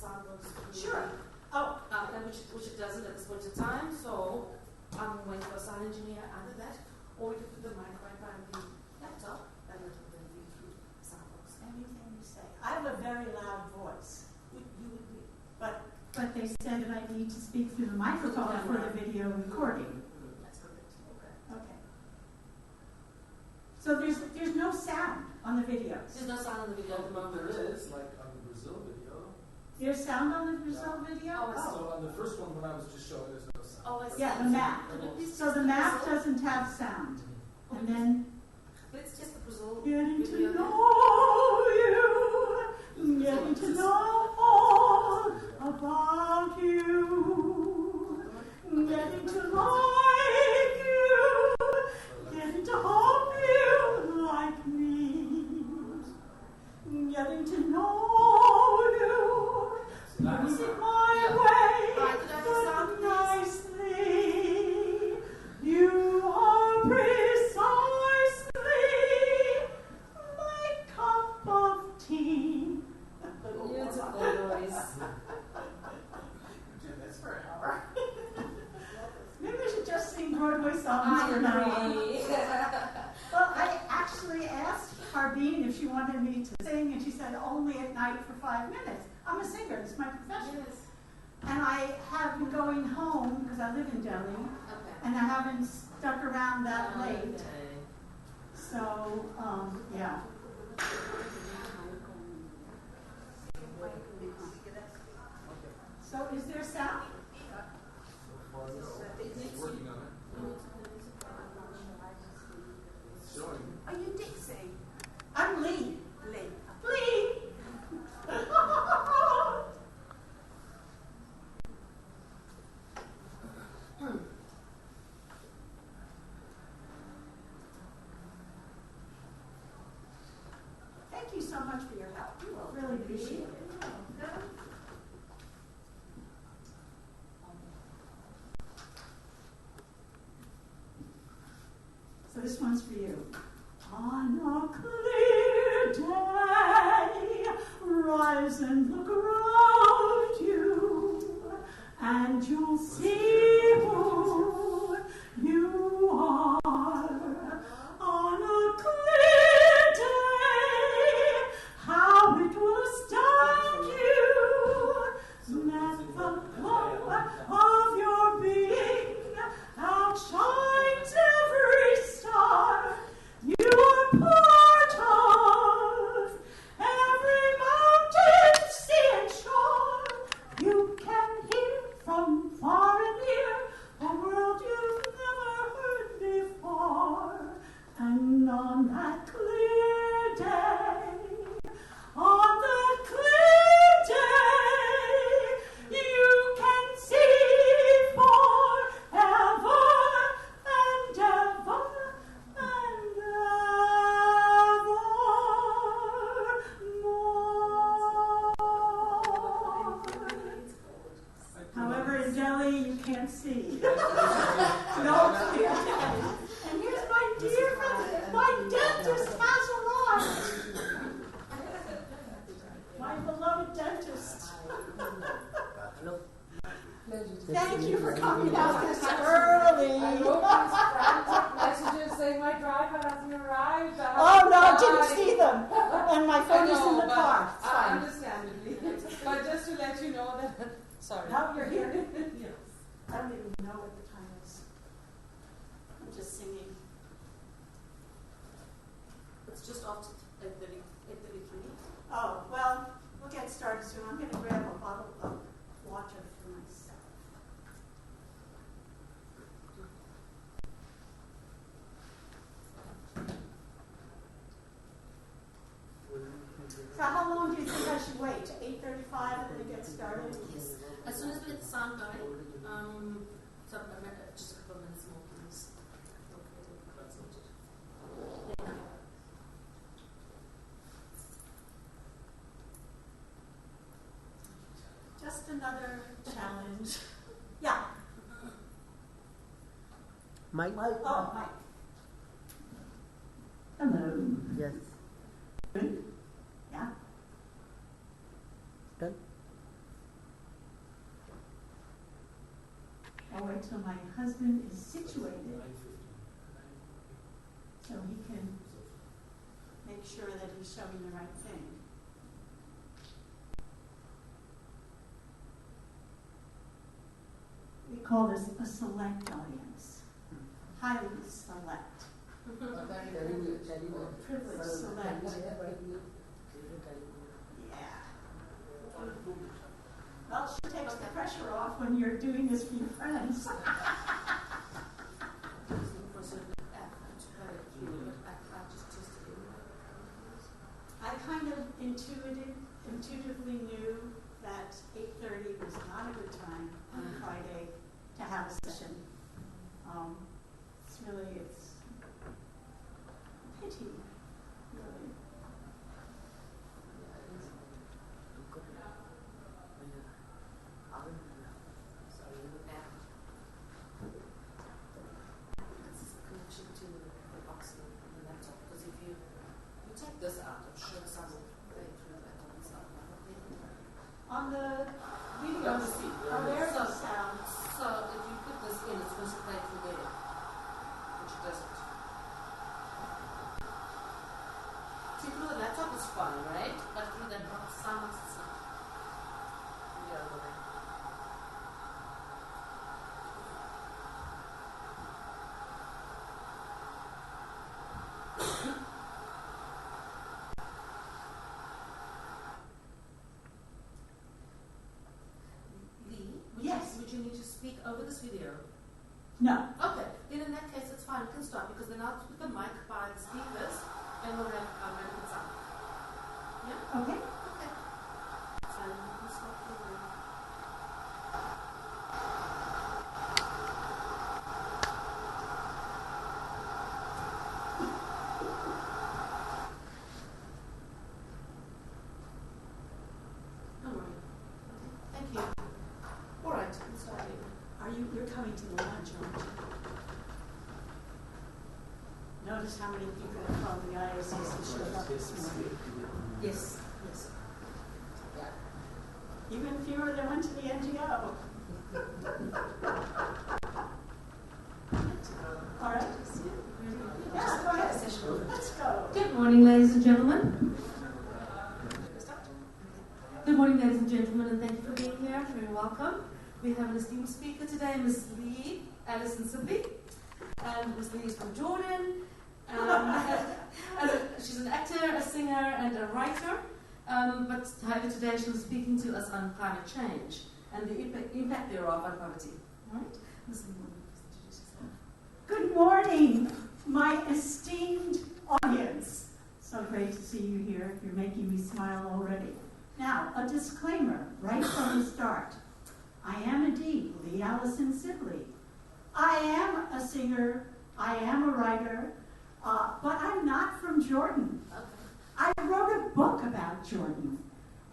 sound works. Sure. Oh. Which it doesn't at this point in time, so I'm waiting for a sound engineer either that, or we could put the mic right by the laptop and it will then read through sound works. Anything you say. I have a very loud voice. But they said that I need to speak through the microphone for the video recording. That's correct. Okay. So there's no sound on the videos. There's no sound on the video at the moment. There is, like on the Brazil video. There's sound on the Brazil video? So on the first one, when I was just showing, there's no sound. Oh, I see. Yeah, the map. So the map doesn't have sound. And then... But it's just the Brazil Getting video. to know you, getting to know all about you, getting to like you, getting to hope you like me, getting to know you, moving my way, but nicely, you are precisely my cup of tea. Beautiful voice. Do this for an hour. Maybe we should just sing Broadway songs for now on. Well, I actually asked Harbeen if she wanted me to sing, and she said only at night for 5 minutes. I'm a singer, it's my profession. Yes. And I have been going home, because I live in Delhi, and I haven't stuck around that late. So, yeah. So, is there sound? It's working on it. It's showing. Are you Dixie? I'm Lee. Lee. Lee! Thank you so much for your help. Really appreciate it. So this one's for you. On a clear day, rise and look around you, and you'll see who you are. On a clear day, how it will astound you. Let the glow of your being outshines every star. You are part of every mountain, sea and shore. You can hear from far and near a world you've never heard before. And on that clear day, on that clear day, you can see forever and ever and evermore. However, in Delhi, you can't see. No clear day. And here's my dear friend, my dentist has arrived. My beloved dentist. Thank you for coming out this early. I wrote these frantic messages saying my driver hasn't arrived. Oh no, I didn't see them. And my phone is in the car. It's fine. Understandably. But just to let you know that, sorry. Now you're here. Yes. I don't even know what the time is. I'm just singing. It's just after 8:33. Oh, well, we'll get started soon. I'm going to grab a bottle of water for myself. So how long do you think I should wait? To 8:35 and then get started? Yes. As soon as we get the sound going, so just a couple of minutes more, please. Okay, that's it. Thank you. Just another challenge. Yeah. Mike? Oh, Mike. Hello. Yes. Good? Yeah. Done? I'll wait till my husband is situated so he can make sure that he's showing the right thing. We call this a select audience. Highly select. Privileged select. Yeah. Well, she takes the pressure off when you're doing this for your friends. I kind of intuitively knew that 8:30 was not a good time on Friday to have a session. It's a pity, really. Connection to the box and the laptop, because if you take this out, I'm sure the sound will play through that on the side. On the videos, there is sound. So if you put this in, it's going to play through there, which it doesn't. See, through the laptop is fine, right? But through that box sound, it's not. The other way. Yes. Would you need to speak over this video? No. Okay, then in that case it's fine, we can start, because then I'll put the mic by the speakers and we'll have our relevant sound. Yeah? Okay. Okay. So you can start the Don't worry. Okay, thank you. All right, let's start again. You're coming to the lunch, aren't you? Notice how many people have called the IACC showed up this morning. Yes, yes. Yeah. Even fewer than went to the NGO. All right. Yeah, go ahead. Let's go. Good morning, ladies and gentlemen. Good morning, ladies and gentlemen, and thank you for being here. You're very welcome. We have an esteemed speaker today, Ms. Lee, Alison Sibley. Ms. Lee is from Jordan. She's an actor, a singer, and a writer. But however, today she'll be speaking to us on climate change and the impact thereof on poverty. All right? Ms. Lee, please introduce yourself. Good morning, my esteemed audience. So great to see you here. You're making me smile already. Now, a disclaimer right from the start. I am indeed Lee Alison Sibley. I am a singer, I am a writer, but I'm not from Jordan. I wrote a book about Jordan,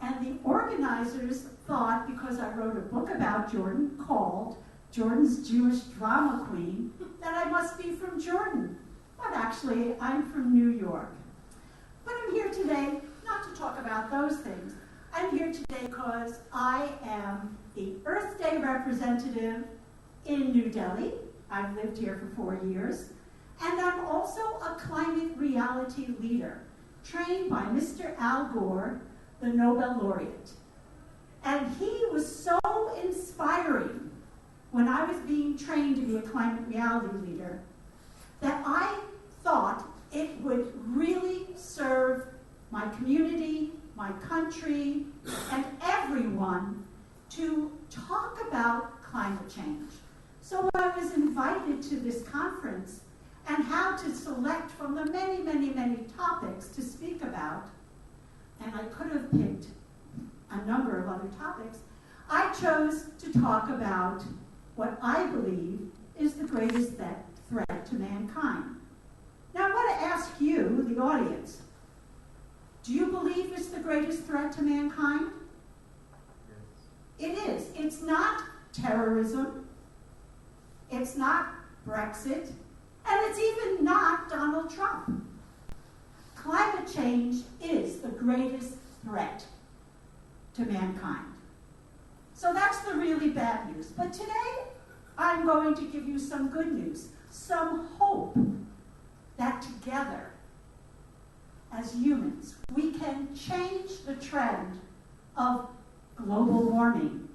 and the organizers thought, because I wrote a book about Jordan called Jordan's Jewish Drama Queen, that I must be from Jordan. But actually, I'm from New York. But I'm here today not to talk about those things. I'm here today because I am the Earth Day representative in New Delhi. I've lived here for 4 years. And I'm also a climate reality leader, trained by Mr. Al Gore, the Nobel laureate. And he was so inspiring when I was being trained to be a climate reality leader that I thought it would really serve my community, my country, and everyone to talk about climate change. So when I was invited to this conference and how to select from the many, many, many topics to speak about, and I could have picked a number of other topics, I chose to talk about what I believe is the greatest threat to mankind. Now I want to ask you, the audience, do you believe it's the greatest threat to mankind? Yes. It is. It's not terrorism. It's not Brexit. And it's even not Donald Trump. Climate change is the greatest threat to mankind. So that's the really bad news. But today, I'm going to give you some good news, some hope that together, as humans, we can change the trend of global warming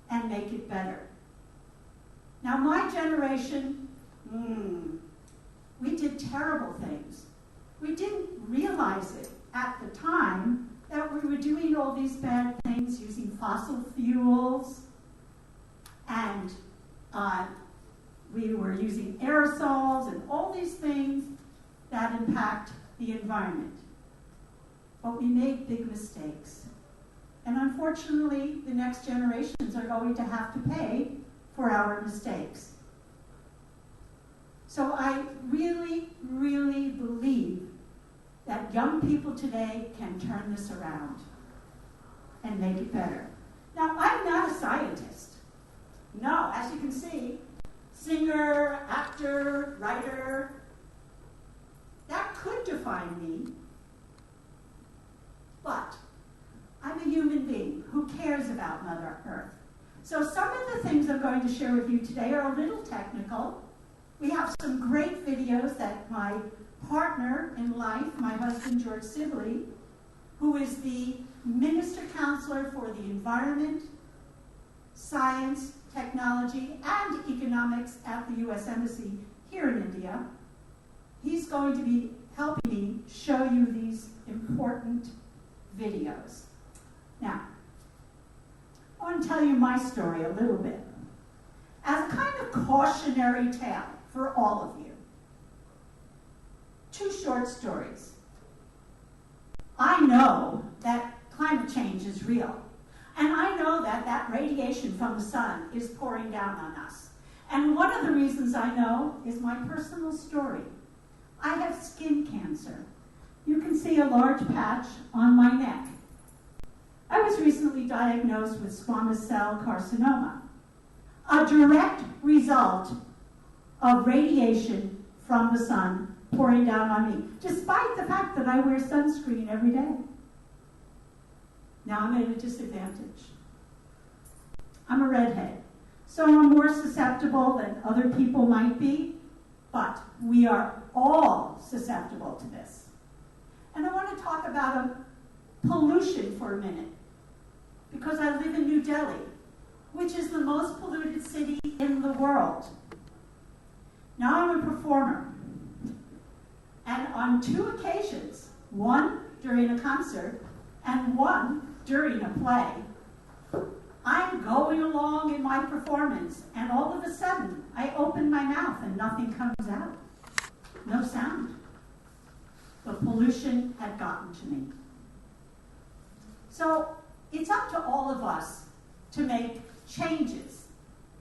and make it better. Now, my generation, we did terrible things. We didn't realize it at the time that we were doing all these bad things, using fossil fuels, and we were using aerosols and all these things that impact the environment. But we made big mistakes. And unfortunately, the next generations are going to have to pay for our mistakes. So I really, really believe that young people today can turn this around and make it better. Now, I'm not a scientist. No, as you can see, singer, actor, writer, that could define me. But I'm a human being who cares about Mother Earth. So some of the things I'm going to share with you today are a little technical. We have some great videos that my partner in life, my husband George Sibley, who is the Minister Counselor for the Environment, Science, Technology, and Economics at the U.S. Embassy here in India. He's going to be helping me show you these important videos. Now, I want to tell you my story a little bit as a kind of cautionary tale for all of you. 2 short stories. I know that climate change is real, and I know that that radiation from the sun is pouring down on us. And one of the reasons I know is my personal story. I have skin cancer. You can see a large patch on my neck. I was recently diagnosed with squamous cell carcinoma, a direct result of radiation from the sun pouring down on me, despite the fact that I wear sunscreen every day. Now I'm at a disadvantage. I'm a redhead, so I'm more susceptible than other people might be, but we are all susceptible to this. And I want to talk about pollution for a minute, because I live in New Delhi, which is the most polluted city in the world. Now I'm a performer, and on 2 occasions, one during a concert and one during a play, I'm going along in my performance, and all of a sudden, I open my mouth and nothing comes out. No sound. The pollution had gotten to me. So it's up to all of us to make changes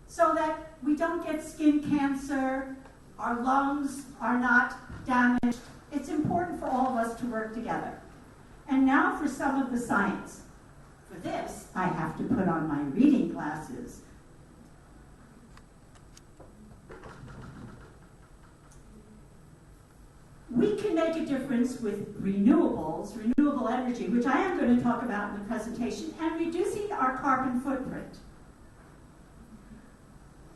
so that we don't get skin cancer, our lungs are not damaged. It's important for all of us to work together. And now for some of the science. For this, I have to put on my reading glasses. We can make a difference with renewables, renewable energy, which I am going to talk about in the presentation, and reducing our carbon footprint.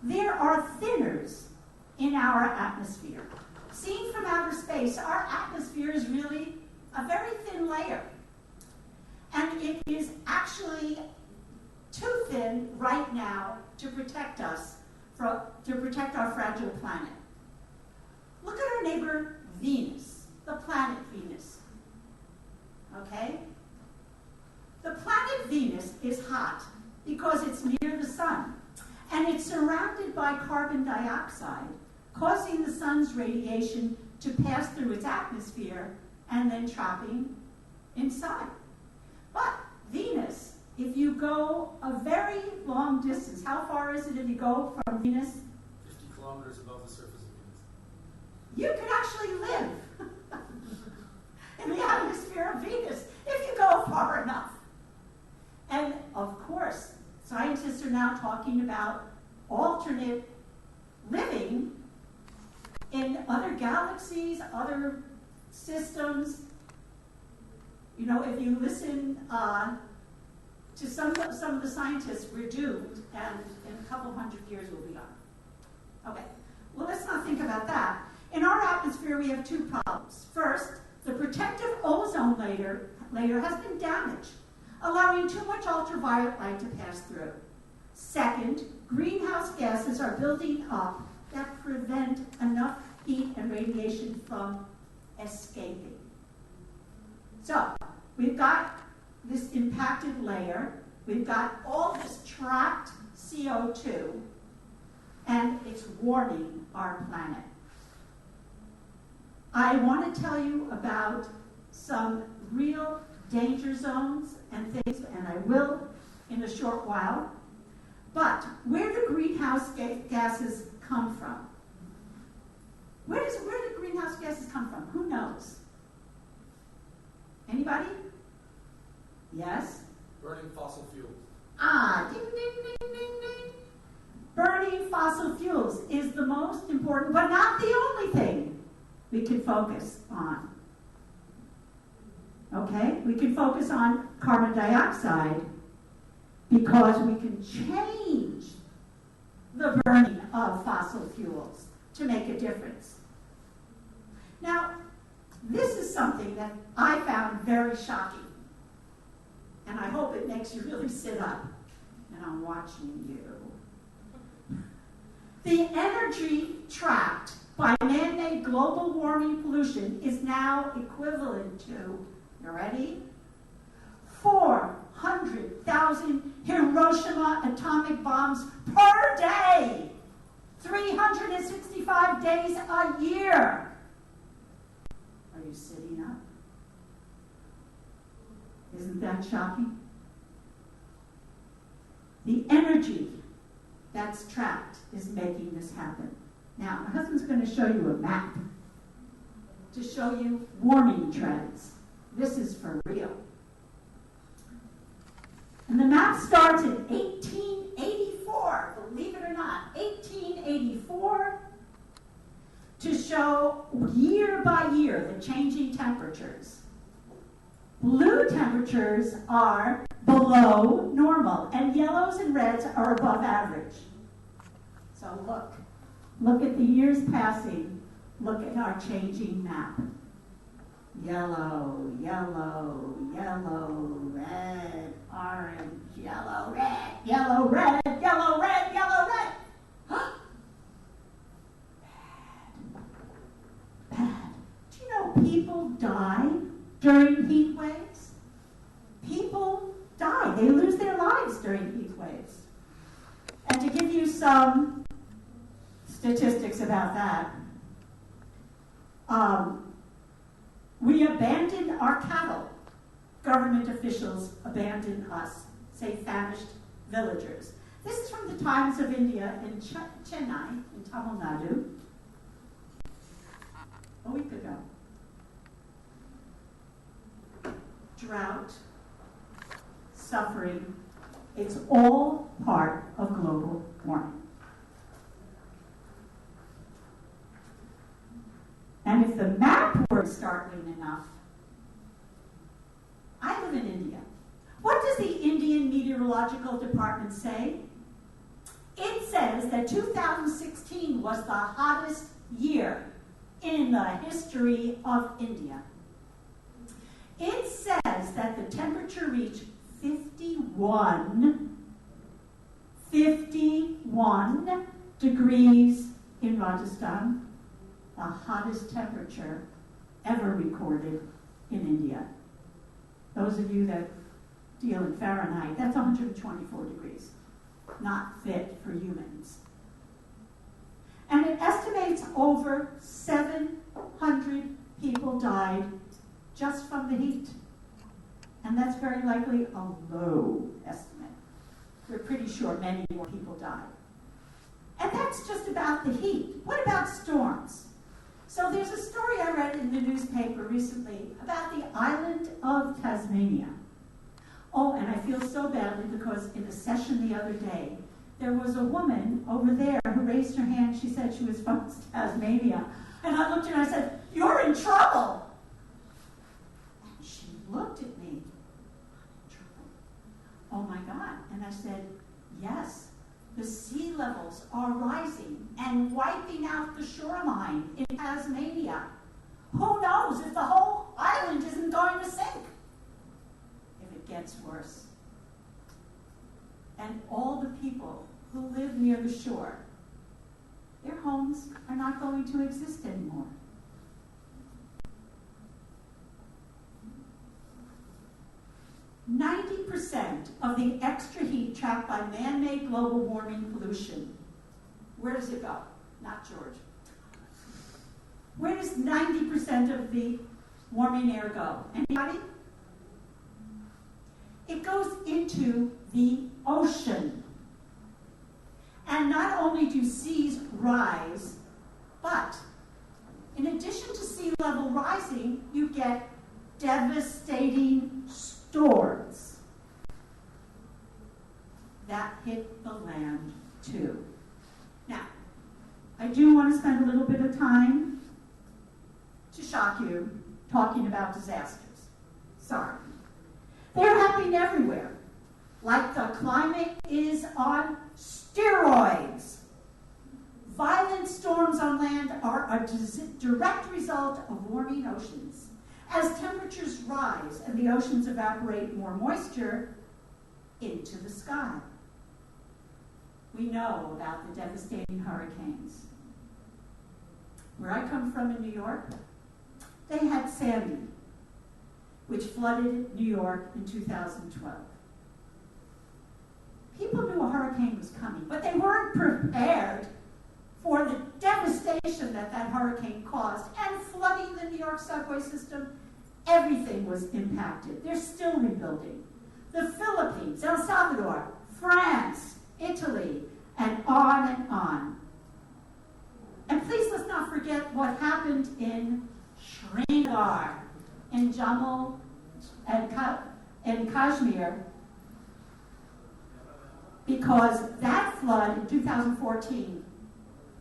There are thinners in our atmosphere. Seen from outer space, our atmosphere is really a very thin layer. And it is actually too thin right now to protect us, to protect our fragile planet. Look at our neighbor Venus, the planet Venus. Okay? The planet Venus is hot because it's near the sun, and it's surrounded by carbon dioxide, causing the sun's radiation to pass through its atmosphere and then trapping inside. But Venus, if you go a very long distance, how far is it if you go from Venus? 50 kilometers above the surface of Venus. You could actually live in the atmosphere of Venus if you go far enough. And of course, scientists are now talking about alternate living in other galaxies, other systems. You know, if you listen to some of the scientists, we're doomed, and in a couple hundred years we'll be gone. Okay, well, let's not think about that. In our atmosphere, we have two problems. First, the protective ozone layer has been damaged, allowing too much ultraviolet light to pass through. Second, greenhouse gases are building up that prevent enough heat and radiation from escaping. So, we've got this impacted layer, we've got all this trapped CO2, and it's warming our planet. I want to tell you about some real danger zones and things, and I will in a short while. But where do greenhouse gases come from? Where do greenhouse gases come from? Who knows? Anybody? Yes? Burning fossil fuels. Ah, ding, ding, ding, ding, ding. Burning fossil fuels is the most important, but not the only thing we can focus on. Okay? We can focus on carbon dioxide because we can change the burning of fossil fuels to make a difference. Now, this is something that I found very shocking, and I hope it makes you really sit up, and I'm watching you. The energy trapped by man-made global warming pollution is now equivalent to, you ready? 400,000 Hiroshima atomic bombs per day, 365 days a year. Are you sitting up? Isn't that shocking? The energy that's trapped is making this happen. Now, my husband's going to show you a map to show you warming trends. This is for real. And the map starts in 1884, believe it or not, 1884, to show year by year the changing temperatures. Blue temperatures are below normal, and yellows and reds are above average. So look at the years passing, look at our changing map. Yellow, yellow, yellow, red, orange, yellow, red, yellow, red, yellow, red, yellow, red. Bad. Do you know people die during heat waves? People die. They lose their lives during heat waves. And to give you some statistics about that, we abandoned our cattle. Government officials abandoned us, say famished villagers. This is from the Times of India in Chennai, in Tamil Nadu, a week ago. Drought, suffering, it's all part of global warming. And if the map were startling enough, I live in India. What does the Indian Meteorological Department say? It says that 2016 was the hottest year in the history of India. It says that the temperature reached 51 degrees in Rajasthan, the hottest temperature ever recorded in India. Those of you that deal in Fahrenheit, that's 124 degrees, not fit for humans. And it estimates over 700 people died just from the heat. And that's very likely a low estimate. We're pretty sure many more people died. And that's just about the heat. What about storms? So there's a story I read in the newspaper recently about the island of Tasmania. Oh, and I feel so badly because in a session the other day, there was a woman over there who raised her hand. She said she was from Tasmania. And I looked at her and I said, "You're in trouble." And she looked at me. "I'm in trouble? Oh my God." And I said, "Yes, the sea levels are rising and wiping out the shoreline in Tasmania. Who knows if the whole island isn't going to sink if it gets worse. And all the people who live near the shore, their homes are not going to exist anymore. %90 of the extra heat trapped by man-made global warming pollution, where does it go? Not George. Where does 90% of the warming air go? Anybody? It goes into the ocean. And not only do seas rise, but in addition to sea level rising, you get devastating storms that hit the land too. Now, I do want to spend a little bit of time to shock you talking about disasters. Sorry. They're happening everywhere. Like the climate is on steroids. Violent storms on land are a direct result of warming oceans. As temperatures rise and the oceans evaporate more moisture into the sky. We know about the devastating hurricanes. Where I come from in New York, they had Sandy, which flooded New York in 2012. People knew a hurricane was coming, but they weren't prepared for the devastation that that hurricane caused, and flooding the New York subway system. Everything was impacted. They're still rebuilding. The Philippines, El Salvador, France, Italy, and on and on. And please let's not forget what happened in Srinagar, in Jammu and Kashmir, because that flood in 2014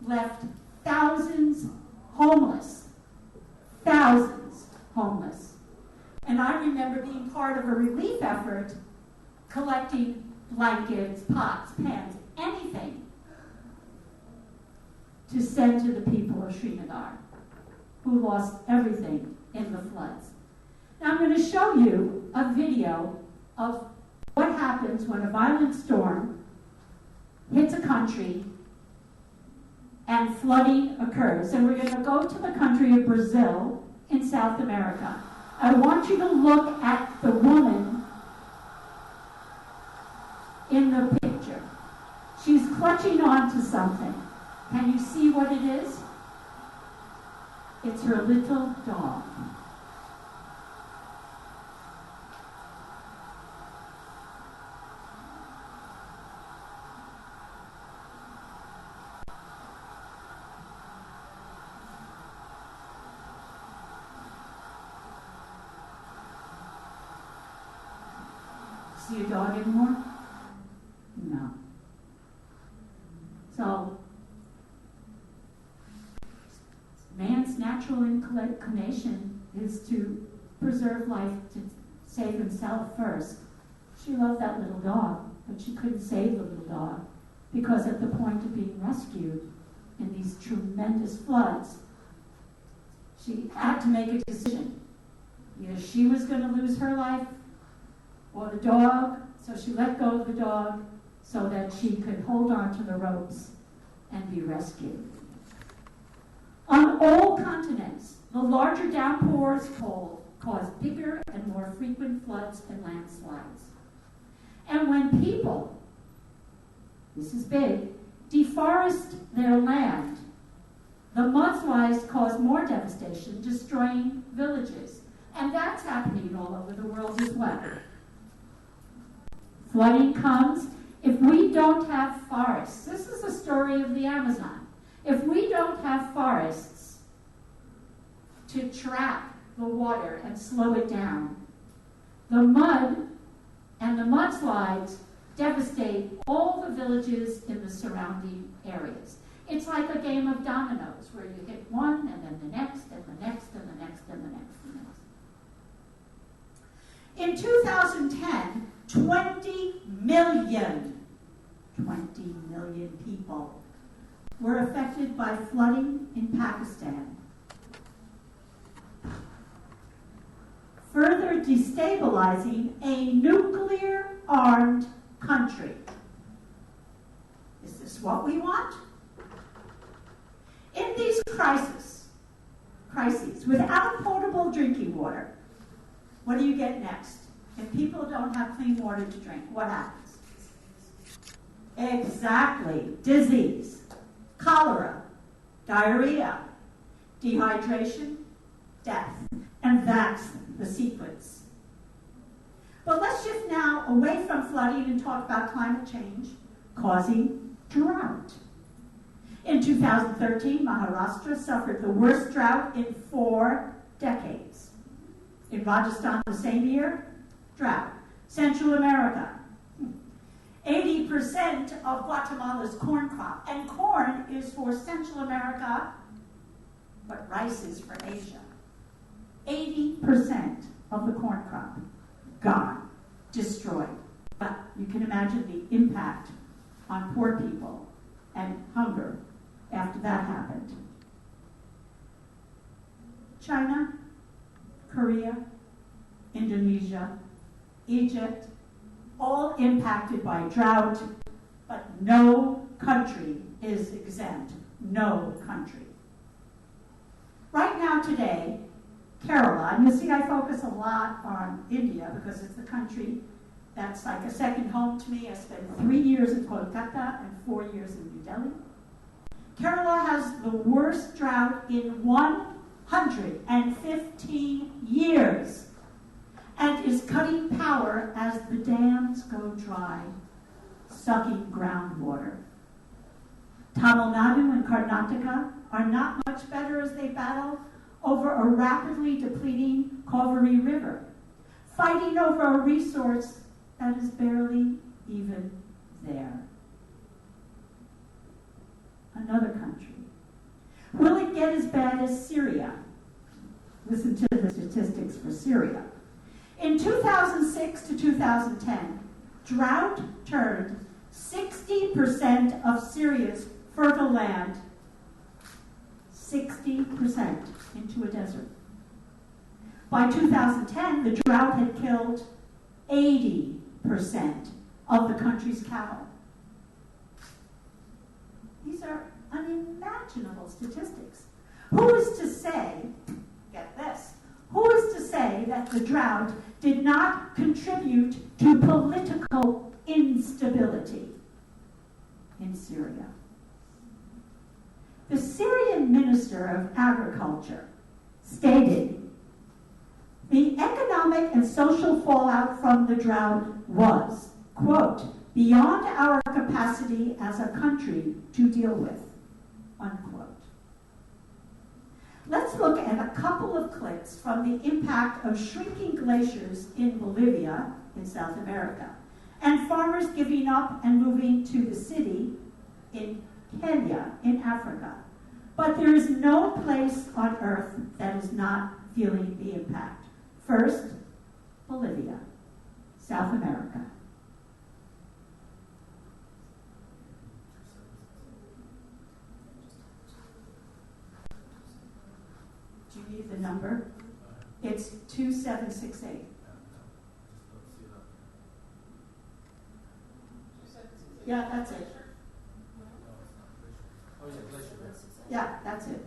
left thousands homeless. Thousands homeless. And I remember being part of a relief effort, collecting blankets, pots, pans, anything to send to the people of Srinagar who lost everything in the floods. Now I'm going to show you a video of what happens when a violent storm hits a country and flooding occurs. And we're going to go to the country of Brazil in South America. I want you to look at the woman in the picture. She's clutching on to something. Can you see what it is? It's her little dog. See a dog anymore? No. So, man's natural inclination is to preserve life, to save himself first. She loved that little dog, but she couldn't save the little dog because at the point of being rescued in these tremendous floods, she had to make a decision. Either she was going to lose her life or the dog, so she let go of the dog so that she could hold on to the ropes and be rescued. On all continents, the larger downpours cause bigger and more frequent floods and landslides. And when people, this is big, deforest their land, the mudslides cause more devastation, destroying villages. And that's happening all over the world as well. Flooding comes. If we don't have forests, this is the story of the Amazon. If we don't have forests to trap the water and slow it down, the mud and the mudslides devastate all the villages in the surrounding areas. It's like a game of dominoes where you hit one and then the next and the next and the next and the next and the next. In 2010, 20 million 20 million people were affected by flooding in Pakistan, further destabilizing a nuclear-armed country. Is this what we want? In these crises, without potable drinking water, what do you get next? If people don't have clean water to drink, what happens? Exactly. Disease, cholera, diarrhea, dehydration, death. And that's the sequence. But let's shift now away from flooding and talk about climate change causing drought. In 2013, Maharashtra suffered the worst drought in 4 decades. In Rajasthan the same year, drought. Central America, 80% of Guatemala's corn crop, and corn is for Central America, but rice is for Asia. 80% of the corn crop gone, destroyed. But you can imagine the impact on poor people and hunger after that happened. China, Korea, Indonesia, Egypt, all impacted by drought, but no country is exempt. No country. Right now, today, Kerala, and you see I focus a lot on India because it's the country that's like a second home to me. I spent 3 years in Kolkata and 4 years in New Delhi. Kerala has the worst drought in 115 years and is cutting power as the dams go dry, sucking groundwater. Tamil Nadu and Karnataka are not much better as they battle over a rapidly depleting Kaveri River, fighting over a resource that is barely even there. Another country. Will it get as bad as Syria? Listen to the statistics for Syria. In 2006 to 2010, drought turned 60% of Syria's fertile land, 60%, into a desert. By 2010, the drought had killed 80% of the country's cattle. These are unimaginable statistics. Who is to say, get this, who is to say that the drought did not contribute to political instability in Syria? The Syrian Minister of Agriculture stated, the economic and social fallout from the drought was, quote, beyond our capacity as a country to deal with, unquote. Let's look at a couple of clips from the impact of shrinking glaciers in Bolivia, in South America, and farmers giving up and moving to the city in Kenya, in Africa. But there is no place on earth that is not feeling the impact. First, Bolivia, South America. Do you need the number? It's 2768. Yeah, that's it. Yeah, that's it.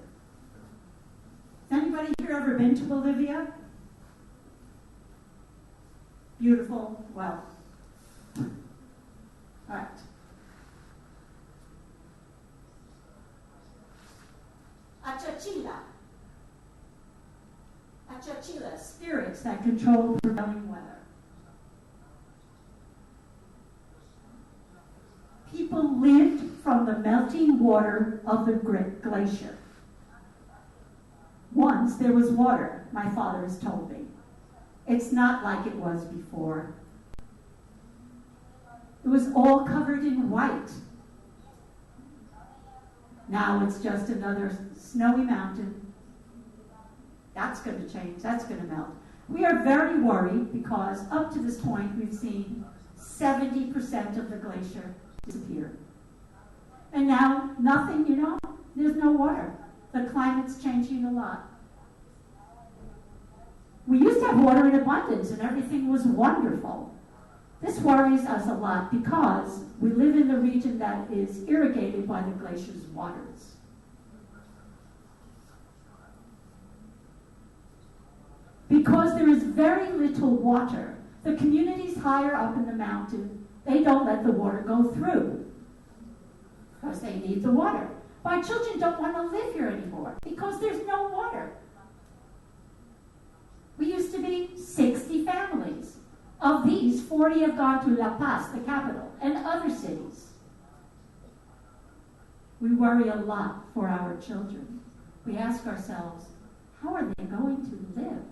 Has anybody here ever been to Bolivia? Beautiful, well. All right. Achachila, spirits that control prevailing weather. People lived from the melting water of the glacier. Once there was water, my father has told me. It's not like it was before. It was all covered in white. Now it's just another snowy mountain. That's going to change. That's going to melt. We are very worried because up to this point we've seen 70% of the glacier disappear. And now, nothing, there's no water. The climate's changing a lot. We used to have water in abundance and everything was wonderful. This worries us a lot because we live in the region that is irrigated by the glacier's waters. Because there is very little water, the communities higher up in the mountain, they don't let the water go through because they need the water. My children don't want to live here anymore because there's no water. We used to be 60 families. Of these, 40 have gone to La Paz, the capital, and other cities. We worry a lot for our children. We ask ourselves, how are they going to live?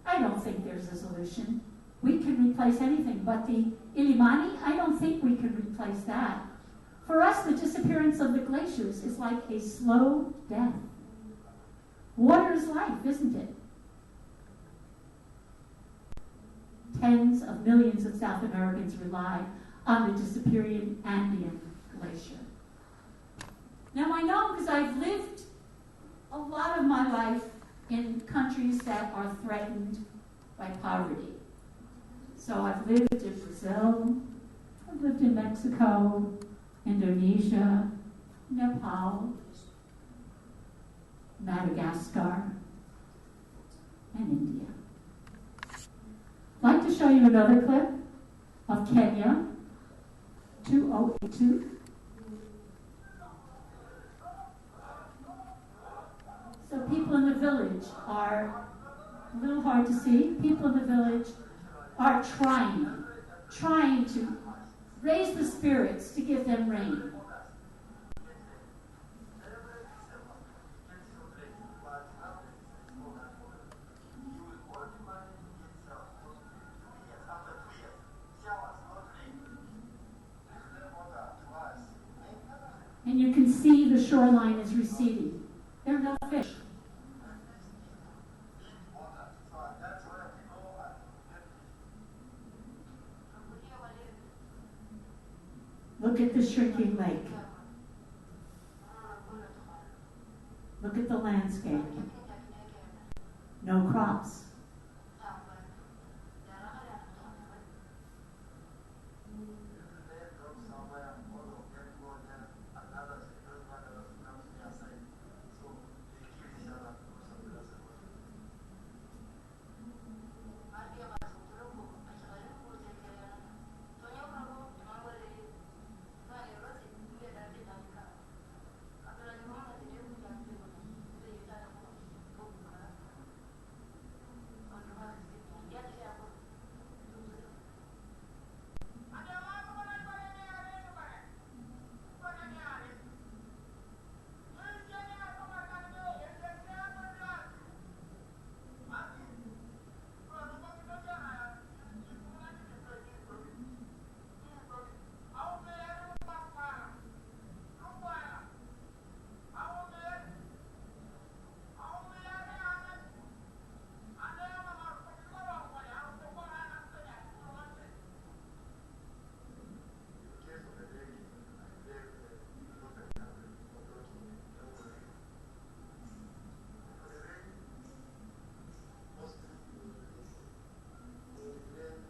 I don't think there's a solution. We can replace anything, but the Illimani, I don't think we can replace that. For us, the disappearance of the glaciers is like a slow death. Water is life, isn't it? Tens of millions of South Americans rely on the disappearing Andean glacier. Now I know because I've lived a lot of my life in countries that are threatened by poverty. So I've lived in Brazil, I've lived in Mexico, Indonesia, Nepal, Madagascar, and India. I'd like to show you another clip of Kenya, 2082. So people in the village are a little hard to see. People in the village are trying to raise the spirits to give them rain. And you can see the shoreline is receding. There are no fish. Look at the shrinking lake. Look at the landscape. No crops.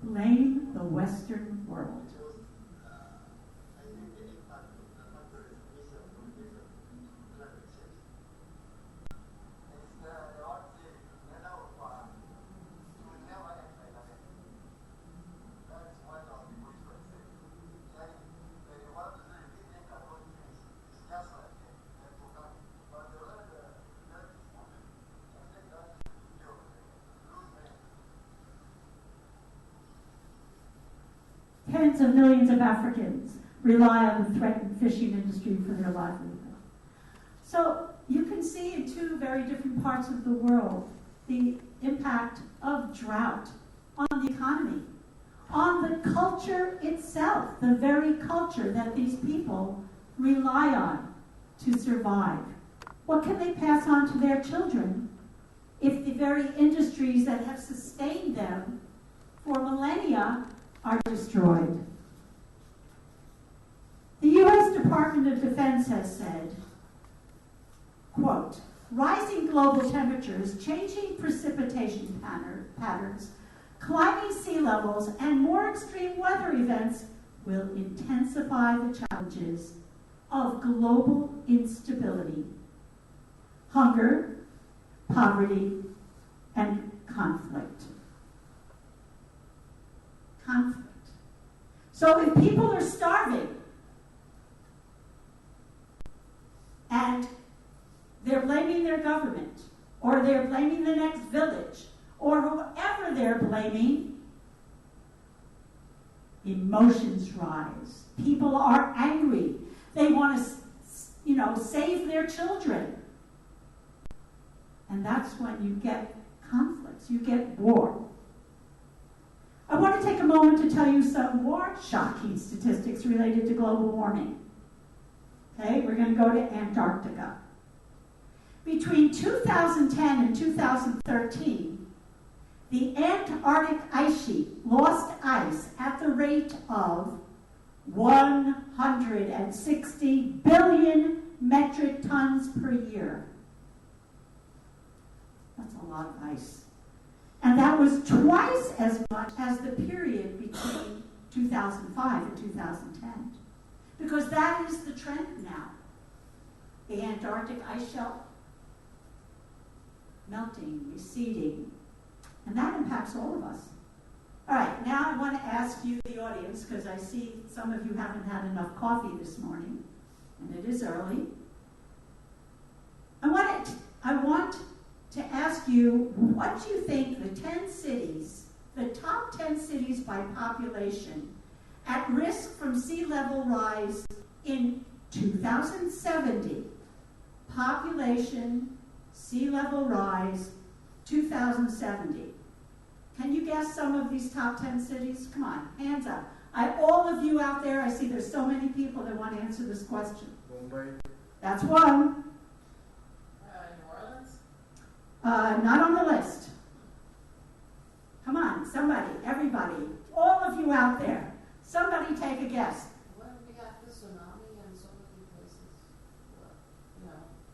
Blame the Western world. Tens of millions of Africans rely on the threatened fishing industry for their livelihood. So you can see in two very different parts of the world the impact of drought on the economy, on the culture itself, the very culture that these people rely on to survive. What can they pass on to their children if the very industries that have sustained them for millennia are destroyed? Department of Defense has said, quote, rising global temperatures, changing precipitation patterns, climbing sea levels, and more extreme weather events will intensify the challenges of global instability, hunger, poverty, and conflict. Conflict. So if people are starving and they're blaming their government, or they're blaming the next village, or whoever they're blaming, emotions rise. People are angry. They want to, save their children. And that's when you get conflicts, you get war. I want to take a moment to tell you some more shocking statistics related to global warming. Okay, we're going to go to Antarctica. Between 2010 and 2013, the Antarctic ice sheet lost ice at the rate of 160 billion metric tons per year. That's a lot of ice. And that was twice as much as the period between 2005 and 2010. Because that is the trend now. The Antarctic ice shelf melting, receding, and that impacts all of us. All right, now I want to ask you, the audience, because I see some of you haven't had enough coffee this morning, and it is early. I want to ask you, what do you think the top 10 cities by population at risk from sea level rise in 2070? Population, sea level rise, 2070. Can you guess some of these top 10 cities? Come on, hands up. All of you out there, I see there's so many people that want to answer this question. Mumbai. That's one. New Orleans? Not on the list. Come on, somebody, everybody, all of you out there, somebody take a guess. Well, we got the tsunami and so many places.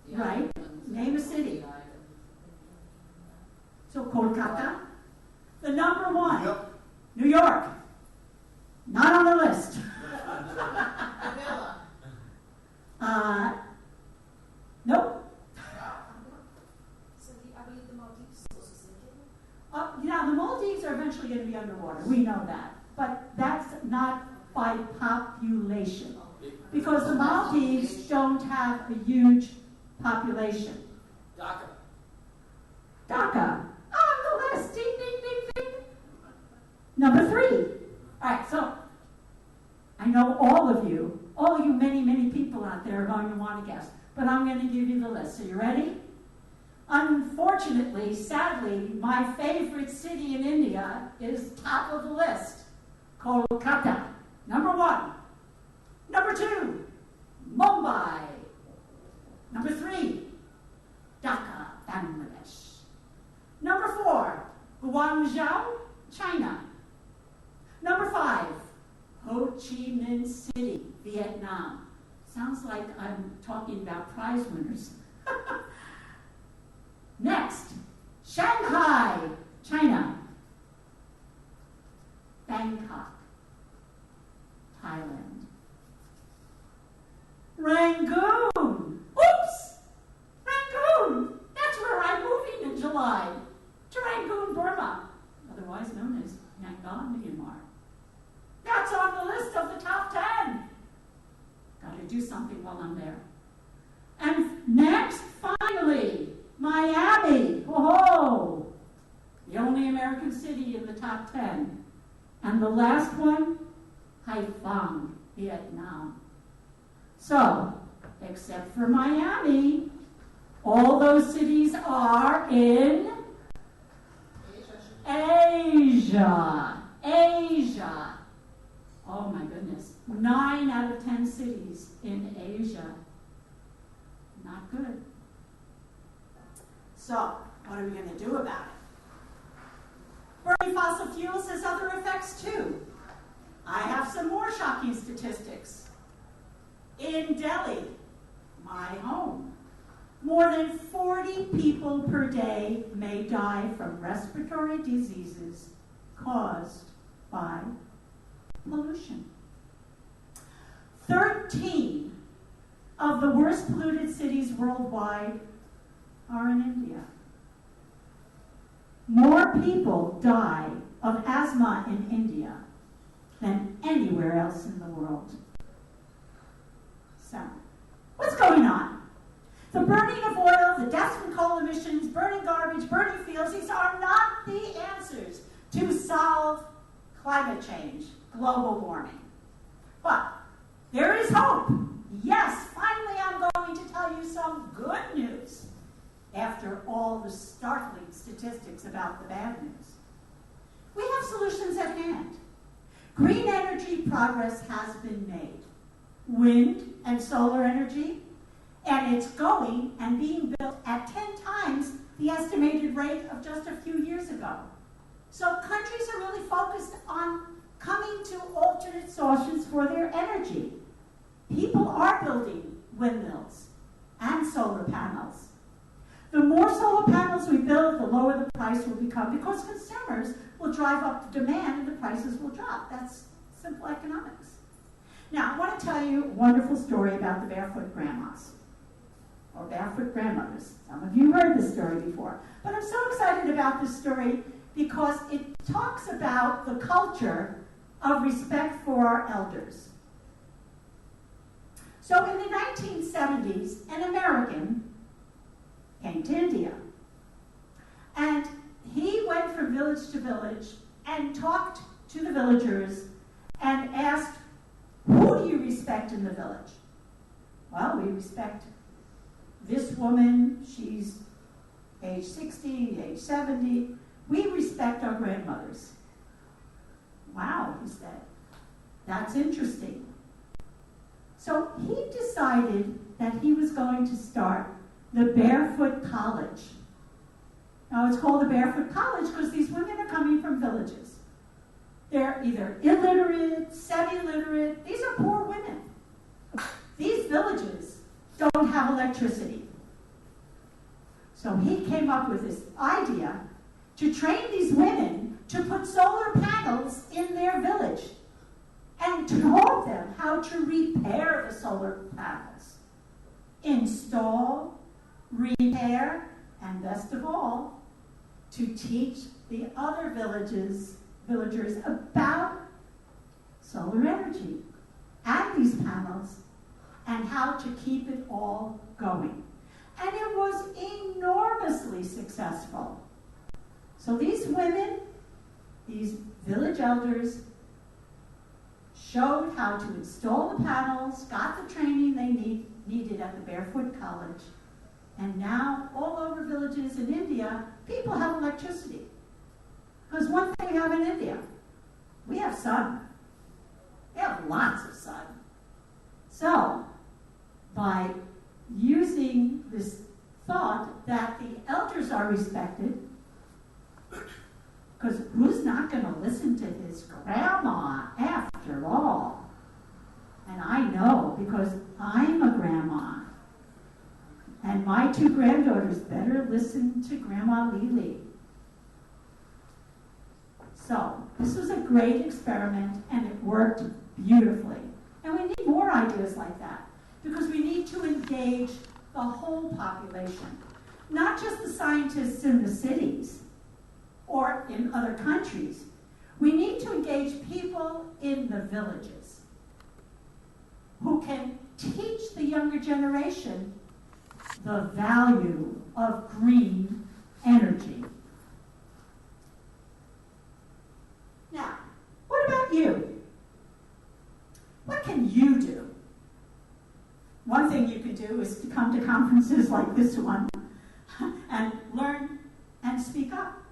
The Right. islands, Name a city. the islands. So Kolkata. The number one, Yep. New York. Not on the list. Manila. Nope. So I believe the Maldives also sinking. The Maldives are eventually going to be underwater. We know that. But that's not by population. Because the Maldives don't have a huge population. Dhaka. Dhaka. On the list. Ding, ding, ding, ding. Number 3. All right, so I know all of you many, many people out there are going to want to guess. But I'm going to give you the list. Are you ready? Unfortunately, sadly, my favorite city in India is top of the list. Kolkata. Number 1. Number 2, Mumbai. Number 3, Dhaka, Bangladesh. Number 4, Guangzhou, China. Number 5, Ho Chi Minh City, Vietnam. Sounds like I'm talking about prize winners. Next, Shanghai, China. Bangkok, Thailand. Rangoon. Oops! Rangoon. That's where I'm moving in July. To Rangoon, Burma, otherwise known as Yangon, Myanmar. That's on the list of the top 10. Got to do something while I'm there. And next, finally, Miami. Whoa! The only American city in the top 10. And the last one, Haiphong, Vietnam. So, except for Miami, all those cities are in Asia. Asia. Oh my goodness. 9 out of 10 cities in Asia. Not good. So, what are we going to do about it? Burning fossil fuels has other effects too. I have some more shocking statistics. In Delhi, my home, more than 40 people per day may die from respiratory diseases caused by pollution. 13 of the worst polluted cities worldwide are in India. More people die of asthma in India than anywhere else in the world. So, what's going on? The burning of oil, the deaths from coal emissions, burning garbage, burning fields, these are not the answers to solve climate change, global warming. But there is hope. Yes, finally I'm going to tell you some good news after all the startling statistics about the bad news. We have solutions at hand. Green energy progress has been made. Wind and solar energy, and it's going and being built at 10 times the estimated rate of just a few years ago. So countries are really focused on coming to alternate sources for their energy. People are building windmills and solar panels. The more solar panels we build, the lower the price will become because consumers will drive up the demand and the prices will drop. That's simple economics. Now, I want to tell you a wonderful story about the barefoot grandmas or barefoot grandmothers. Some of you heard this story before. But I'm so excited about this story because it talks about the culture of respect for our elders. So in the 1970s, an American came to India. And he went from village to village and talked to the villagers and asked, who do you respect in the village? Well, we respect this woman. She's age 60, age 70. We respect our grandmothers. Wow, he said. That's interesting. So he decided that he was going to start the Barefoot College. Now it's called the Barefoot College because these women are coming from villages. They're either illiterate, semi-literate. These are poor women. These villages don't have electricity. So he came up with this idea to train these women to put solar panels in their village and taught them how to repair the solar panels, install, repair, and best of all, to teach the other villagers about solar energy and these panels and how to keep it all going. And it was enormously successful. So these women, these village elders, showed how to install the panels, got the training they needed at the Barefoot College, and now all over villages in India, people have electricity. Because one thing we have in India, we have sun. We have lots of sun. So, by using this thought that the elders are respected, because who's not going to listen to his grandma after all? And I know because I'm a grandma. And my two granddaughters better listen to Grandma Lily. So, this was a great experiment and it worked beautifully. And we need more ideas like that because we need to engage the whole population, not just the scientists in the cities or in other countries. We need to engage people in the villages who can teach the younger generation the value of green energy. Now, what about you? What can you do? One thing you can do is to come to conferences like this one and learn and speak up,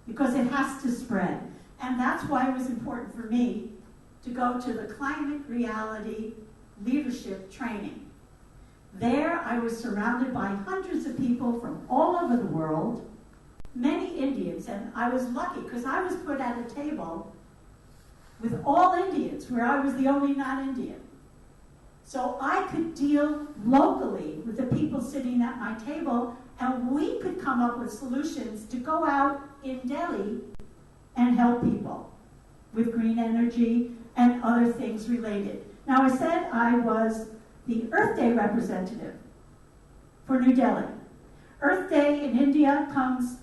because it has to spread. And that's why it was important for me to go to the Climate Reality Leadership Training. There I was surrounded by hundreds of people from all over the world, many Indians, and I was lucky because I was put at a table with all Indians where I was the only non-Indian. So I could deal locally with the people sitting at my table, and we could come up with solutions to go out in Delhi and help people with green energy and other things related. Now, I said I was the Earth Day representative for New Delhi. Earth Day in India comes,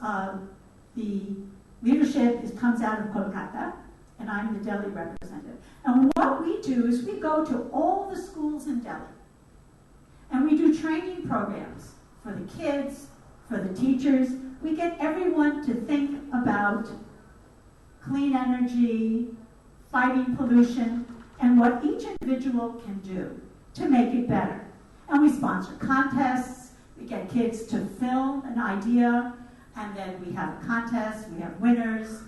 the leadership comes out of Kolkata, and I'm the Delhi representative. And what we do is we go to all the schools in Delhi, and we do training programs for the kids, for the teachers. We get everyone to think about clean energy, fighting pollution, and what each individual can do to make it better. And we sponsor contests, we get kids to film an idea, and then we have a contest, we have winners.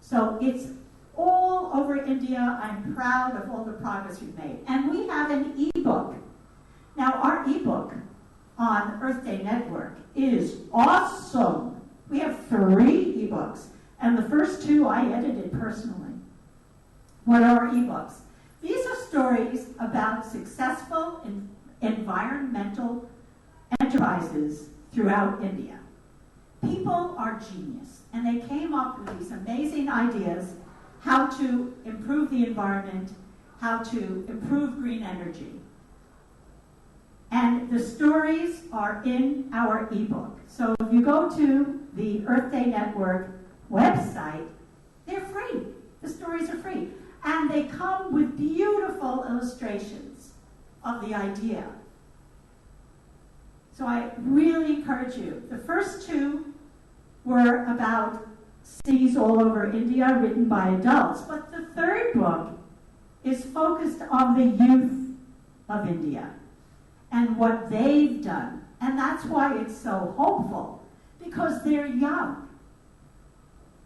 So it's all over India. I'm proud of all the progress we've made. And we have an ebook. Now, our ebook on Earth Day Network is awesome. We have 3 ebooks, and the first 2 I edited personally. What are our ebooks? These are stories about successful environmental enterprises throughout India. People are genius, and they came up with these amazing ideas how to improve the environment, how to improve green energy. And the stories are in our ebook. So if you go to the Earth Day Network website, they're free. The stories are free. And they come with beautiful illustrations of the idea. So I really encourage you. The first 2 were about cities all over India, written by adults. But the 3rd book is focused on the youth of India and what they've done. And that's why it's so hopeful, because they're young.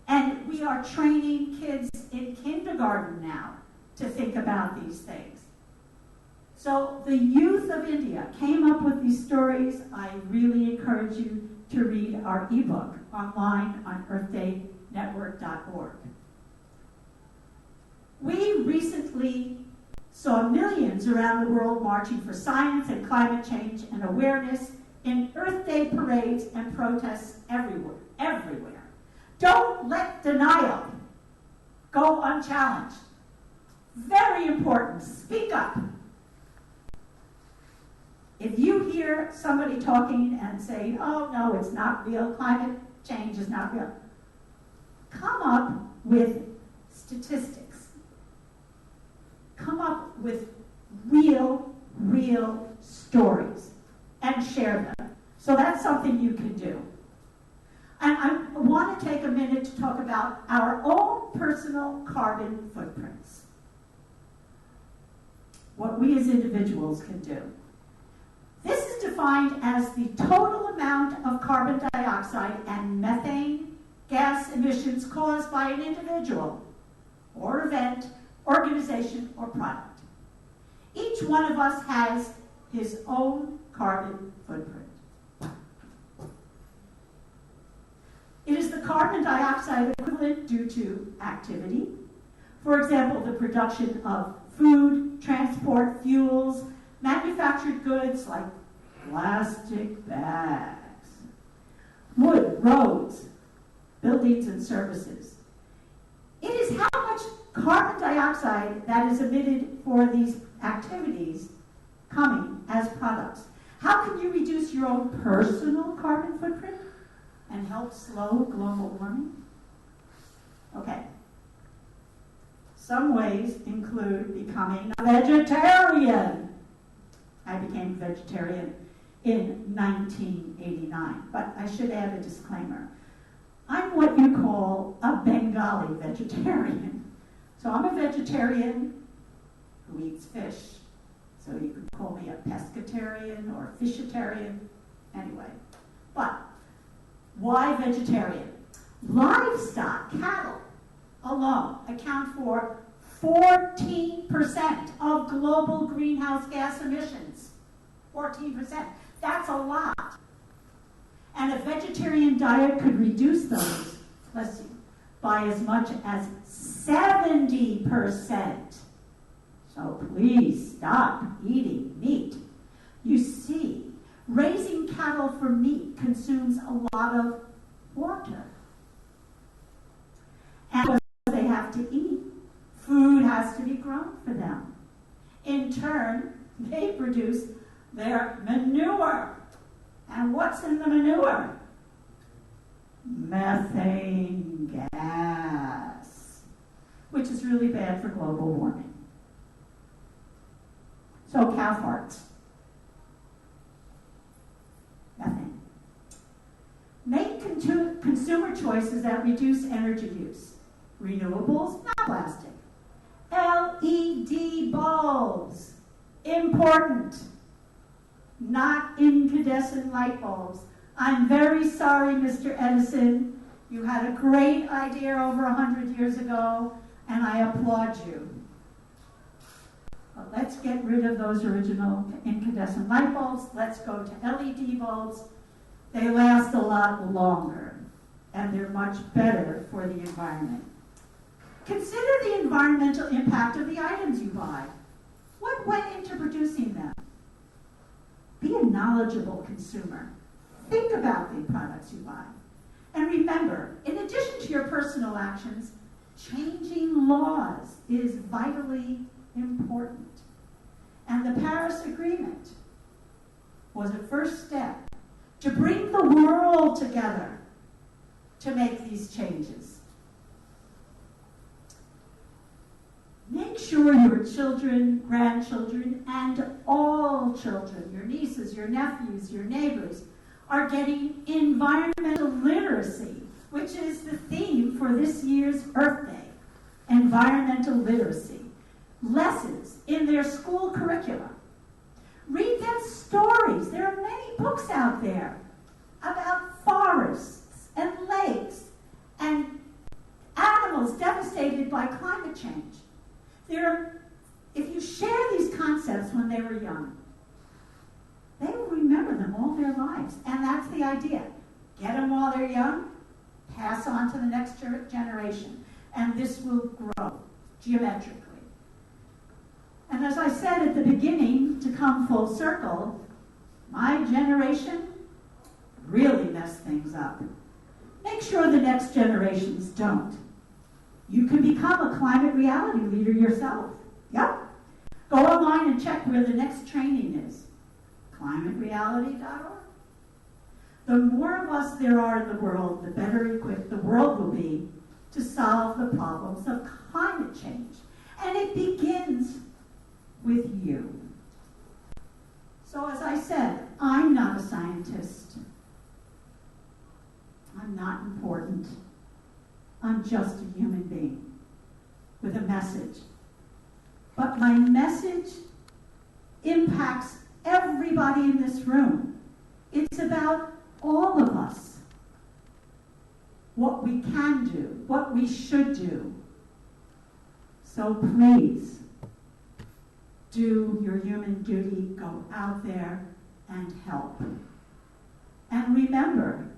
And we are training kids in kindergarten now to think about these things. So the youth of India came up with these stories. I really encourage you to read our ebook online on earthdaynetwork.org. We recently saw millions around the world marching for science and climate change and awareness in Earth Day parades and protests everywhere. Don't let denial go unchallenged. Very important. Speak up. If you hear somebody talking and saying, oh, no, it's not real, climate change is not real, come up with statistics. Come up with real stories and share them. So that's something you can do. And I want to take a minute to talk about our own personal carbon footprints. What we as individuals can do. This is defined as the total amount of carbon dioxide and methane gas emissions caused by an individual or event, organization, or product. Each one of us has his own carbon footprint. It is the carbon dioxide equivalent due to activity. For example, the production of food, transport, fuels, manufactured goods like plastic bags, wood, roads, buildings, and services. It is how much carbon dioxide that is emitted for these activities coming as products. How can you reduce your own personal carbon footprint and help slow global warming? Okay. Some ways include becoming a vegetarian. I became a vegetarian in 1989, but I should add a disclaimer. I'm what you call a Bengali vegetarian. So I'm a vegetarian who eats fish. So you could call me a pescatarian or fishitarian. Anyway, but why vegetarian? Livestock, cattle, alone account for 14% of global greenhouse gas emissions. 14%. That's a lot. And a vegetarian diet could reduce those, by as much as 70%. So please stop eating meat. You see, raising cattle for meat consumes a lot of water. And what do they have to eat? Food has to be grown for them. In turn, they produce their manure. And what's in the manure? Methane gas, which is really bad for global warming. So cow farts. Methane. Make consumer choices that reduce energy use. Renewables, not plastic. LED bulbs. Important. Not incandescent light bulbs. I'm very sorry, Mr. Edison. You had a great idea over 100 years ago, and I applaud you. But let's get rid of those original incandescent light bulbs. Let's go to LED bulbs. They last a lot longer, and they're much better for the environment. Consider the environmental impact of the items you buy. What went into producing them? Be a knowledgeable consumer. Think about the products you buy. And remember, in addition to your personal actions, changing laws is vitally important. And the Paris Agreement was a first step to bring the world together to make these changes. Make sure your children, grandchildren, and all children, your nieces, your nephews, your neighbors, are getting environmental literacy, which is the theme for this year's Earth Day, environmental literacy. Lessons in their school curricula. Read them stories. There are many books out there about forests and lakes and animals devastated by climate change. If you share these concepts when they were young, they will remember them all their lives. And that's the idea. Get them while they're young, pass on to the next generation. And this will grow geometrically. And as I said at the beginning, to come full circle, my generation really messed things up. Make sure the next generations don't. You can become a climate reality leader yourself. Yep. Go online and check where the next training is. climatereality.org. The more of us there are in the world, the better equipped the world will be to solve the problems of climate change. And it begins with you. So as I said, I'm not a scientist. I'm not important. I'm just a human being with a message. But my message impacts everybody in this room. It's about all of us. What we can do, what we should do. So please, do your human duty, go out there and help. And remember,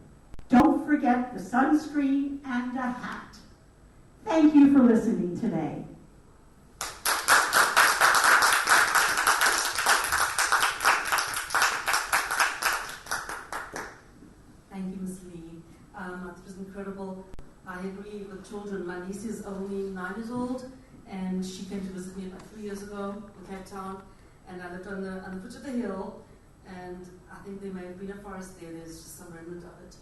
don't forget the sunscreen and a hat. Thank you for listening today. Thank you, Ms. Lee. It was incredible. I agree with children. My niece is only 9 years old, and she came to visit me about 3 years ago in Cape Town, and I lived on the foot of the hill, and I think there may have been a forest there. There's just some remnant of it,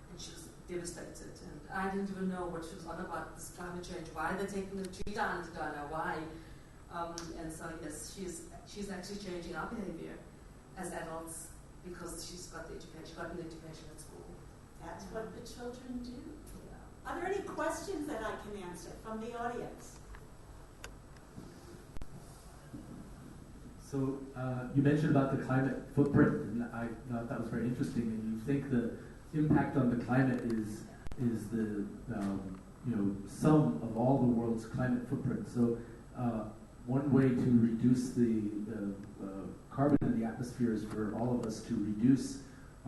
and she was devastated. And I didn't even know what she was on about, this climate change. Why are they taking the tree down? I don't know why. And so yes, she's actually changing our behavior as adults because she's got the education. She got an education at school. That's what the children do. Are there any questions that I can answer from the audience? So you mentioned about the climate footprint, and I thought that was very interesting. And you think the impact on the climate is the sum of all the world's climate footprint. So one way to reduce the carbon in the atmosphere is for all of us to reduce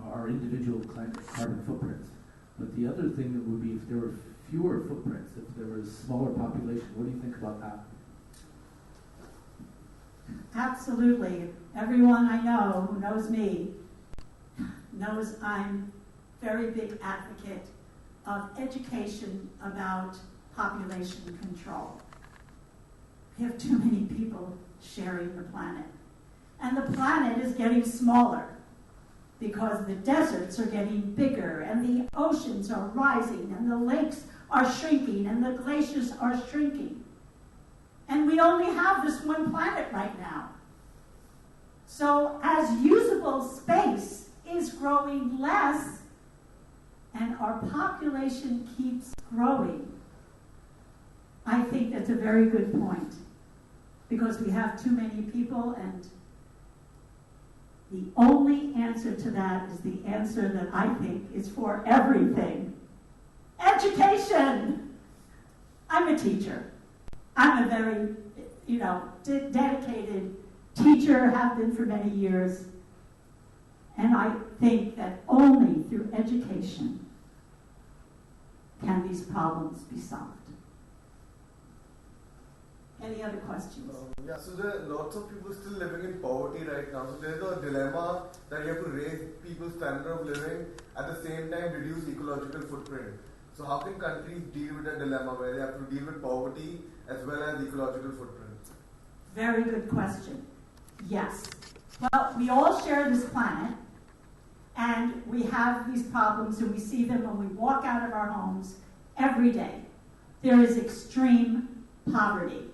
our individual carbon footprints. But the other thing that would be if there were fewer footprints, if there was a smaller population. What do you think about that? absolutely. Everyone I know who knows me knows I'm a very big advocate of education about population control. We have too many people sharing the planet. And the planet is getting smaller because the deserts are getting bigger and the oceans are rising and the lakes are shrinking and the glaciers are shrinking. And we only have this one planet right now. So as usable space is growing less and our population keeps growing, I think that's a very good point, because we have too many people, and the only answer to that is the answer that I think is for everything. Education! I'm a teacher. I'm a very, dedicated teacher, have been for many years, and I think that only through education can these problems be solved. Any other questions? So there are lots of people still living in poverty right now. So there's a dilemma that you have to raise people's standard of living, at the same time reduce ecological footprint. So how can countries deal with that dilemma where they have to deal with poverty as well as ecological footprint? Very good question. Yes. Well, we all share this planet, and we have these problems, and we see them when we walk out of our homes every day. There is extreme poverty,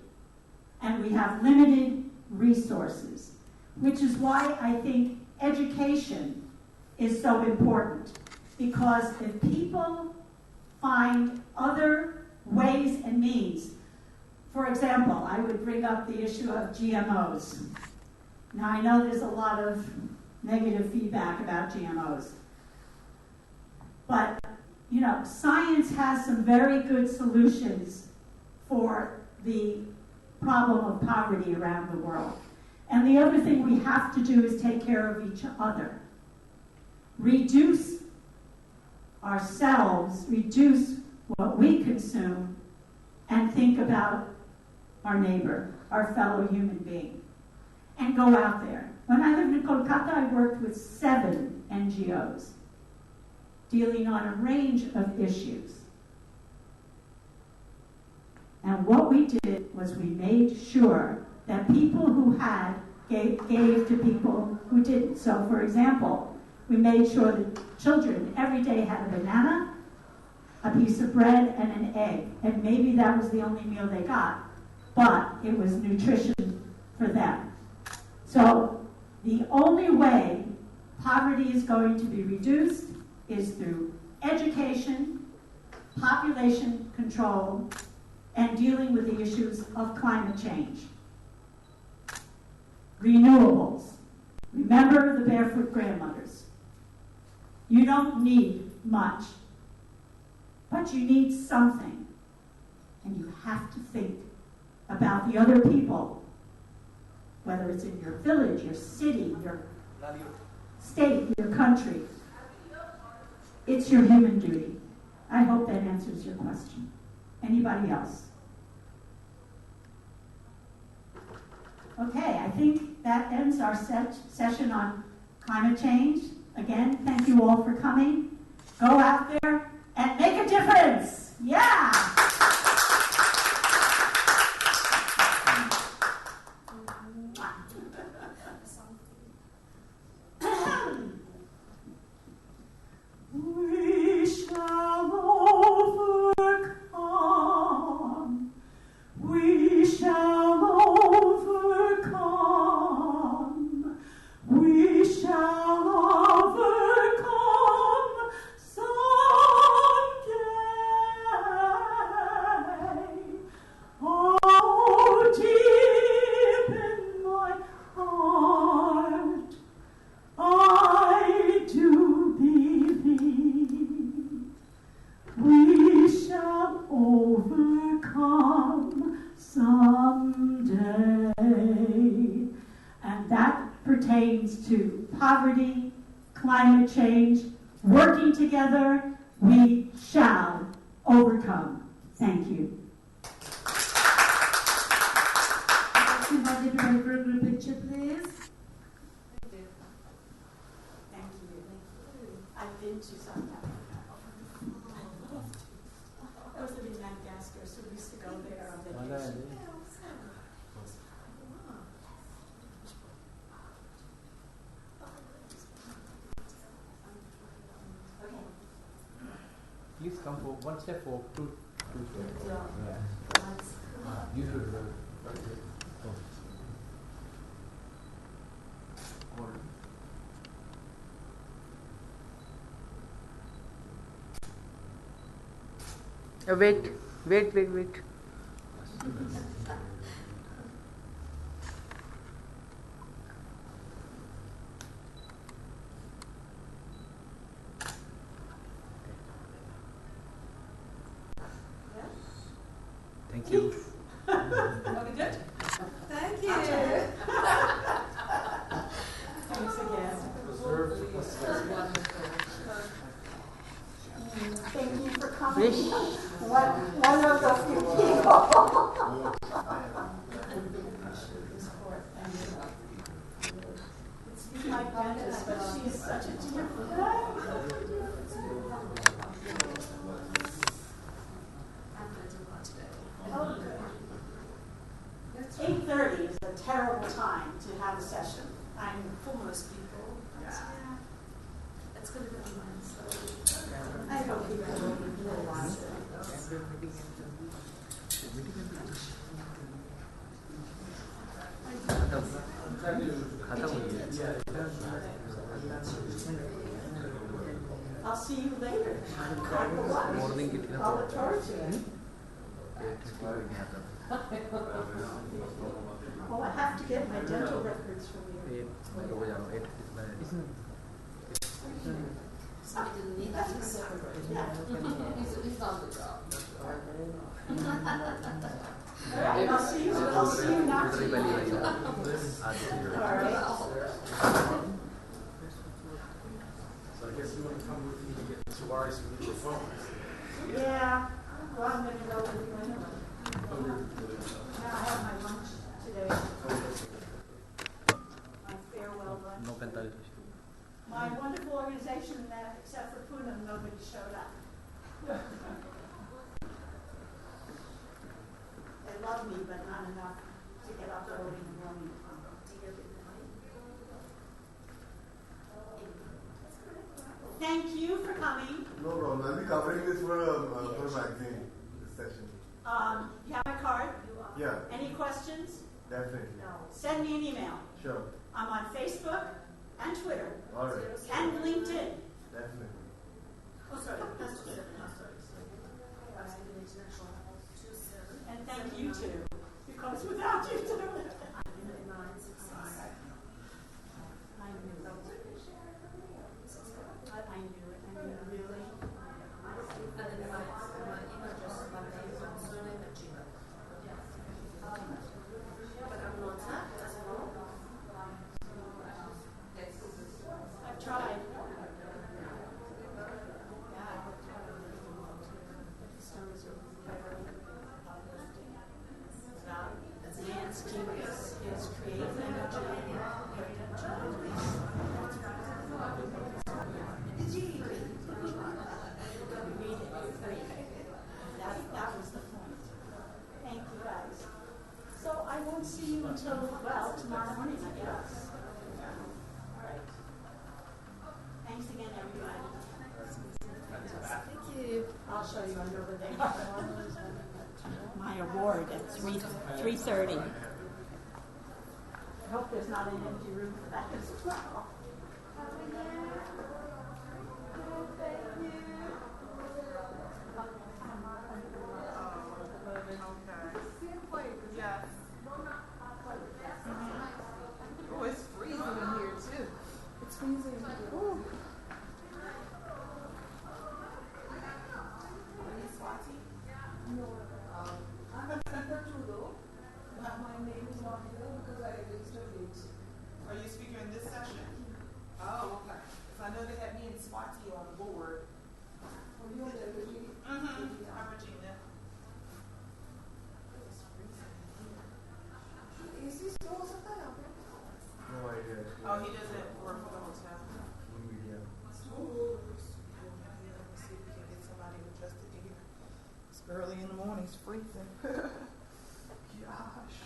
and we have limited resources, which is why I think education is so important. Because if people find other ways and means, for example, I would bring up the issue of GMOs. Now, I know there's a lot of negative feedback about GMOs, but science has some very good solutions for the problem of poverty around the world. And the other thing we have to do is take care of each other. Reduce ourselves, reduce what we consume, and think about our neighbor, our fellow human being, and go out there. When I lived in Kolkata, I worked with 7 NGOs dealing on a range of issues. And what we did was we made sure that people who had gave to people who didn't. So, for example, we made sure that children every day had a banana, a piece of bread, and an egg. And maybe that was the only meal they got, but it was nutrition for them. So the only way poverty is going to be reduced is through education, population control, and dealing with the issues of climate change. Renewables. Remember the barefoot grandmothers. You don't need much, but you need something. And you have to think about the other people, whether it's in your village, your city, your state, your country. It's your human duty. I hope that answers your question. Anybody else? Okay, I think that ends our session on climate change. Again, thank you all for coming. Go out there and make a difference. Yeah! We shall overcome. We shall overcome. We shall overcome someday. Oh, deep in my heart, I do believe we shall overcome someday. And that pertains to poverty, climate change, working together, we shall overcome. Thank you. Let's invite everybody for a group picture. come for one step forward, two steps. Yeah. You should. Wait. Thank you. Are we good? Thank you. Thanks again. Thank you for coming. One of the few people. It's my dentist, but she's such a dear friend. Oh, good. 8:30 is a terrible time to have a session. I'm For most people. Yeah. It's going to be mine, so. I hope people will watch it. I'll see you later. I'll look forward to it. Oh, I have to get my dental records from you. So we didn't need that to separate. He's on the job. All right, I'll see you not too long. All right. So I guess you want to come with me to get to ours and get your phone. Yeah, well, I'm going to go with you anyway. Yeah, I have my lunch today. My farewell lunch. My wonderful organization, that except for Poonam, nobody showed up. They love me, but not enough to get up early in the morning. Thank you for coming. No problem. I'll be covering this for a magazine session. You have my card? Yeah, Any questions? definitely. Send me an email. Sure. I'm on Facebook and Twitter All right. and LinkedIn. Definitely. Oh, sorry. That's too And thank you too, because without you too. I knew it. I mean, really. I've tried. Man's genius is creative energy. That was the point. Thank you guys. So I won't see you until, well, tomorrow morning, I guess. All right. Thanks again, everybody. Thank you. I'll show you under the day. My award at 3:30. I hope there's not an empty room for that as well. Yes. Oh, it's freezing in here too. It's freezing in here. Ooh. Are you Swati? No. I'm too though. My name is not here because I registered late. Are you speaker in this session? Oh, okay. So I know they had me and Swati on the board. Oh, you're there, Regina? I'm Regina. Is he still something out there? No idea. Oh, he doesn't work for the hotel. Media. Oh, let's see if we can get somebody interested in here. It's early in the morning, it's freezing. Gosh.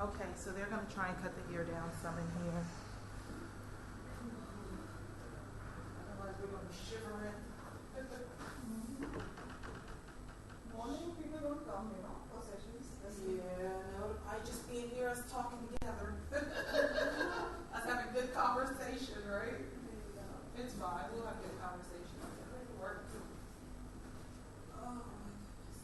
Okay, so they're going to try and cut the ear down some in here. Otherwise, we're going to be shivering. Morning, people don't come, for sessions. Yeah, no, I just being here, us talking together. Us having good conversation, right? It's fine. We'll have good conversation. It'll work. Oh, my goodness.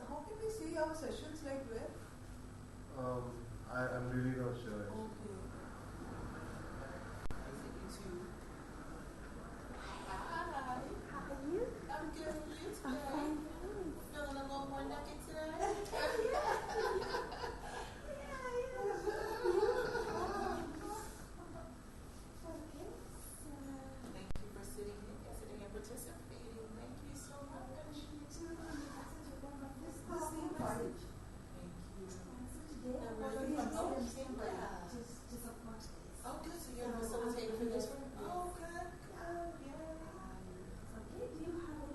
How can we see our sessions like where? I'm really not sure. Okay. I see you too. Hi. How are you? I'm good. You today? Feeling a little more naked today? Thank you for sitting and participating. Thank you so much. Oh, good. So you're facilitating for this one? Oh, good. Yeah.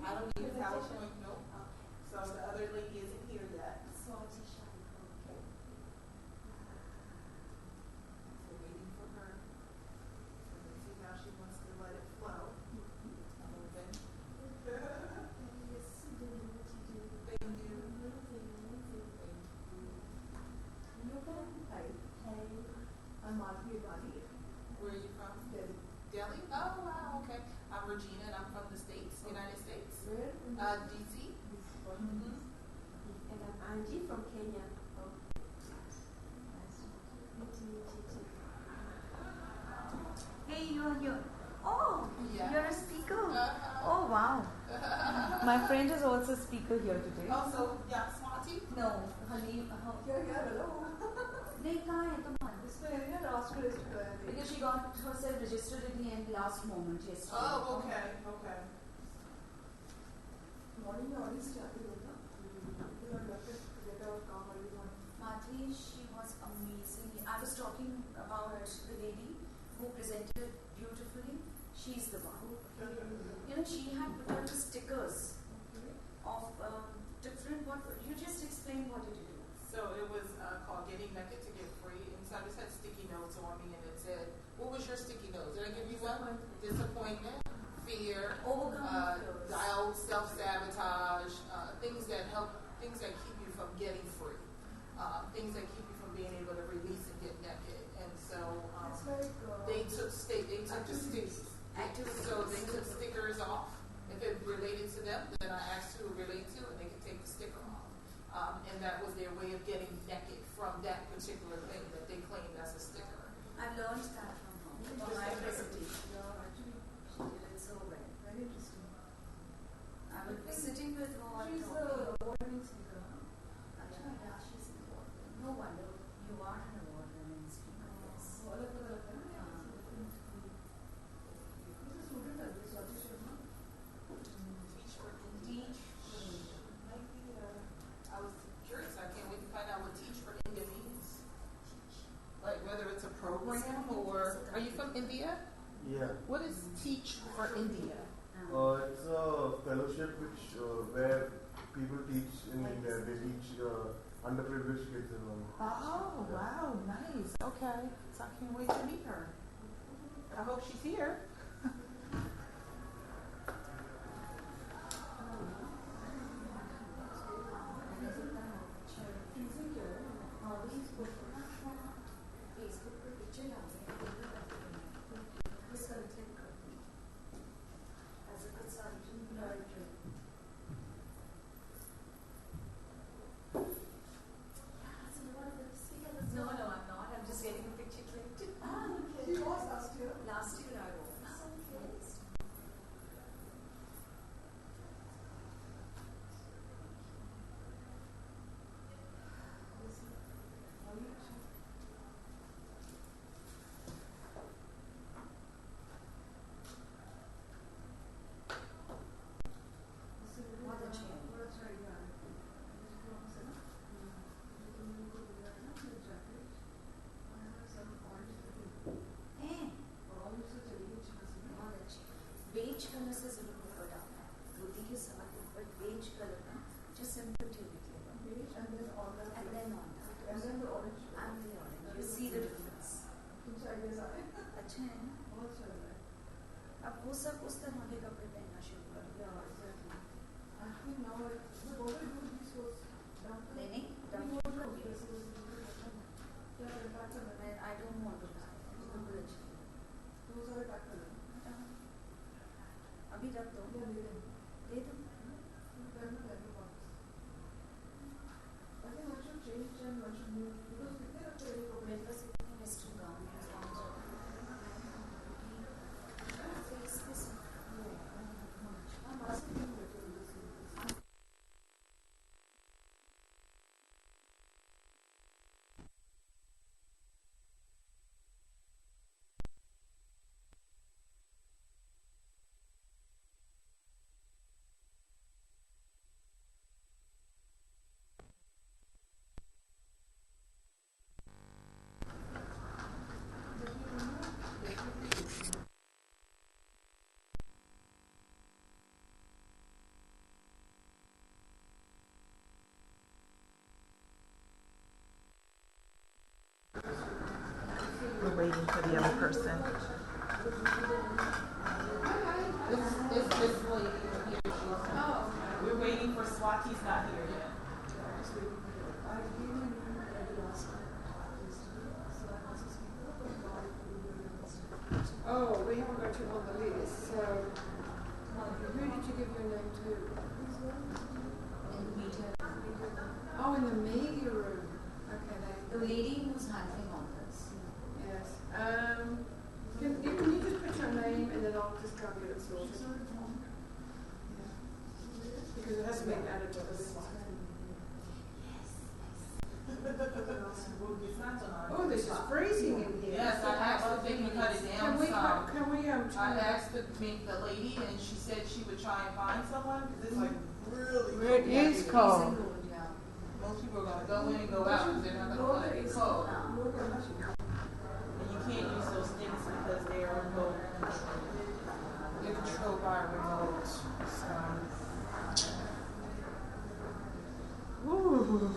I don't need a PowerPoint, no. So the other lady isn't here yet. Swati, Sharma. Okay. So waiting for her. So let's see how she wants to let it flow. Open. Yes, doing what you do. Thank you. Amazing. Hi. I'm Madhavi, Advani. Where are you from? Delhi. Delhi? Oh, wow, okay. I'm Regina and I'm from the States, United States. Where? DC. Mm-hmm. And I'm Angie from Kenya. Oh. Nice to meet you too. Hey, you're oh, Yeah. you're a speaker. Uh-huh. Oh wow. My friend is also a speaker here today. Also, yeah, Swati? No, her name. Here, hello. नहीं कहाँ है तुम्हारा? इसमें ये राष्ट्र register है. Because she got herself registered at the end last moment yesterday. Oh, okay, okay. Morning में audience जाती है ना. You are lucky to get out come early morning. Madhavi, she was amazing. I was talking about the lady who presented beautifully. She's the one. You know, she had put out the stickers of different. What you just explained? What did you do? So it was called Getting Naked to Get Free, and so I just had sticky notes on me, and it said, what was your sticky notes? Did I give you one? Disappointment, fear, doubt, self-sabotage, things that keep you from getting free, things that keep you from being able to release and get naked. And so they took the stickers. So they took stickers off. If it related to them, then I asked who it related to, and they could take the sticker off. And that was their way of getting naked from that particular thing that they claimed as a sticker. I learned that from her, from my presentation. She did it so well. Very interesting. I was sitting with her. She's talking. a award-winning speaker. Yeah, she's an award. No wonder you are an award-winning speaker. Yes. Who's a student at this Swati Sharma? Teach for India. I was curious. I can't wait to find out what Teach for India means. Like whether it's a program or... Are you from India? Yeah. What is Teach for India? It's a fellowship where people teach in India. They teach underprivileged kids and all. Oh, wow. Nice. Okay. So I can't wait to meet her. I hope she's here. Facebook पे picture डालते हैं this कर click करते हैं as a consultant director. No, I'm not. I'm just getting a picture clicked. She was last year. Last year I was. Yes. What a change. then on that. And then on And then the orange. and the orange. You see the difference. कुछ ideas आए? अच्छा है ना? बहुत चल रहा है. अब वो सब उस तरह के कपड़े पहनना शुरू कर दिया. Yeah, exactly. I think now, but what I do these was down. नहीं Yeah, I don't want to die. बिल्कुल अच्छी. those are back color. अभी रख दो. Yeah, दे दो. I think one should change and one should move because कितने रखते हैं कपड़े? मेरे पास इतने वेस्टर्न गाउन है. फेस पे सब. I'm asking you better in this case. We're waiting for the other person. It's Sibley here. We're waiting for Swati's not here yet. I gave my name already last time. So I also speak about Oh, we haven't got you on the list, so who did you give your name to? In the media. Oh, in the media room. Okay, The lady who's handling all this. yes. Can you just put your name and then I'll just go and get it sorted? Because it hasn't been added to the list. Oh, this is freezing in here. Yes, I asked if they can cut it down Can we, some. can we I turn asked the lady, and she said she would try and find someone because it's like really It is cold. Yeah. Most people are gonna go in and go out because they're not gonna want it cold. And you can't use those things because they are remote controlled. They're controlled by a remote. So. Ooh.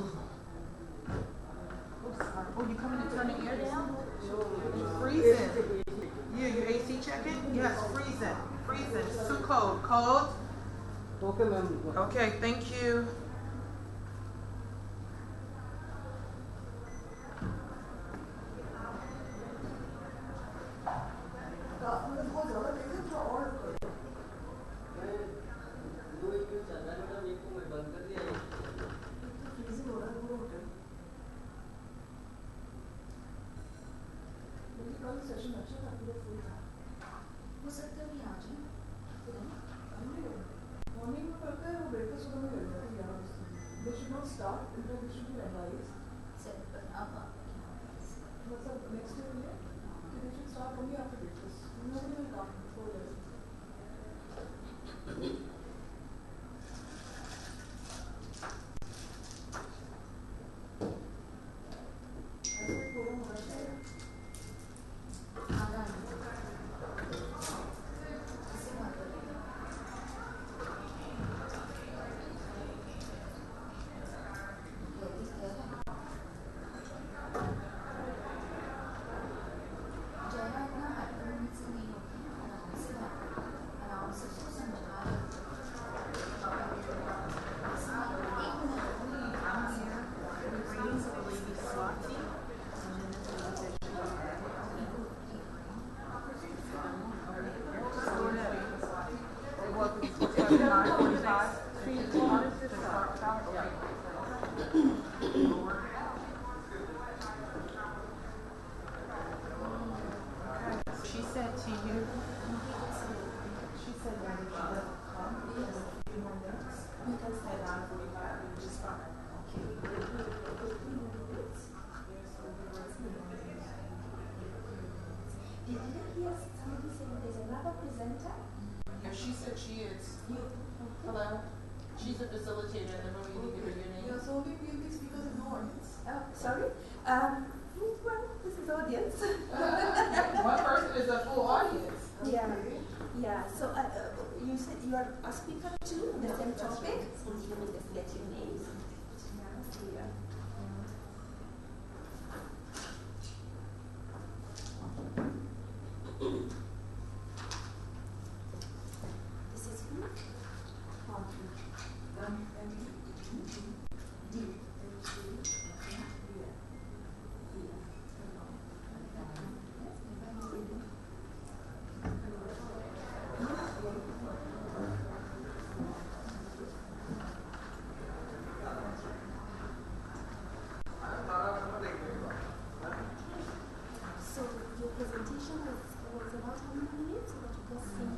Oops, sorry. Oh, you coming to turn the air down? It's freezing. Yeah, your AC checking? Yes, freezing. Freezing. It's too cold. Cold? Okay, ma'am. Okay, thank you. हो सकता है भी आ जाए. Morning में करते हैं वो breakfast वगैरह में करते हैं यार. They should not start until they should be advised. Set पर अब मतलब next day में कि they should start only after breakfast. Nobody will come before 11. ऐसा एक program होना चाहिए. आधा किसी बात पर जया इतना हाइपरनिक से नहीं होती. आराम से उसको समझा रहे. I'm here. We're waiting for the lady Swati. She said to you, she said that if she doesn't come, in a few more minutes, at 9:45, we just fine. Did you hear somebody saying there's another presenter? Yeah, she said she is. Hello? She's a facilitator in the room. You can give her your name. Yeah, so only we'll be speakers and no audience. Sorry? Well, this is audience. One person is a full audience. Yeah. Yeah. So you said you are a speaker too, the same topic. Just let your names. here. This is who? So your presentation was about how many minutes? So that you can see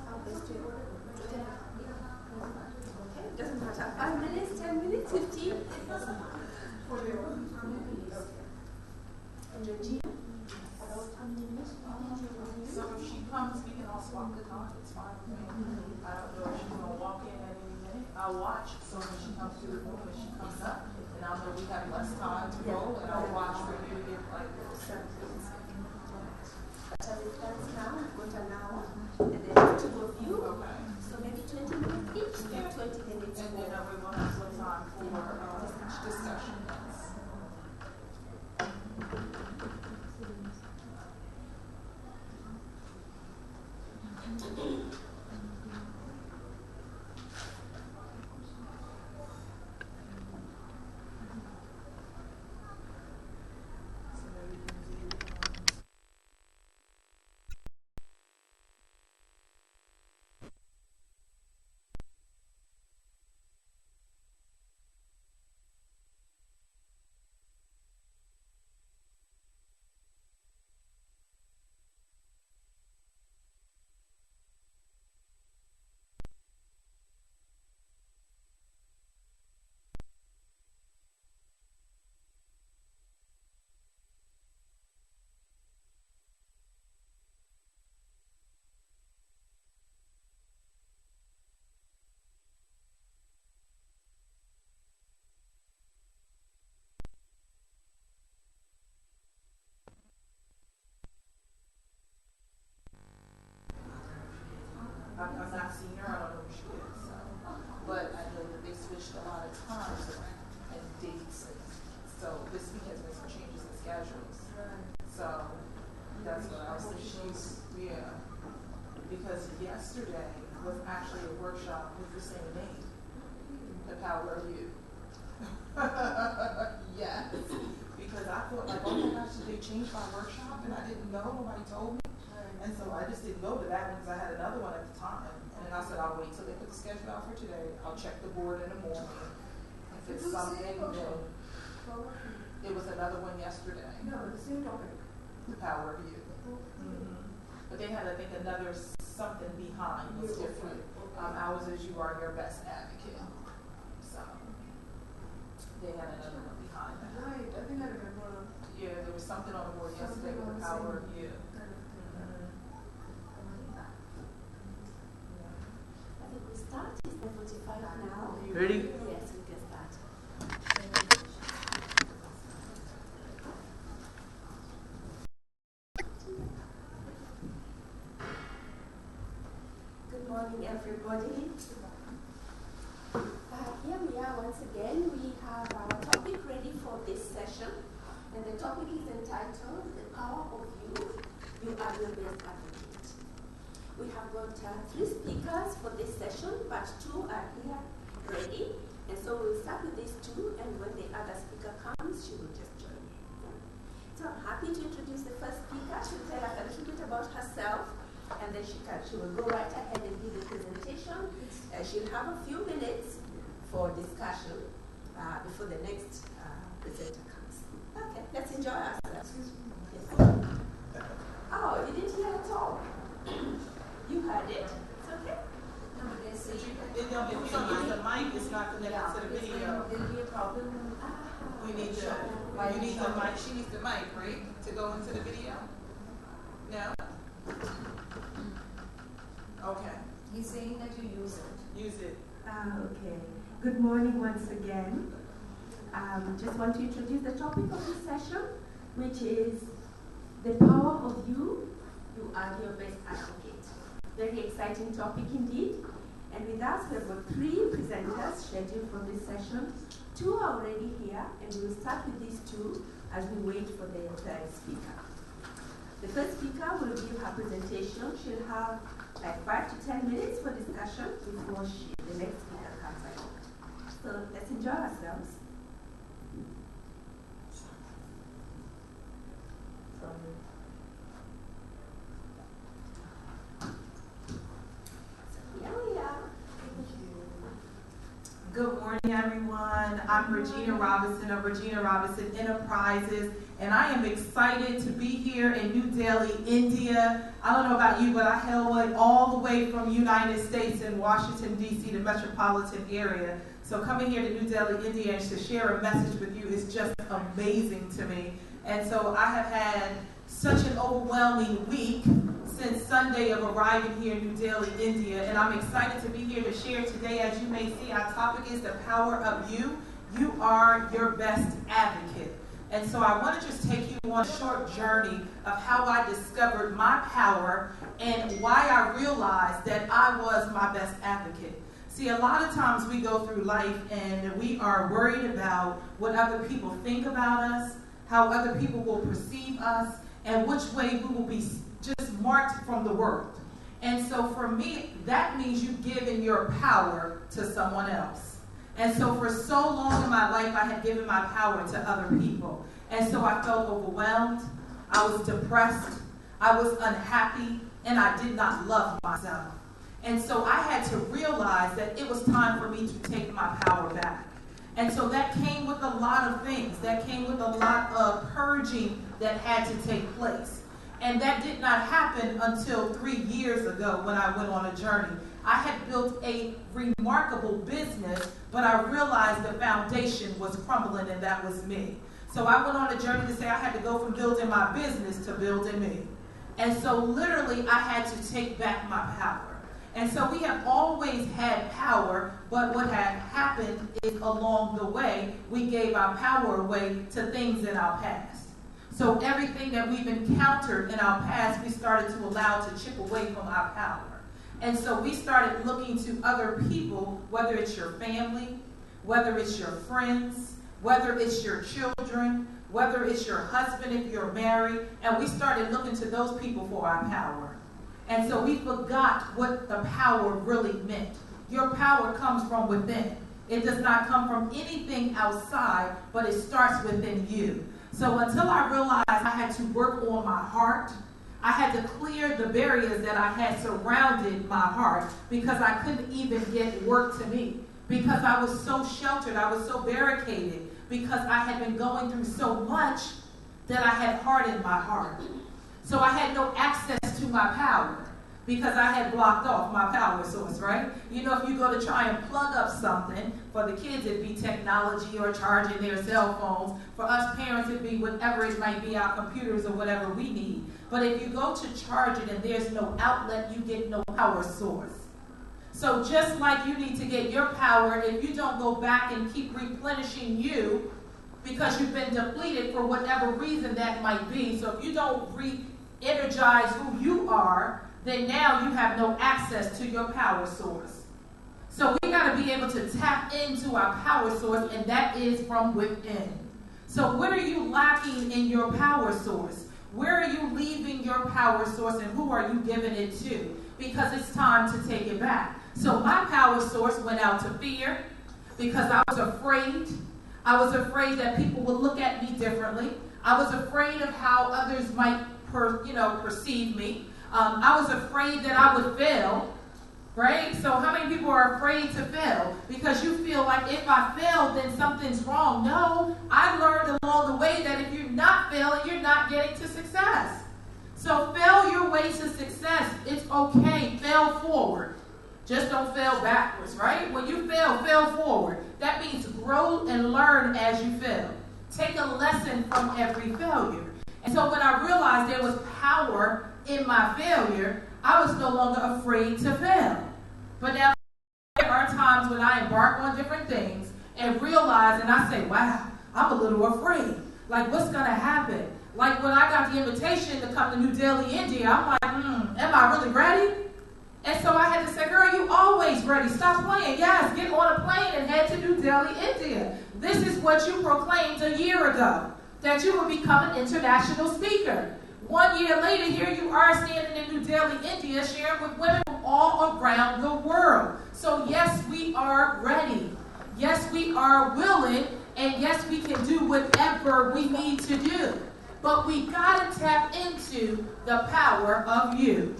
how best to okay, doesn't matter. 5 minutes, 10 minutes, 15? And Regina? About how many minutes? So if she comes, we can all swap the time. It's fine with me. I don't know if she's gonna walk in at any minute. I'll watch. So when she comes to the room, when she comes up, and I'll know we have less time to go, and I'll watch for you to get like 7 minutes. But as it stands now, we've got an hour, and then two of you. Okay. So maybe 20 minutes each, then 20 minutes And more. then we will have some time for discussion. I'm not seeing her, I don't know who she is, so. But I know that they switched a lot of times around and dates, and so this week has been some changes in schedules. So that's what I was thinking. Yeah. Because yesterday was actually a workshop with the same name, The Power of You. Yes. Because I thought like, oh my gosh, did they change my workshop? And I didn't know, nobody told me. And so I just didn't go to that one because I had another one at the time. And then I said, I'll wait till they put the schedule out for today. I'll check the board in the morning. If it's something new. It was another one yesterday. No, the same topic. The Power of You. But they had, I think, another something behind was different. Ours is You Are Your Best Advocate. So they had another one behind that. Right, I think I remember. Yeah, there was something on the board yesterday with The Power of You. I think we start. It's 9:45 now. Ready? Yes, we can start. Good morning, everybody. Here we are once again. We have our topic ready for this session, and the topic is entitled "The Power of You. You Are Your Best Advocate." We have got 3 speakers for this session, but 2 are here ready, and so we'll start with these 2, and when the other speaker comes, she will just join me. So I'm happy to introduce the first speaker. She'll tell us a little bit about herself, and then she will go right ahead and give the presentation. She'll have a few minutes for discussion before the next presenter comes. Okay, let's enjoy ourselves. Yes. Oh, you didn't hear at all? You heard it. It's okay. No, but they say if the mic is not connected to the video, there'll be a problem. you need the mic. She needs the mic, right, to go into the video? No? Okay. He's saying that you use it. Use it. Okay. Good morning once again. Just want to introduce the topic of this session, which is the power of you. You are your best advocate. Very exciting topic indeed. And with us, we have got 3 presenters scheduled for this session. Two are already here, and we will start with these two as we wait for the third speaker. The first speaker will give her presentation. She'll have like 5 to 10 minutes for discussion before the next speaker comes along. So let's enjoy ourselves. Good morning, everyone. I'm Regina Robinson of Regina Robinson Enterprises, and I am excited to be here in New Delhi, India. I don't know about you, but I hail it all the way from United States in Washington, D.C., the metropolitan area. So coming here to New Delhi, India, and to share a message with you is just amazing to me. And so I have had such an overwhelming week since Sunday of arriving here in New Delhi, India, and I'm excited to be here to share today. As you may see, our topic is the power of you. You are your best advocate. And so I want to just take you on a short journey of how I discovered my power and why I realized that I was my best advocate. See, a lot of times we go through life and we are worried about what other people think about us, how other people will perceive us, and which way we will be just marked from the world. And so for me, that means you've given your power to someone else. And so for so long in my life, I had given my power to other people. And so I felt overwhelmed, I was depressed, I was unhappy, and I did not love myself. And so I had to realize that it was time for me to take my power back. And so that came with a lot of things. That came with a lot of purging that had to take place. And that did not happen until 3 years ago when I went on a journey. I had built a remarkable business, but I realized the foundation was crumbling, and that was me. So I went on a journey to say I had to go from building my business to building me. And so literally I had to take back my power. And so we have always had power, but what had happened is along the way, we gave our power away to things in our past. So everything that we've encountered in our past, we started to allow to chip away from our power. And so we started looking to other people, whether it's your family, whether it's your friends, whether it's your children, whether it's your husband if you're married, and we started looking to those people for our power. And so we forgot what the power really meant. Your power comes from within. It does not come from anything outside, but it starts within you. So until I realized I had to work on my heart, I had to clear the barriers that I had surrounded my heart because I couldn't even get work to me. Because I was so sheltered, I was so barricaded, because I had been going through so much that I had hardened my heart. So I had no access to my power because I had blocked off my power source, right? You know, if you go to try and plug up something, for the kids it'd be technology or charging their cell phones. For us parents it'd be whatever it might be, our computers or whatever we need. But if you go to charge it and there's no outlet, you get no power source. So just like you need to get your power, if you don't go back and keep replenishing you because you've been depleted for whatever reason that might be. So if you don't re-energize who you are, then now you have no access to your power source. So we got to be able to tap into our power source, and that is from within. So what are you lacking in your power source? Where are you leaving your power source, and who are you giving it to? Because it's time to take it back. So my power source went out to fear because I was afraid. I was afraid that people would look at me differently. I was afraid of how others might perceive me. I was afraid that I would fail, right? So how many people are afraid to fail? Because you feel like if I fail, then something's wrong. No, I learned along the way that if you're not failing, you're not getting to success. So fail your way to success. It's okay. Fail forward. Just don't fail backwards, right? When you fail, fail forward. That means grow and learn as you fail. Take a lesson from every failure. And so when I realized there was power in my failure, I was no longer afraid to fail. But now there are times when I embark on different things and realize, and I say, wow, I'm a little afraid. Like, what's going to happen? Like when I got the invitation to come to New Delhi, India, I'm like, am I really ready? And so I had to say, girl, you always ready. Stop playing. Yes, get on a plane and head to New Delhi, India. This is what you proclaimed a year ago, that you would become an international speaker. 1 year later, here you are standing in New Delhi, India, sharing with women from all around the world. So yes, we are ready. Yes, we are willing. And yes, we can do whatever we need to do. But we got to tap into the power of you.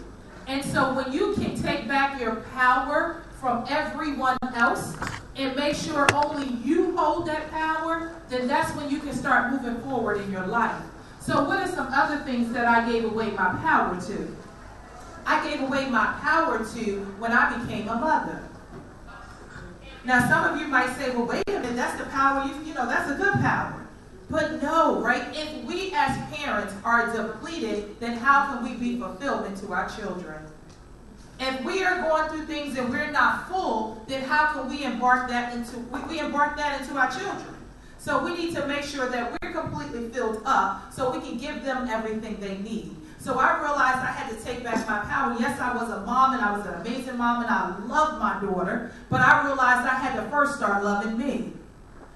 And so when you can take back your power from everyone else and make sure only you hold that power, then that's when you can start moving forward in your life. So what are some other things that I gave away my power to? I gave away my power to when I became a mother. Now some of you might say, well, wait a minute, that's the power, you know, that's a good power. But no, right? If we as parents are depleted, then how can we be fulfillment to our children? If we are going through things and we're not full, then how can we embark that into our children? So we need to make sure that we're completely filled up so we can give them everything they need. So I realized I had to take back my power. Yes, I was a mom and I was an amazing mom and I loved my daughter, but I realized I had to first start loving me.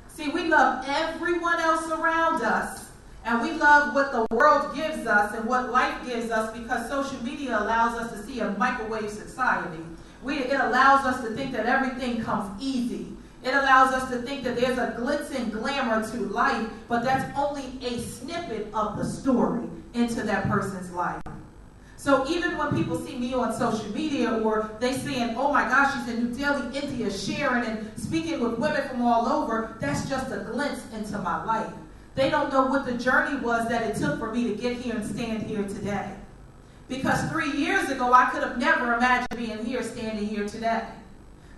See, we love everyone else around us, and we love what the world gives us and what life gives us because social media allows us to see a microwave society. It allows us to think that everything comes easy. It allows us to think that there's a glitz and glamour to life, but that's only a snippet of the story into that person's life. So even when people see me on social media or they saying, oh my gosh, she's in New Delhi, India, sharing and speaking with women from all over, that's just a glimpse into my life. They don't know what the journey was that it took for me to get here and stand here today. Because 3 years ago, I could have never imagined being here, standing here today.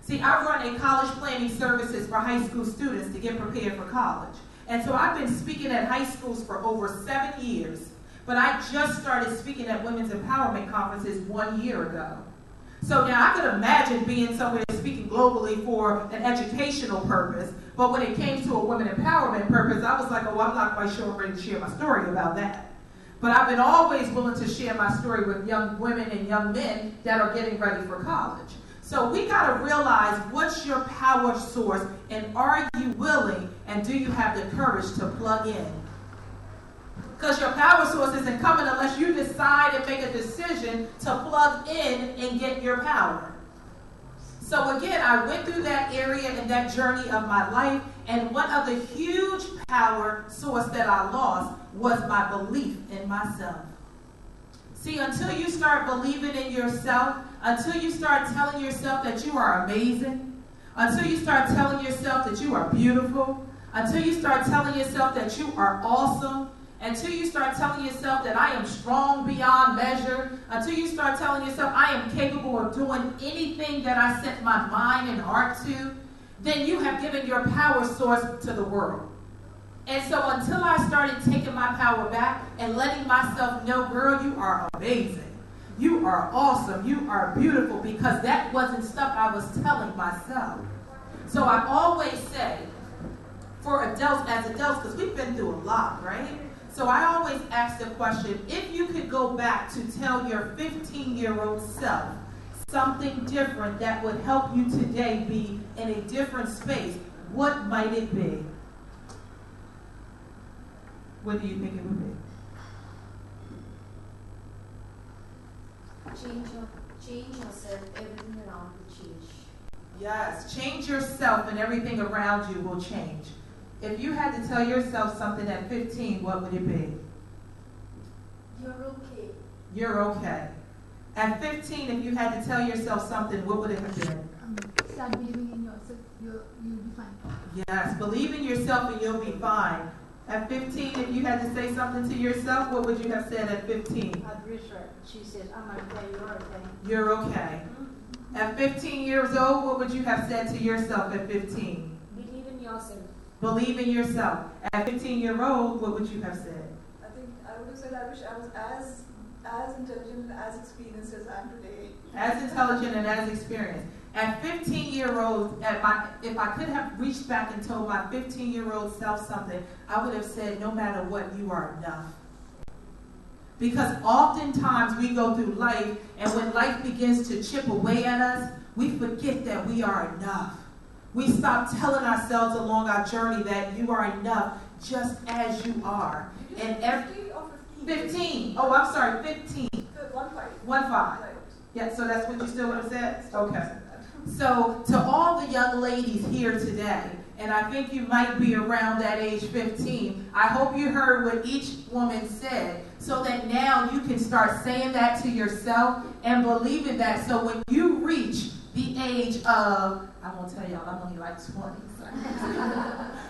See, I run a college planning services for high school students to get prepared for college. And so I've been speaking at high schools for over 7 years. But I just started speaking at women's empowerment conferences 1 year ago. So now I could imagine being somewhere speaking globally for an educational purpose, but when it came to a women empowerment purpose, I was like, oh, I'm not quite sure I'm ready to share my story about that. But I've been always willing to share my story with young women and young men that are getting ready for college. So we got to realize what's your power source, and are you willing, and do you have the courage to plug in? Because your power source isn't coming unless you decide and make a decision to plug in and get your power. So again, I went through that area and that journey of my life, and one of the huge power source that I lost was my belief in myself. See, until you start believing in yourself, until you start telling yourself that you are amazing, until you start telling yourself that you are beautiful, until you start telling yourself that you are awesome, until you start telling yourself that I am strong beyond measure, until you start telling yourself I am capable of doing anything that I set my mind and heart to, then you have given your power source to the world. And so until I started taking my power back and letting myself know, girl, you are amazing. You are awesome. You are beautiful, because that wasn't stuff I was telling myself. So I always say, for adults, as adults, because we've been through a lot, right? So I always ask the question, if you could go back to tell your 15-year-old self something different that would help you today be in a different space, what might it be? What do you think it would be? Change yourself, everything around will change. Yes, change yourself and everything around you will change. If you had to tell yourself something at 15, what would it be? You're okay. You're okay. At 15, if you had to tell yourself something, what would it have been? Start believing in yourself, you'll be fine. Yes, believe in yourself and you'll be fine. At 15, if you had to say something to yourself, what would you have said at 15? I'd wish her. She said, I'm okay, you're okay. You're okay. At 15 years old, what would you have said to yourself at 15? Believe in yourself. Believe in yourself. At 15-year-old, what would you have said? I think I would have said I wish I was as intelligent and as experienced as I am today. As intelligent and as experienced. At 15-year-old, if I could have reached back and told my 15-year-old self something, I would have said, no matter what, you are enough. Because oftentimes we go through life, and when life begins to chip away at us, we forget that we are enough. We stop telling ourselves along our journey that you are enough just as you are. And every 15. Oh, I'm sorry, 15. 1-5. Yeah, so that's what you still would have said? Okay. So to all the young ladies here today, and I think you might be around that age 15, I hope you heard what each woman said, so that now you can start saying that to yourself and believing that. So when you reach the age of, I won't tell y'all, I'm only like 20.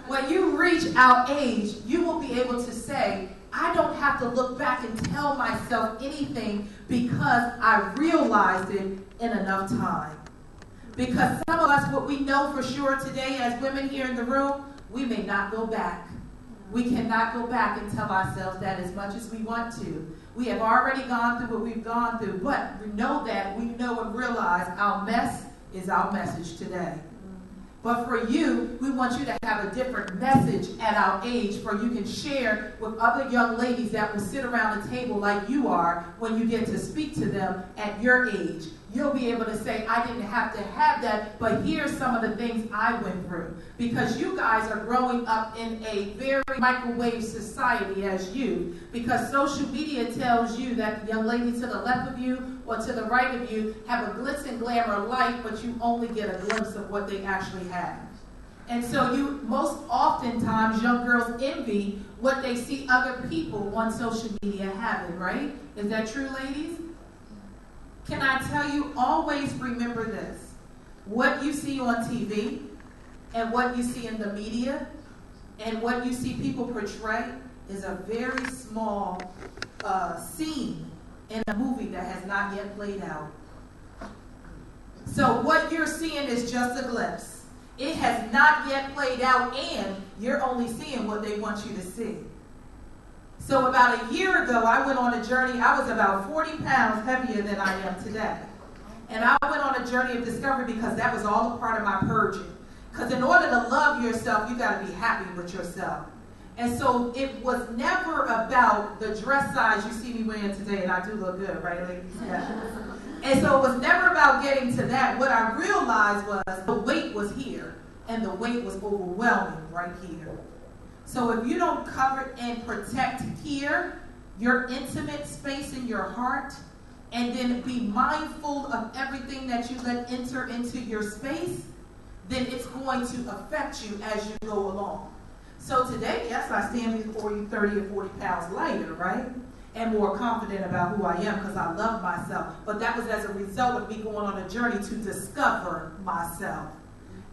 When you reach our age, you will be able to say, I don't have to look back and tell myself anything because I realized it in enough time. Because some of us, what we know for sure today as women here in the room, we may not go back. We cannot go back and tell ourselves that as much as we want to. We have already gone through what we've gone through, but we know that, we know and realize our mess is our message today. But for you, we want you to have a different message at our age, for you can share with other young ladies that will sit around the table like you are when you get to speak to them at your age. You'll be able to say, I didn't have to have that, but here's some of the things I went through. Because you guys are growing up in a very microwave society as you. Because social media tells you that the young lady to the left of you or to the right of you have a glitz and glamour life, but you only get a glimpse of what they actually have. And so you, most oftentimes, young girls envy what they see other people on social media having, right? Is that true, ladies? Can I tell you, always remember this. What you see on TV and what you see in the media and what you see people portray is a very small scene in a movie that has not yet played out. So what you're seeing is just a glimpse. It has not yet played out, and you're only seeing what they want you to see. So about a year ago, I went on a journey. I was about 40 pounds heavier than I am today. And I went on a journey of discovery because that was all a part of my purging. Because in order to love yourself, you got to be happy with yourself. And so it was never about the dress size you see me wearing today, and I do look good, right, ladies? Yeah. And so it was never about getting to that. What I realized was the weight was here, and the weight was overwhelming right here. So if you don't cover and protect here, your intimate space in your heart, and then be mindful of everything that you let enter into your space, then it's going to affect you as you go along. So today, yes, I stand before you 30 or 40 pounds lighter, right? And more confident about who I am because I love myself. But that was as a result of me going on a journey to discover myself.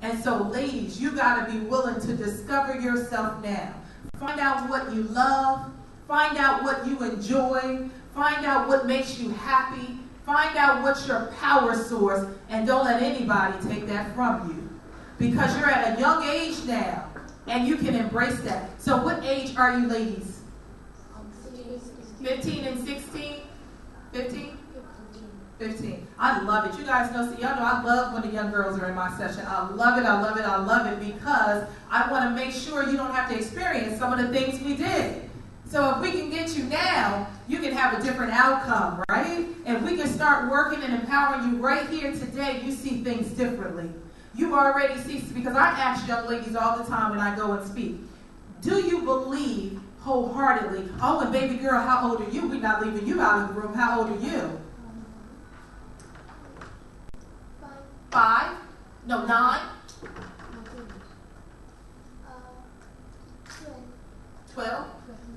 And so, ladies, you got to be willing to discover yourself now. Find out what you love. Find out what you enjoy. Find out what makes you happy. Find out what's your power source. And don't let anybody take that from you. Because you're at a young age now. And you can embrace that. So what age are you, ladies? 15 and 16? 15? 15. I love it. You guys know, so y'all know I love when the young girls are in my session. I love it, I love it, I love it because I want to make sure you don't have to experience some of the things we did. So if we can get you now, you can have a different outcome, right? If we can start working and empowering you right here today, you see things differently. You already see, because I ask young ladies all the time when I go and speak, do you believe wholeheartedly, oh, and baby girl, how old are you? We're not leaving you out of the room. How old are you? 5? No, 9? 12?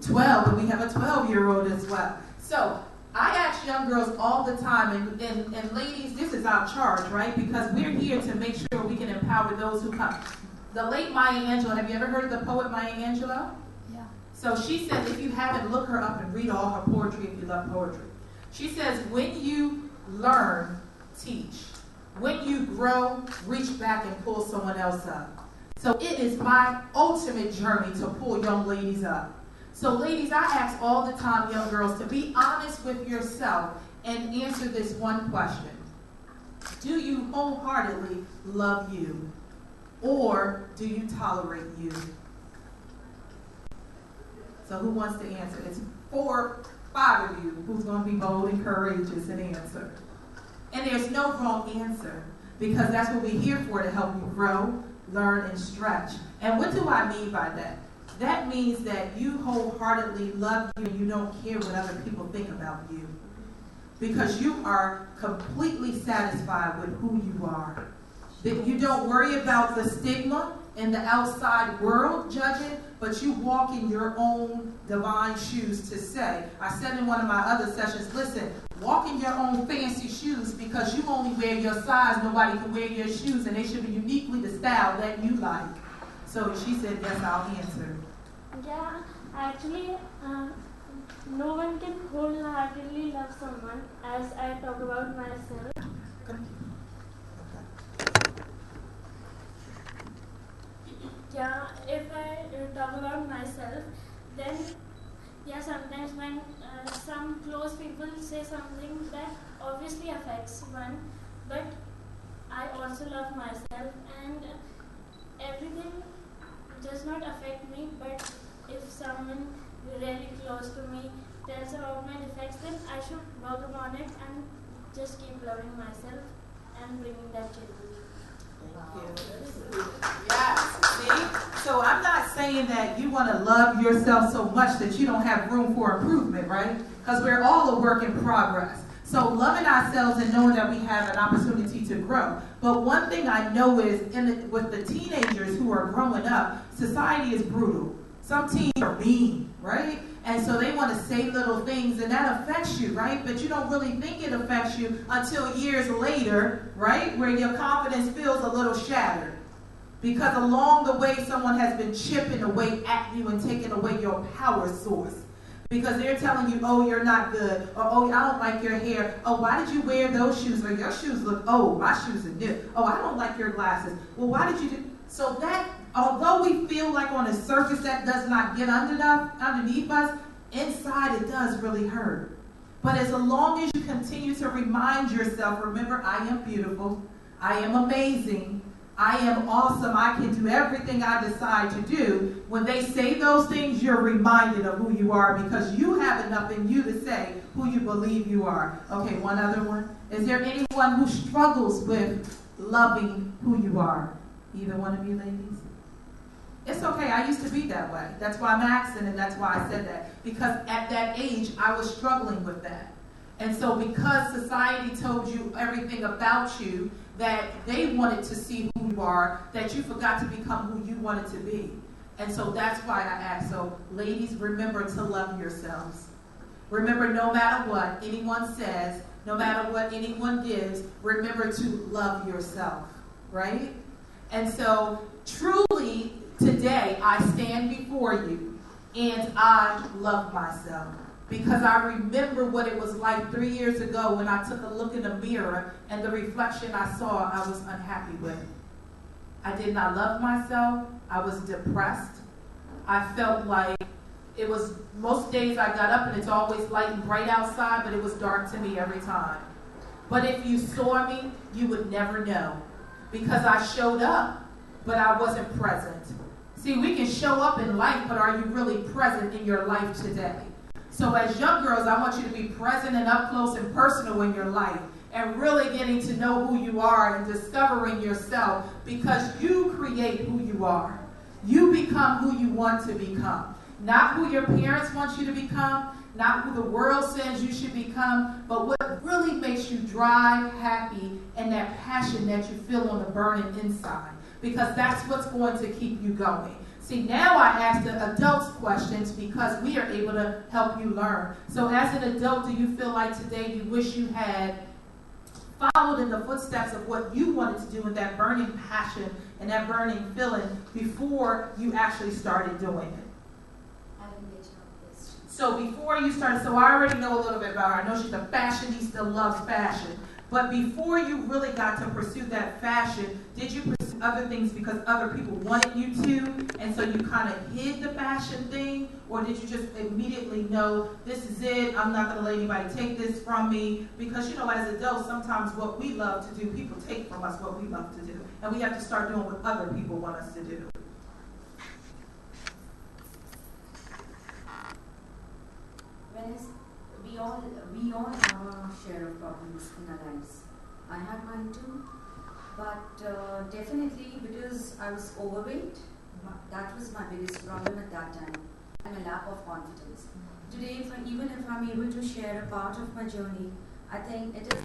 12, and we have a 12-year-old as well. So I ask young girls all the time, and ladies, this is our charge, right? Because we're here to make sure we can empower those who come. The late Maya Angelou, have you ever heard of the poet Maya Angelou? Yeah. So she said, if you haven't, look her up and read all her poetry if you love poetry. She says, when you learn, teach. When you grow, reach back and pull someone else up. So it is my ultimate journey to pull young ladies up. So ladies, I ask all the time young girls to be honest with yourself and answer this one question. Do you wholeheartedly love you? Or do you tolerate you? So who wants to answer? It's 4, 5 of you who's going to be bold and courageous and answer. And there's no wrong answer, because that's what we're here for, to help you grow, learn, and stretch. And what do I mean by that? That means that you wholeheartedly love you and you don't care what other people think about you, because you are completely satisfied with who you are. That you don't worry about the stigma in the outside world judging, but you walk in your own divine shoes to say. I said in one of my other sessions, listen, walk in your own fancy shoes, because you only wear your size. Nobody can wear your shoes, and they should be uniquely the style that you like. So she said, yes, I'll answer. Yeah, actually, no one can wholeheartedly love someone, as I talk about myself. Yeah, if I talk about myself, then yeah, sometimes when some close people say something that obviously affects one, but I also love myself, and everything does not affect me, but if someone really close to me tells about my defects, then I should work upon it and just keep loving myself and bringing that change. Thank you. Yes, see? So I'm not saying that you want to love yourself so much that you don't have room for improvement, right? Because we're all a work in progress. So loving ourselves and knowing that we have an opportunity to grow. But one thing I know is with the teenagers who are growing up, society is brutal. Some teens are mean, right? And so they want to say little things, and that affects you, right? But you don't really think it affects you until years later, right? Where your confidence feels a little shattered. Because along the way, someone has been chipping away at you and taking away your power source. Because they're telling you, oh, you're not good. Or, oh, I don't like your hair. Oh, why did you wear those shoes? Or your shoes look, oh, my shoes are new. Oh, I don't like your glasses. Well, why did you do? So that, although we feel like on the surface that does not get underneath us, inside it does really hurt. But as long as you continue to remind yourself, remember, I am beautiful. I am amazing. I am awesome. I can do everything I decide to do. When they say those things, you're reminded of who you are, because you have enough in you to say who you believe you are. Okay, one other one. Is there anyone who struggles with loving who you are? Either one of you ladies? It's okay. I used to be that way. That's why I'm asking, and that's why I said that. Because at that age, I was struggling with that. And so because society told you everything about you, that they wanted to see who you are, that you forgot to become who you wanted to be. And so that's why I asked. So ladies, remember to love yourselves. Remember, no matter what anyone says, no matter what anyone gives, remember to love yourself, right? And so truly today I stand before you and I love myself. Because I remember what it was like 3 years ago when I took a look in the mirror and the reflection I saw I was unhappy with. I did not love myself. I was depressed. I felt like it was, most days I got up and it's always light and bright outside, but it was dark to me every time. But if you saw me, you would never know. Because I showed up, but I wasn't present. See, we can show up in life, but are you really present in your life today? So as young girls, I want you to be present and up close and personal in your life and really getting to know who you are and discovering yourself, because you create who you are. You become who you want to become. Not who your parents want you to become, not who the world says you should become, but what really makes you drive, happy, and that passion that you feel on the burning inside. Because that's what's going to keep you going. See, now I ask the adults questions because we are able to help you learn. So as an adult, do you feel like today you wish you had followed in the footsteps of what you wanted to do with that burning passion and that burning feeling before you actually started doing it? I didn't get your question. So before you started, so I already know a little bit about her. I know she's a fashionista, loves fashion. But before you really got to pursue that fashion, did you pursue other things because other people wanted you to, and so you kind of hid the fashion thing? Or did you just immediately know, this is it, I'm not going to let anybody take this from me? Because, you know, as adults, sometimes what we love to do, people take from us what we love to do. And we have to start doing what other people want us to do. we all have our share of problems in our lives. I had mine too, but definitely because I was overweight, that was my biggest problem at that time, and a lack of confidence. Today, even if I'm able to share a part of my journey, I think it is.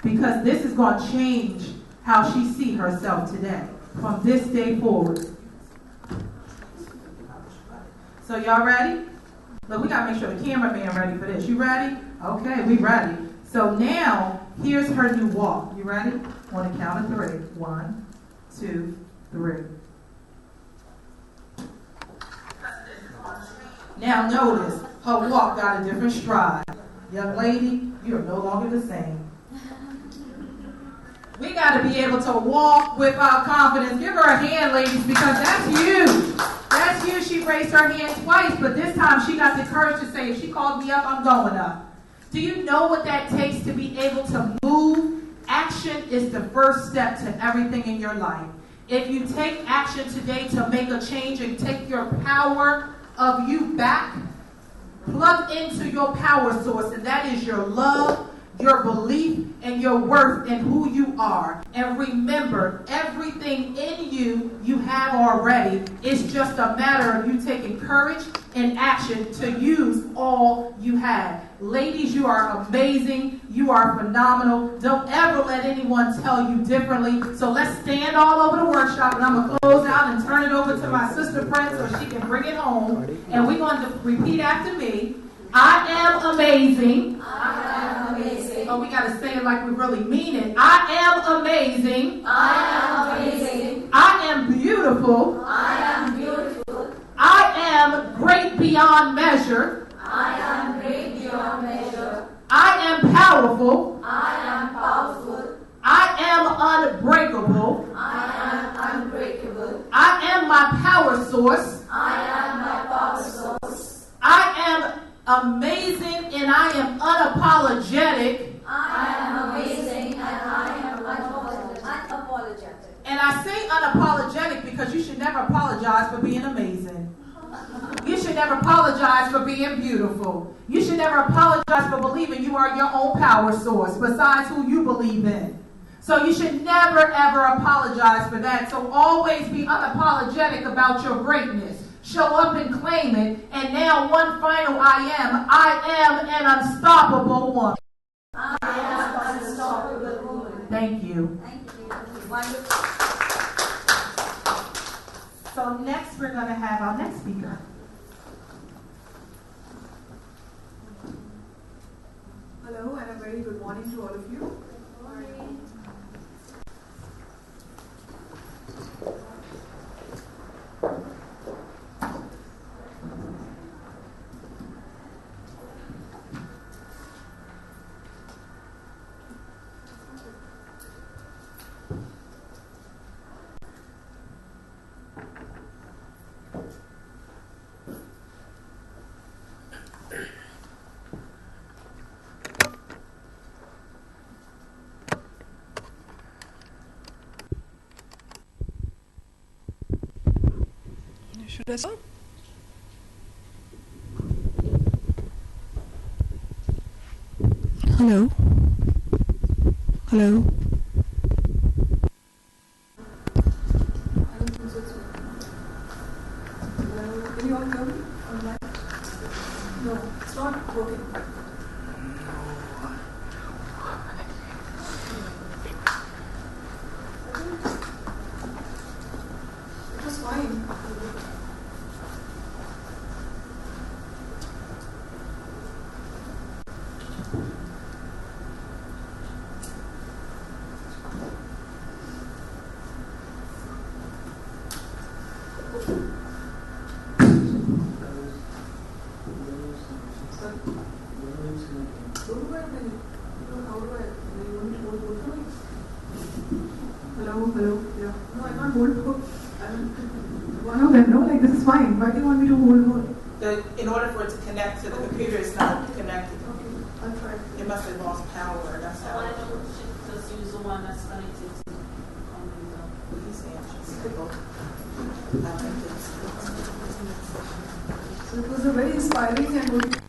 because this is going to change how she sees herself today from this day forward. So y'all ready? Look, we got to make sure the cameraman ready for this. You ready? Okay, we ready. So now, here's her new walk. You ready? On the count of 3. 1, 2, 3. Now notice, her walk got a different stride. Young lady, you are no longer the same. We got to be able to walk with our confidence. Give her a hand, ladies, because that's huge. That's huge. She raised her hand twice, but this time she got the courage to say, if she called me up, I'm going up. Do you know what that takes to be able to move? Action is the first step to everything in your life. If you take action today to make a change and take your power of you back, plug into your power source, and that is your love, your belief, and your worth in who you are. And remember, everything in you, you have already. It's just a matter of you taking courage and action to use all you have. Ladies, you are amazing. You are phenomenal. Don't ever let anyone tell you differently. So let's stand all over the workshop, and I'm going to close out and turn it over to my sister friend so she can bring it home. And we're going to repeat after me. I am amazing. I am amazing. Oh, we got to say it like we really mean it. I am amazing. I am amazing. I am beautiful. I am beautiful. I am great beyond measure. I am great beyond measure. I am powerful. I am powerful. I am unbreakable. I am unbreakable. I am my power source. I am my power source. I am amazing and I am unapologetic. I am amazing and I am unapologetic. And I say unapologetic because you should never apologize for being amazing. You should never apologize for being beautiful. You should never apologize for believing you are your own power source besides who you believe in. So you should never ever apologize for that. So always be unapologetic about your greatness. Show up and claim it. And now one final I am an unstoppable woman. I am an unstoppable woman. Thank you. Thank you. Wonderful. So next we're going to have our next speaker. Hello and a very good morning to all of you. Good morning. Should I start? Hello? Hello? I don't think so. Hello? Can you all hear me online? No, it's not working. It was fine. Hello, yeah. No, I can't hold both. One of them, no, like this is fine. Why do you want me to hold both? In order for it to connect to the computer, it's not connected. Okay, I'll try. It must have lost power. That's how. Why don't you just use the one that's connected to the computer? He's anxious. So it was a very inspiring and good.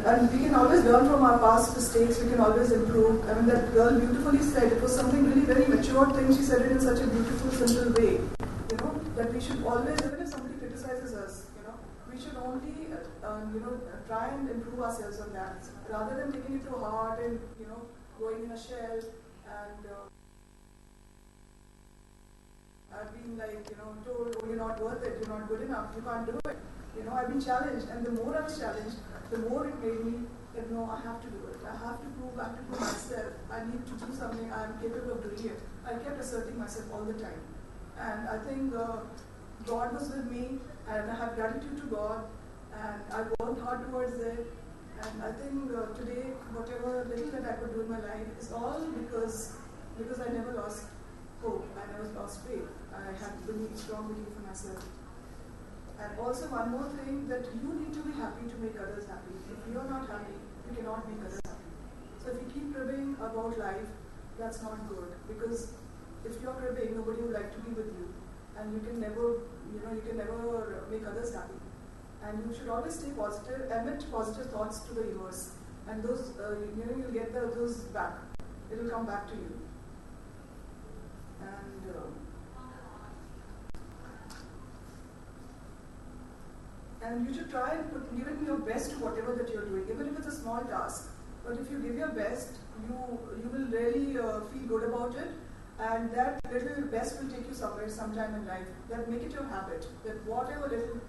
and we can always learn from our past mistakes, we can always improve. I mean, that girl beautifully said, it was something really very mature thing, she said it in such a beautiful, simple way, you know, that we should always, even if somebody criticizes us, you know, we should only, try and improve ourselves on that, rather than taking it to heart and, you know, going in a shell and being like, you know, told, oh, you're not worth it, you're not good enough, you can't do it. You know, I've been challenged, and the more I was challenged, the more it made me that no, I have to do it. I have to prove myself. I need to do something. I'm capable of doing it. I kept asserting myself all the time. And I think God was with me, and I have gratitude to God, and I worked hard towards it. And I think today, whatever little that I could do in my life is all because I never lost hope. I never lost faith. I had strong belief in myself. And also one more thing, that you need to be happy to make others happy. If you're not happy, you cannot make others happy. So if you keep cribbing about life, that's not good. Because if you're cribbing, nobody would like to be with you. And you can never make others happy. And you should always stay positive, emit positive thoughts to the universe. And those, you'll get those back. It will come back to you. And you should try and give it your best to whatever that you're doing, even if it's a small task. But if you give your best, you will really feel good about it, and that little best will take you somewhere, sometime in life. That make it your habit. That whatever little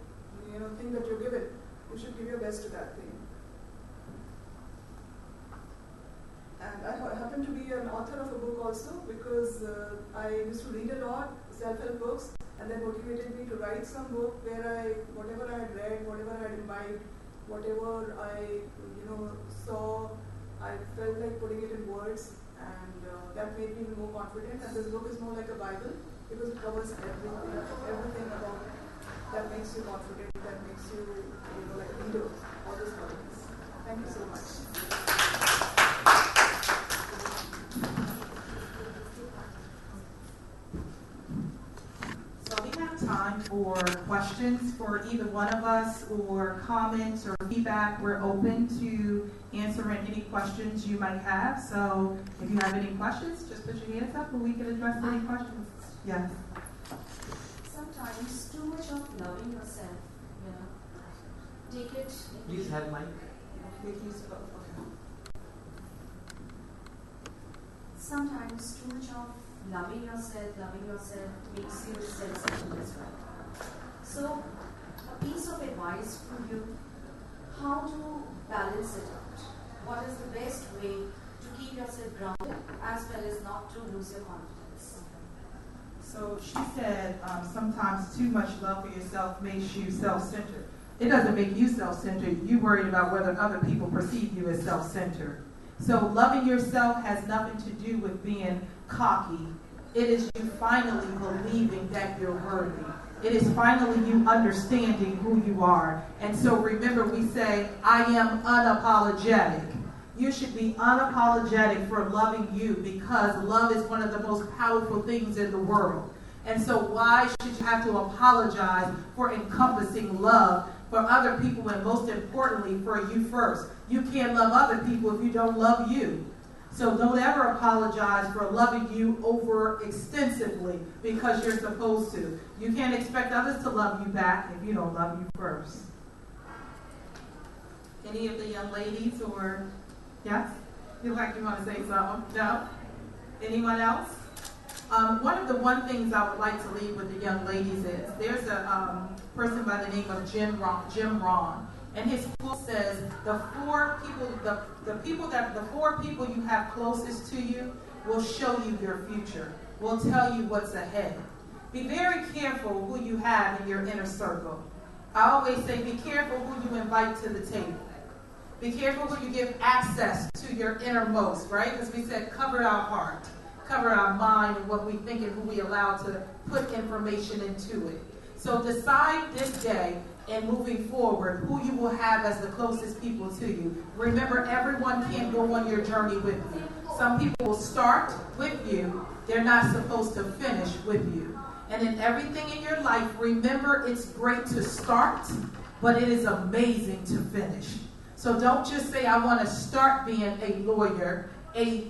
thing that you're given, you should give your best to that thing. And I happen to be an author of a book also, because I used to read a lot, self-help books. And that motivated me to write some book where whatever I had read, whatever I had imbibed, whatever I, saw, I felt like putting it in words, and that made me more confident. And this book is more like a Bible, because it covers everything about that makes you confident, that makes you, like a leader, all those qualities. Thank you so much. Time for questions for either one of us, or comments or feedback. We're open to answering any questions you might have. So if you have any questions, just put your hands up and we can address any questions. Yes. Sometimes too much of loving yourself, take it. Please have mic. Sometimes too much of loving yourself makes you self-centered as well. So, a piece of advice from you, how to balance it out. What is the best way to keep yourself grounded as well as not to lose your confidence? So she said sometimes too much love for yourself makes you self-centered. It doesn't make you self-centered. You're worried about whether other people perceive you as self-centered. So loving yourself has nothing to do with being cocky. It is you finally believing that you're worthy. It is finally you understanding who you are. And so remember, we say, I am unapologetic. You should be unapologetic for loving you, because love is one of the most powerful things in the world. And so why should you have to apologize for encompassing love for other people, and most importantly, for you first? You can't love other people if you don't love you. So don't ever apologize for loving you over extensively, because you're supposed to. You can't expect others to love you back if you don't love you first. Any of the young ladies, or yes? You want to say something? No? Anyone else? One things I would like to leave with the young ladies is, there's a person by the name of Jim Rohn, and his book says the four people you have closest to you will show you your future, will tell you what's ahead. Be very careful who you have in your inner circle. I always say, be careful who you invite to the table. Be careful who you give access to your innermost, right? Because we said cover our heart, cover our mind, and what we think and who we allow to put information into it. So decide this day and moving forward who you will have as the closest people to you. Remember, everyone can't go on your journey with you. Some people will start with you. They're not supposed to finish with you. And in everything in your life, remember, it's great to start, but it is amazing to finish. So don't just say, I want to start being a lawyer, a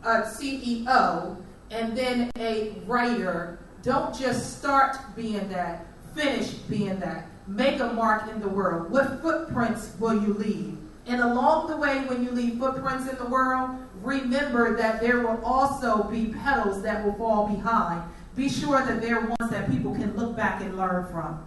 CEO, and then a writer. Don't just start being that. Finish being that. Make a mark in the world. What footprints will you leave? And along the way, when you leave footprints in the world, remember that there will also be petals that will fall behind. Be sure that they're ones that people can look back and learn from.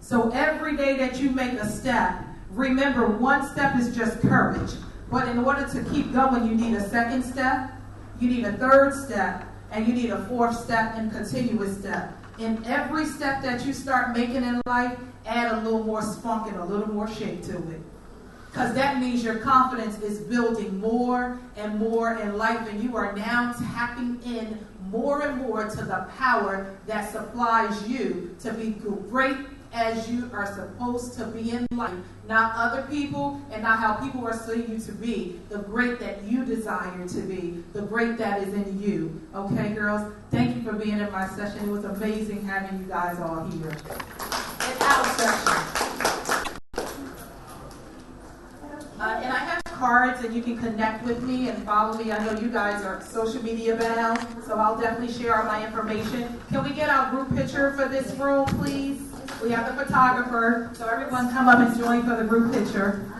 So every day that you make a step, remember one step is just courage. But in order to keep going, you need a second step, you need a third step, and you need a fourth step and continuous step. In every step that you start making in life, add a little more spunk and a little more shape to it. Because that means your confidence is building more and more in life, and you are now tapping in more and more to the power that supplies you to be great as you are supposed to be in life. Not other people and not how people are seeing you to be. The great that you desire to be. The great that is in you. Okay, girls? Thank you for being in my session. It was amazing having you guys all here. And our session. And I have cards, and you can connect with me and follow me. I know you guys are social media bound, so I'll definitely share all my information. Can we get our group picture for this room, please? We have the photographer, so everyone come up and join for the group picture.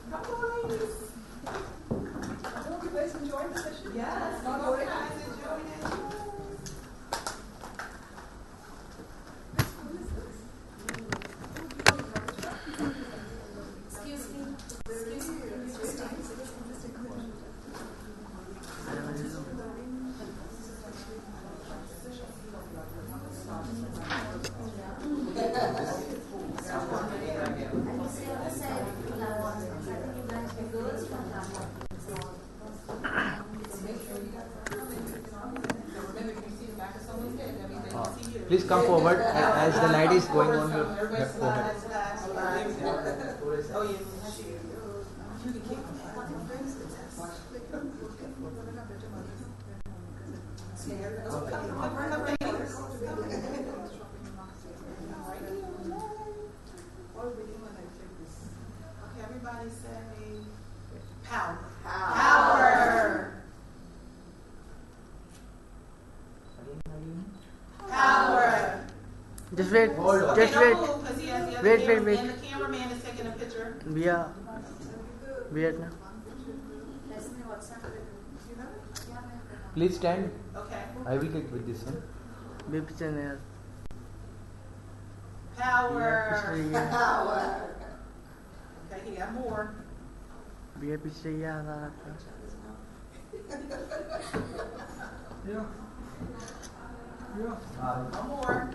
Come on, ladies. I hope you guys enjoyed the session. Yes. Come on, guys, enjoy it. Please come forward as the light is going on your forehead. Oh, yeah. Okay, everybody say power. Power. Power. Just wait. Just Okay, wait. don't move, 'cause he has the other Wait, camera, wait. And the cameraman is taking a picture. Yeah. Wait now. Please stand. Okay. I will take with this one. Baby channel. Power. Yeah. Power. Okay, he got more. Baby say yeah. Yeah. One more.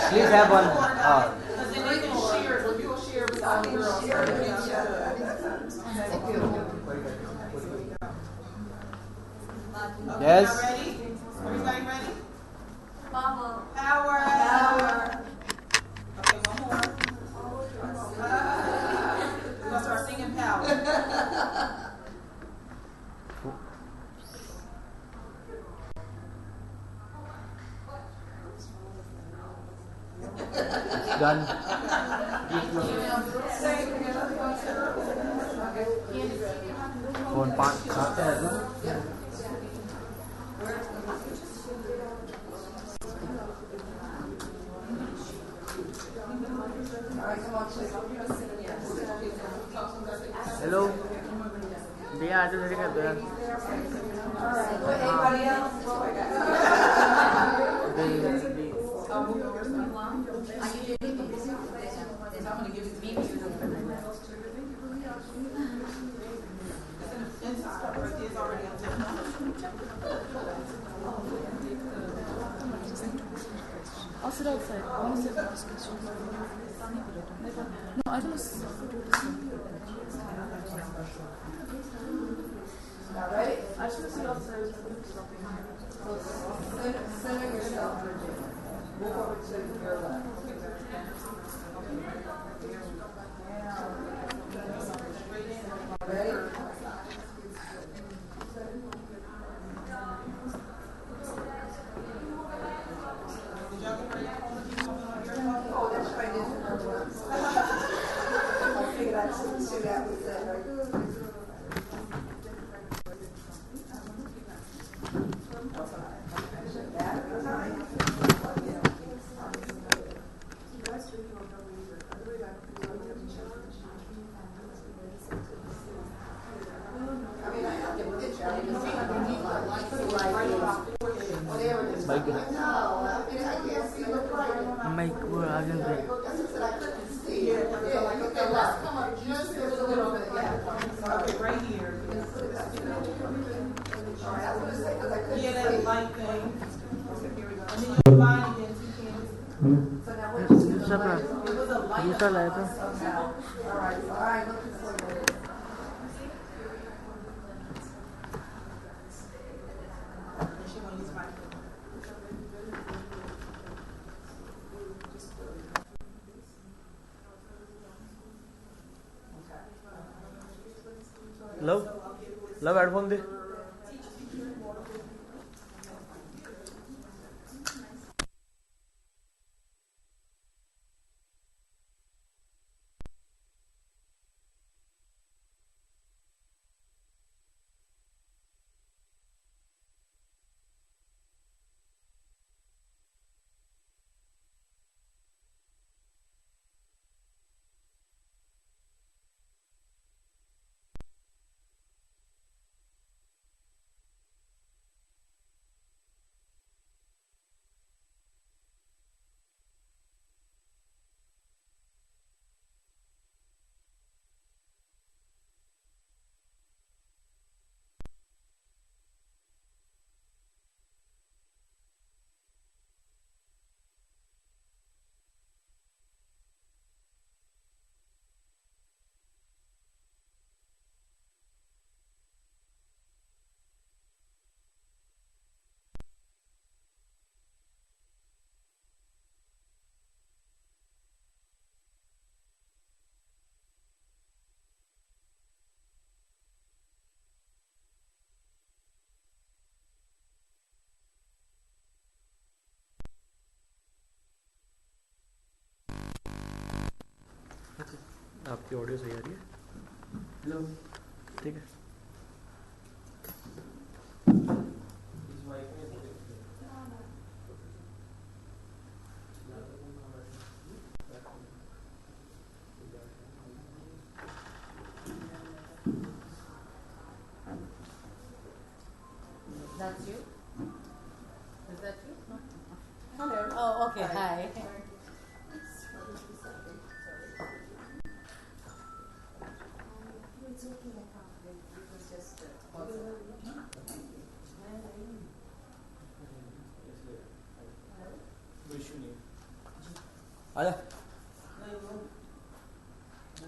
Please have one. Because then they can share. If you'll share with all the girls. Okay, Yes. y'all ready? Everybody ready? Power. Power. Power. Okay, one more. We're going to start singing power. It's done. Phone पाँच खाते हैं ना. Hello. Dia ada dari kata. Anybody else? I'm going to give it to you. Inside, right there is already on top. I'll sit outside. I want to sit and ask questions. No, I don't do this. Now, ready? I just want to sit outside. So, center yourself. Move over to your left. Love headphone de. आपकी audio सही आ रही है? Hello, ठीक है। That's you? Is that you? Hello. Oh, okay. Hi. It's okay. I can't. It was just आजा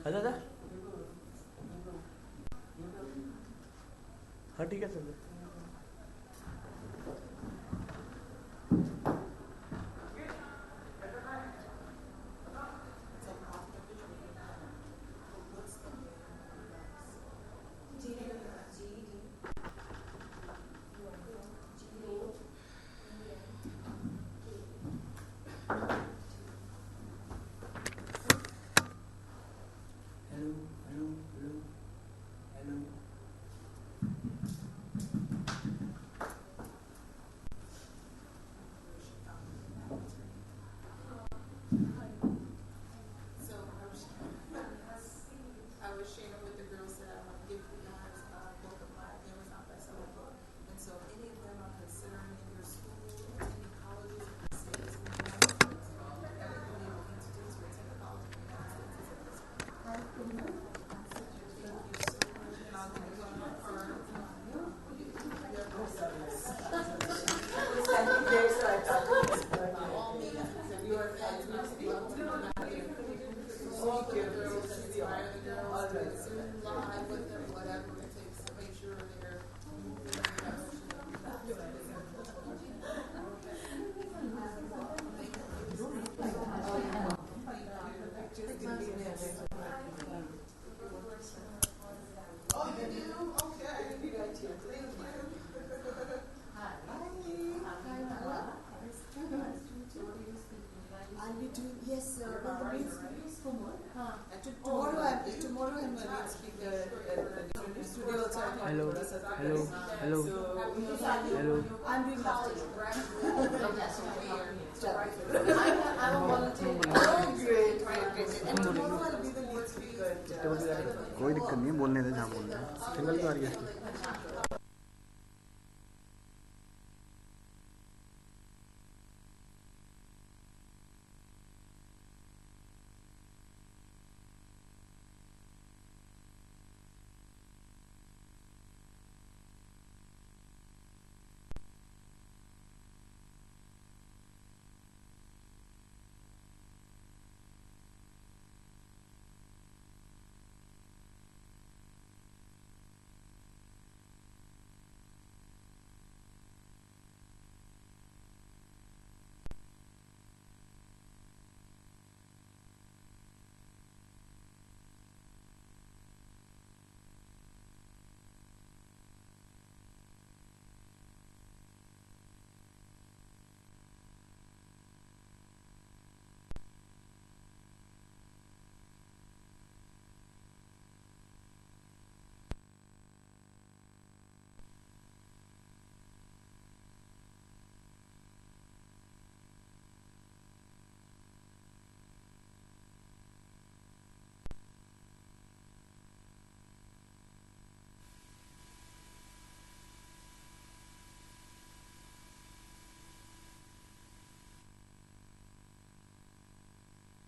आजा आजा हाँ ठीक है चल hello. Hello. Hello. Hello. I'm doing master's. I'm a volunteer. Oh, great. And tomorrow I'll be the lead speaker. कोई दिक्कत नहीं है बोलने दे जहाँ बोलना है सिंगल क्यों आ रही है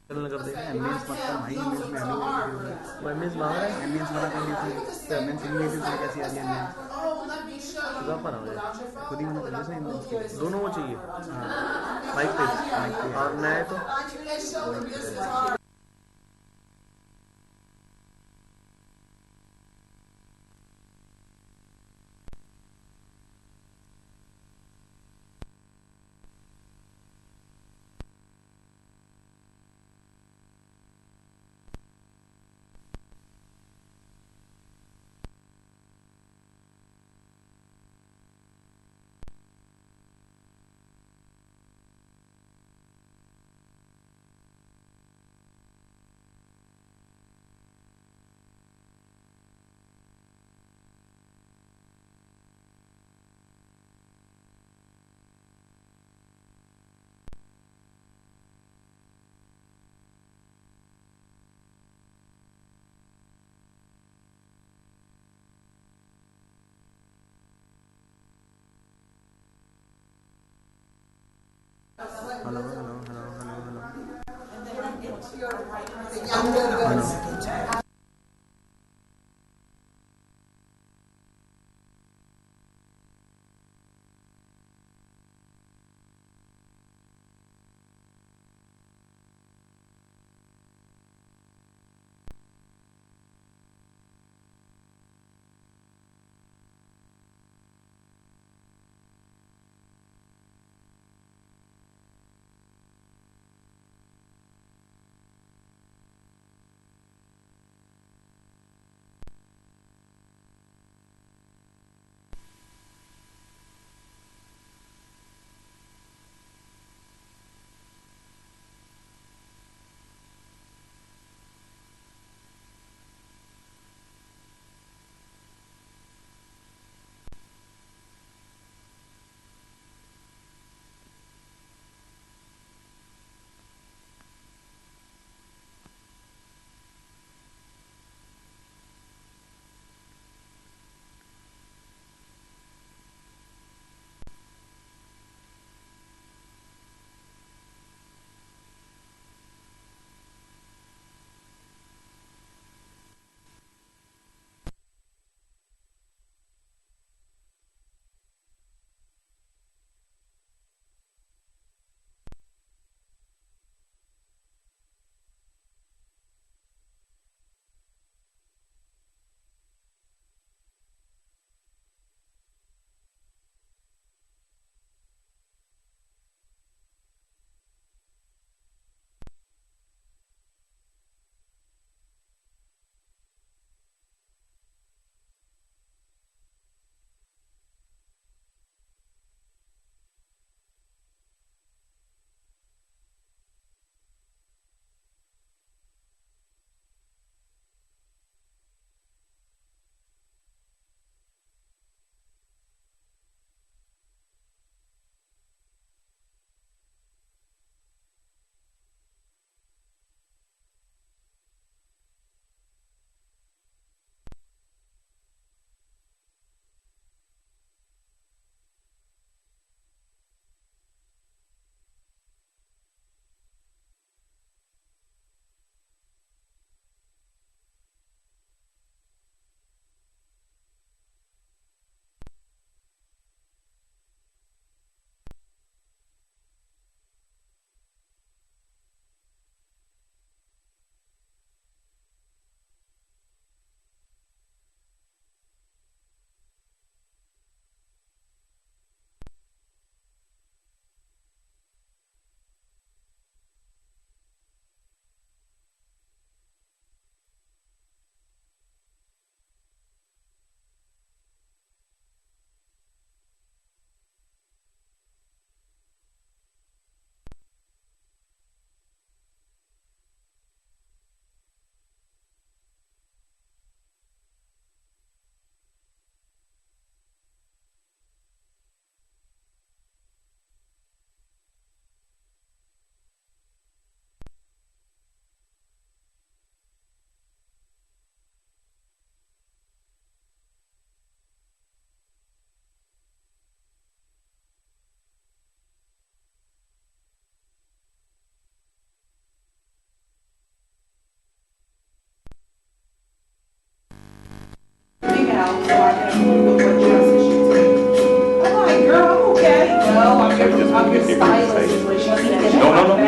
कर देगा एमबीएस पक्का भाई एमबीएस में हम लोग वो एमबीएस मांग रहा है एमबीएस मना कर दी थी तो एमएन सिंगल से कैसी आ रही है खुदा पर हो जाए खुद ही मना कर दिया एमएन दोनों वो चाहिए हां माइक पे और मैं तो hello hello hello hello hello out so I can approve of what transition to. I'm like, girl, I'm okay. No, I'm your stylist, is what she said. No, no, no.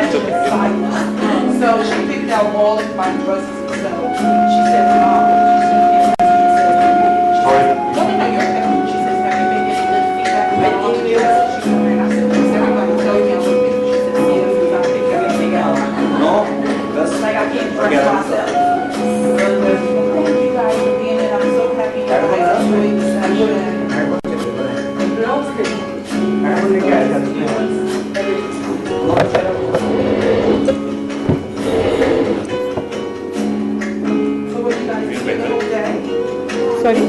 So she picked out all of my dresses and stuff. She said, Mom, she said, no, you're okay. She says, have you been getting good feedback from all of you? She said, and I said, what's everybody telling me? I was thinking, she said, see, this is, I pick everything out. No, that's like I can't dress myself. Thank you guys for being in. I'm so happy you guys enjoyed the session. The girls could So what you guys do the whole day? Sorry?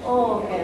Oh, okay.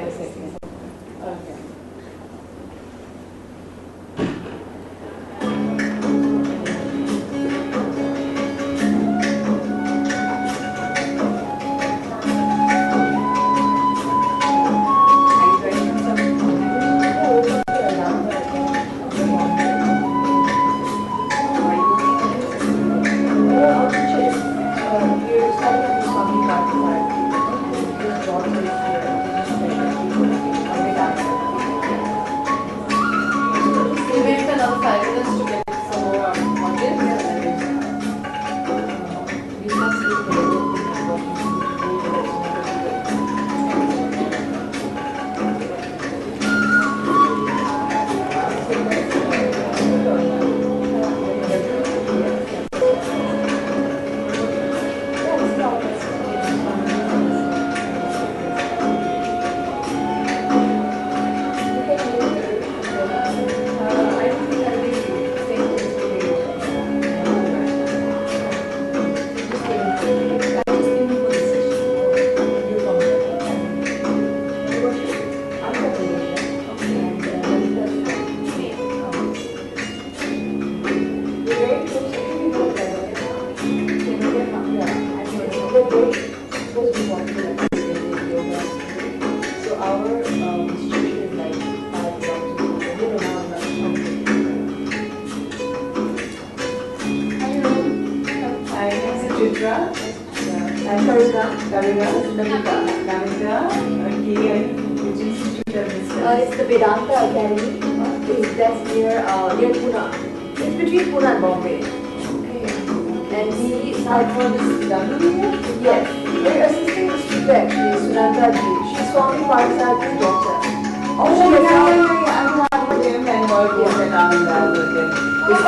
Yeah. It's the Vedanta Academy. That's near Pune. It's between Pune and Bombay. And he started for this Vedanta. Yes. Her assistant is Chica actually, Sunanta ji. She's Swami Parthasarthi's daughter. Oh, yeah. I know him and worked with Tamil Nadu with him. Yes,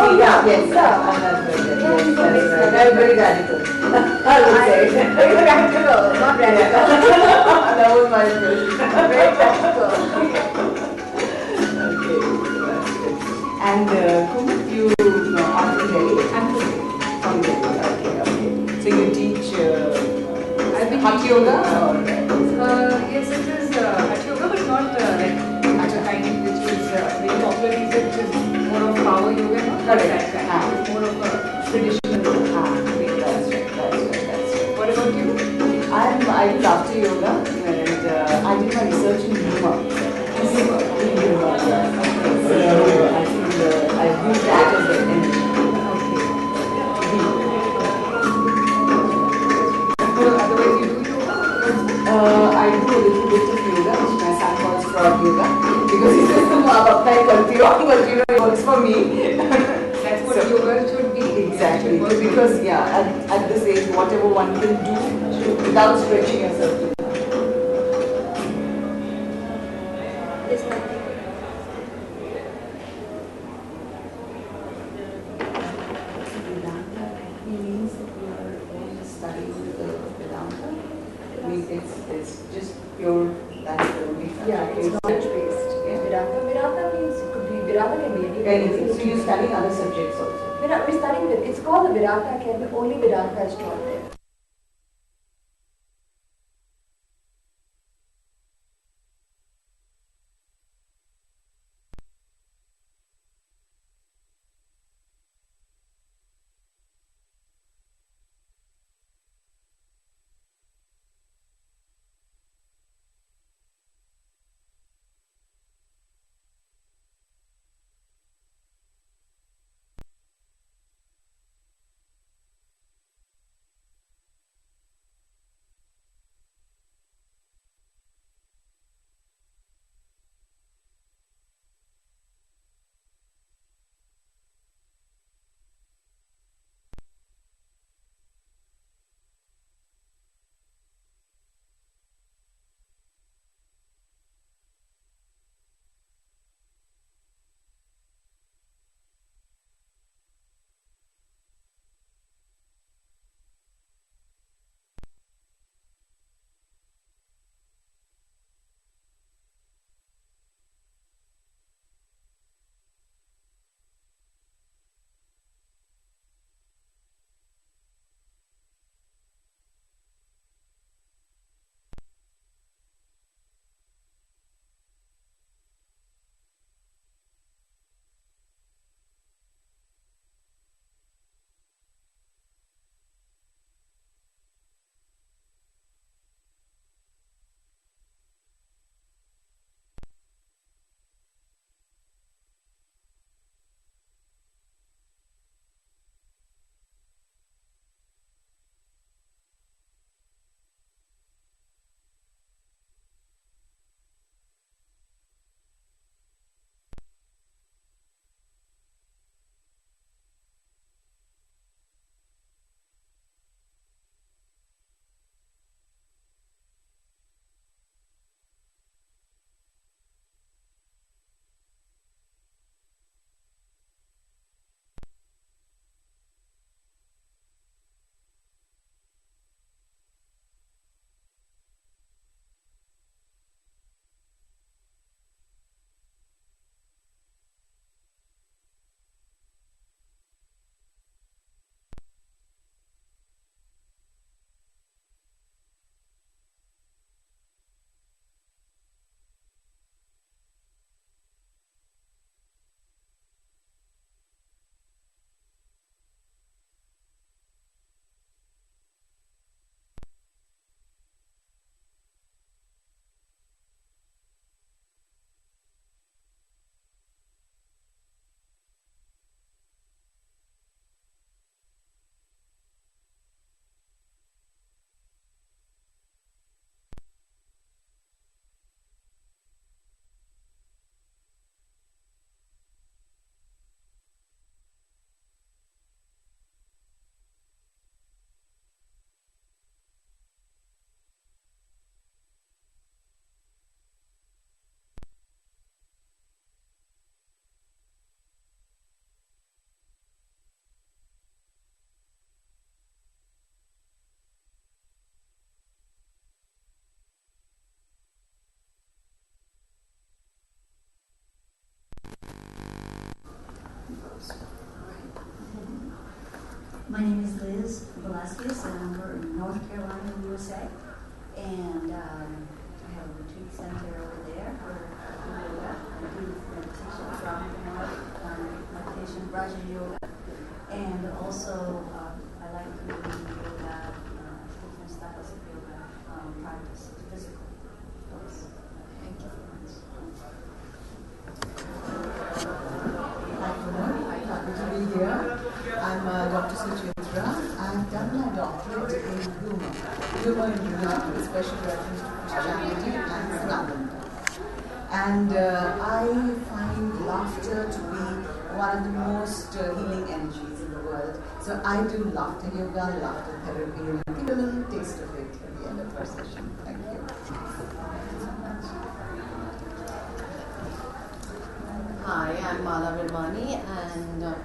very radical. I would say. Very practical, not radical. That was my impression. Very practical. And Kumud, you are from Delhi? I'm from Delhi. Okay. So you teach, I've been Hatha yoga or? Yes, it is Hatha yoga, but not like Hatha kind, which is very popular these days, which is more of power yoga, not correct. That kind. It's more of a traditional yoga. That's right. What about you? I do laughter yoga, and I did my research in humor. So I think I use that as the energy. Otherwise, you do yoga? I do a little bit of yoga, which my son calls frog yoga, because he says the apply karti ho, but it works for me. That's what yoga should be. Exactly, because at this age, whatever one can do without stretching yourself. It's just pure, that's the only. Yeah, it's knowledge-based. Yeah. Vedanta means, it could be, Vedanta can be anything. So you're studying other subjects also? We're studying, it's called the Vedanta Academy, only Vedanta is taught there. My name is Liz Velasquez, and I'm from North Carolina, USA. And I have a retreat center over there where I do yoga. I do meditation, Swati, meditation, Raja yoga. And also, I like doing yoga, different styles of yoga practice, physical. Thank you very much. Hi, Kumud. Happy to be here. I'm Dr. Suchitra. I've done my doctorate in humor with special reference to Christianity and Islam. And I find laughter to be one of the most healing energies in the world. So I do laughter yoga, laughter therapy, and I'll give a little taste of it at the end of our session. Thank you. Hi, I'm Madhavi, and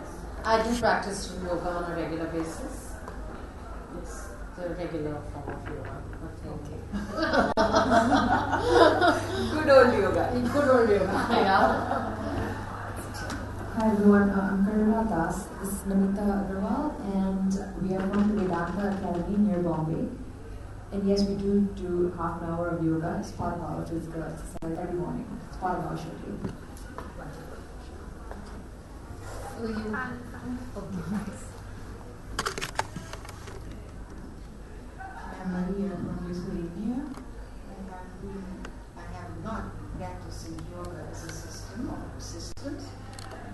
I do practice yoga on a regular basis. It's the regular form of yoga. Good old yoga. Good old yoga. Yeah. Hi everyone, I'm Karuna Das. This is Namita Agarwal, and we are from the Adlakha Academy near Bombay. And yes, we do half an hour of yoga as part of our physical exercise every morning. It's part of our schedule. I'm Maria from Lithuania, and I have not practicing yoga as a system or assistant,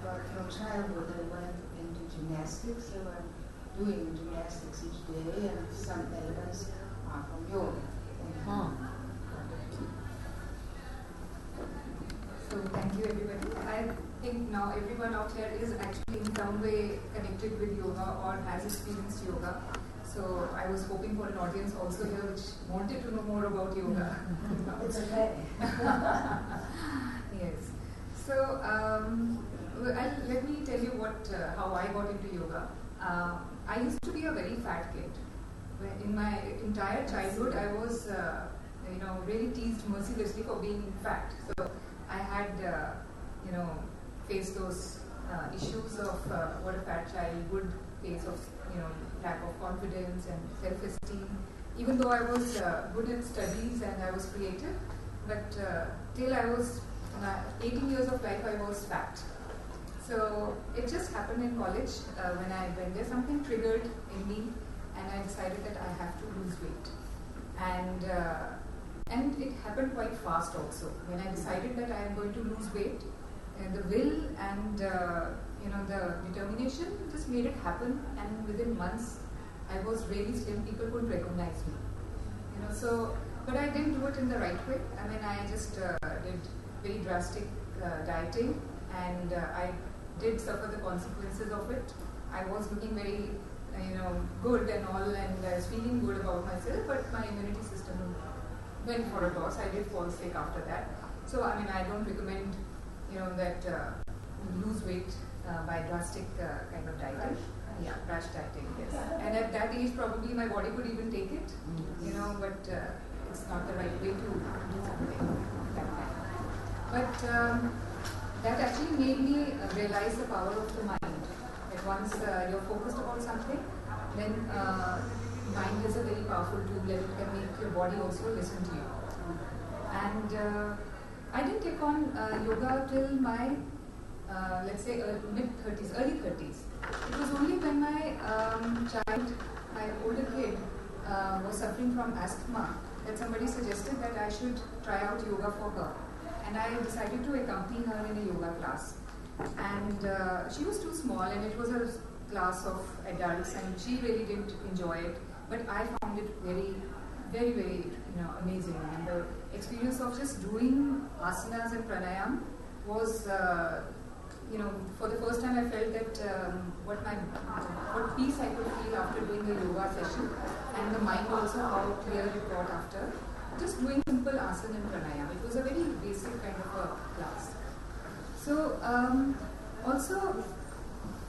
but from childhood I went into gymnastics, so I'm doing gymnastics each day, and some elements are from yoga. So thank you everybody. I think now everyone out here is actually in some way connected with yoga or has experienced yoga. So I was hoping for an audience also here which wanted to know more about yoga. It's okay. Yes. So let me tell you how I got into yoga. I used to be a very fat kid. In my entire childhood, I was really teased mercilessly for being fat. So I had faced those issues of what a fat child would face of lack of confidence and self-esteem. Even though I was good at studies and I was creative, but till I was 18 years of life, I was fat. So it just happened in college when I went there, something triggered in me, and I decided that I have to lose weight. And it happened quite fast also. When I decided that I am going to lose weight, the will and the determination just made it happen. And within months, I was really slim. People couldn't recognize me. But I didn't do it in the right way. I mean, I just did very drastic dieting, and I did suffer the consequences of it. I was looking very, good and all, and I was feeling good about myself, but my immunity system went for a toss. I did fall sick after that. So, I mean, I don't recommend, that you lose weight by drastic kind of dieting. Yeah, crash dieting, yes. And at that age, probably my body could even take it, but it's not the right way to do something like that. But that actually made me realize the power of the mind. That once you're focused about something, then mind is a very powerful tool and it can make your body also listen to you. And I didn't take on yoga till my, let's say, mid-30s, early 30s. It was only when my child, my older kid, was suffering from asthma that somebody suggested that I should try out yoga for her. And I decided to accompany her in a yoga class. And she was too small, and it was a class of adults, and she really didn't enjoy it. But I found it very, very, very, amazing. And the experience of just doing asanas and pranayam was, for the first time I felt that what peace I could feel after doing a yoga session, and the mind also how clear it got after just doing simple asana and pranayam. It was a very basic kind of a class. So also,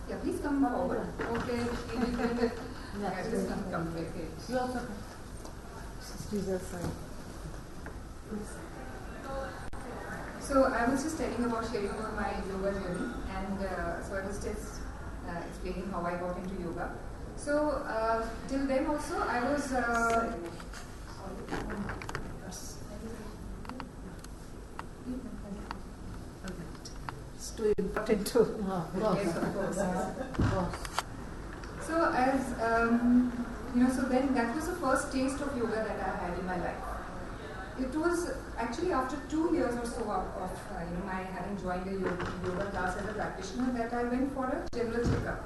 yeah, please come forward. Okay, yeah, just come quick. You also So I was just telling about sharing about my yoga journey, and so I was just explaining how I got into yoga. So till then also I was It's too important to. Yes, of course. So as so then that was the first taste of yoga that I had in my life. It was actually after 2 years or so of my having joined a yoga class as a practitioner that I went for a general checkup.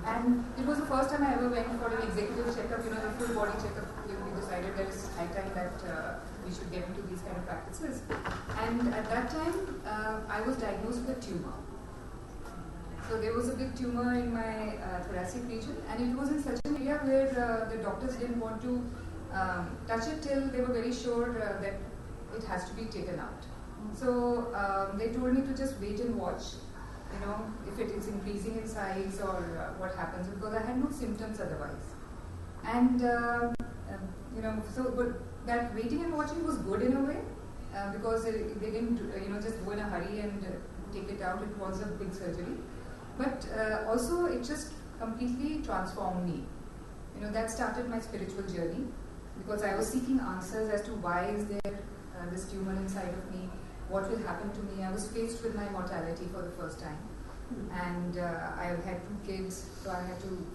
And it was the first time I ever went for an executive checkup, the full body checkup. We decided that it's high time that we should get into these kind of practices. And at that time, I was diagnosed with a tumor. So there was a big tumor in my thoracic region, and it was in such an area where the doctors didn't want to touch it till they were very sure that it has to be taken out. So they told me to just wait and watch, if it is increasing in size or what happens, because I had no symptoms otherwise. And but that waiting and watching was good in a way, because they didn't just go in a hurry and take it out. It was a big surgery, but also it just completely transformed me. That started my spiritual journey, because I was seeking answers as to why is there this tumor inside of me, what will happen to me. I was faced with my mortality for the first time, and I had 2 kids, so I had to,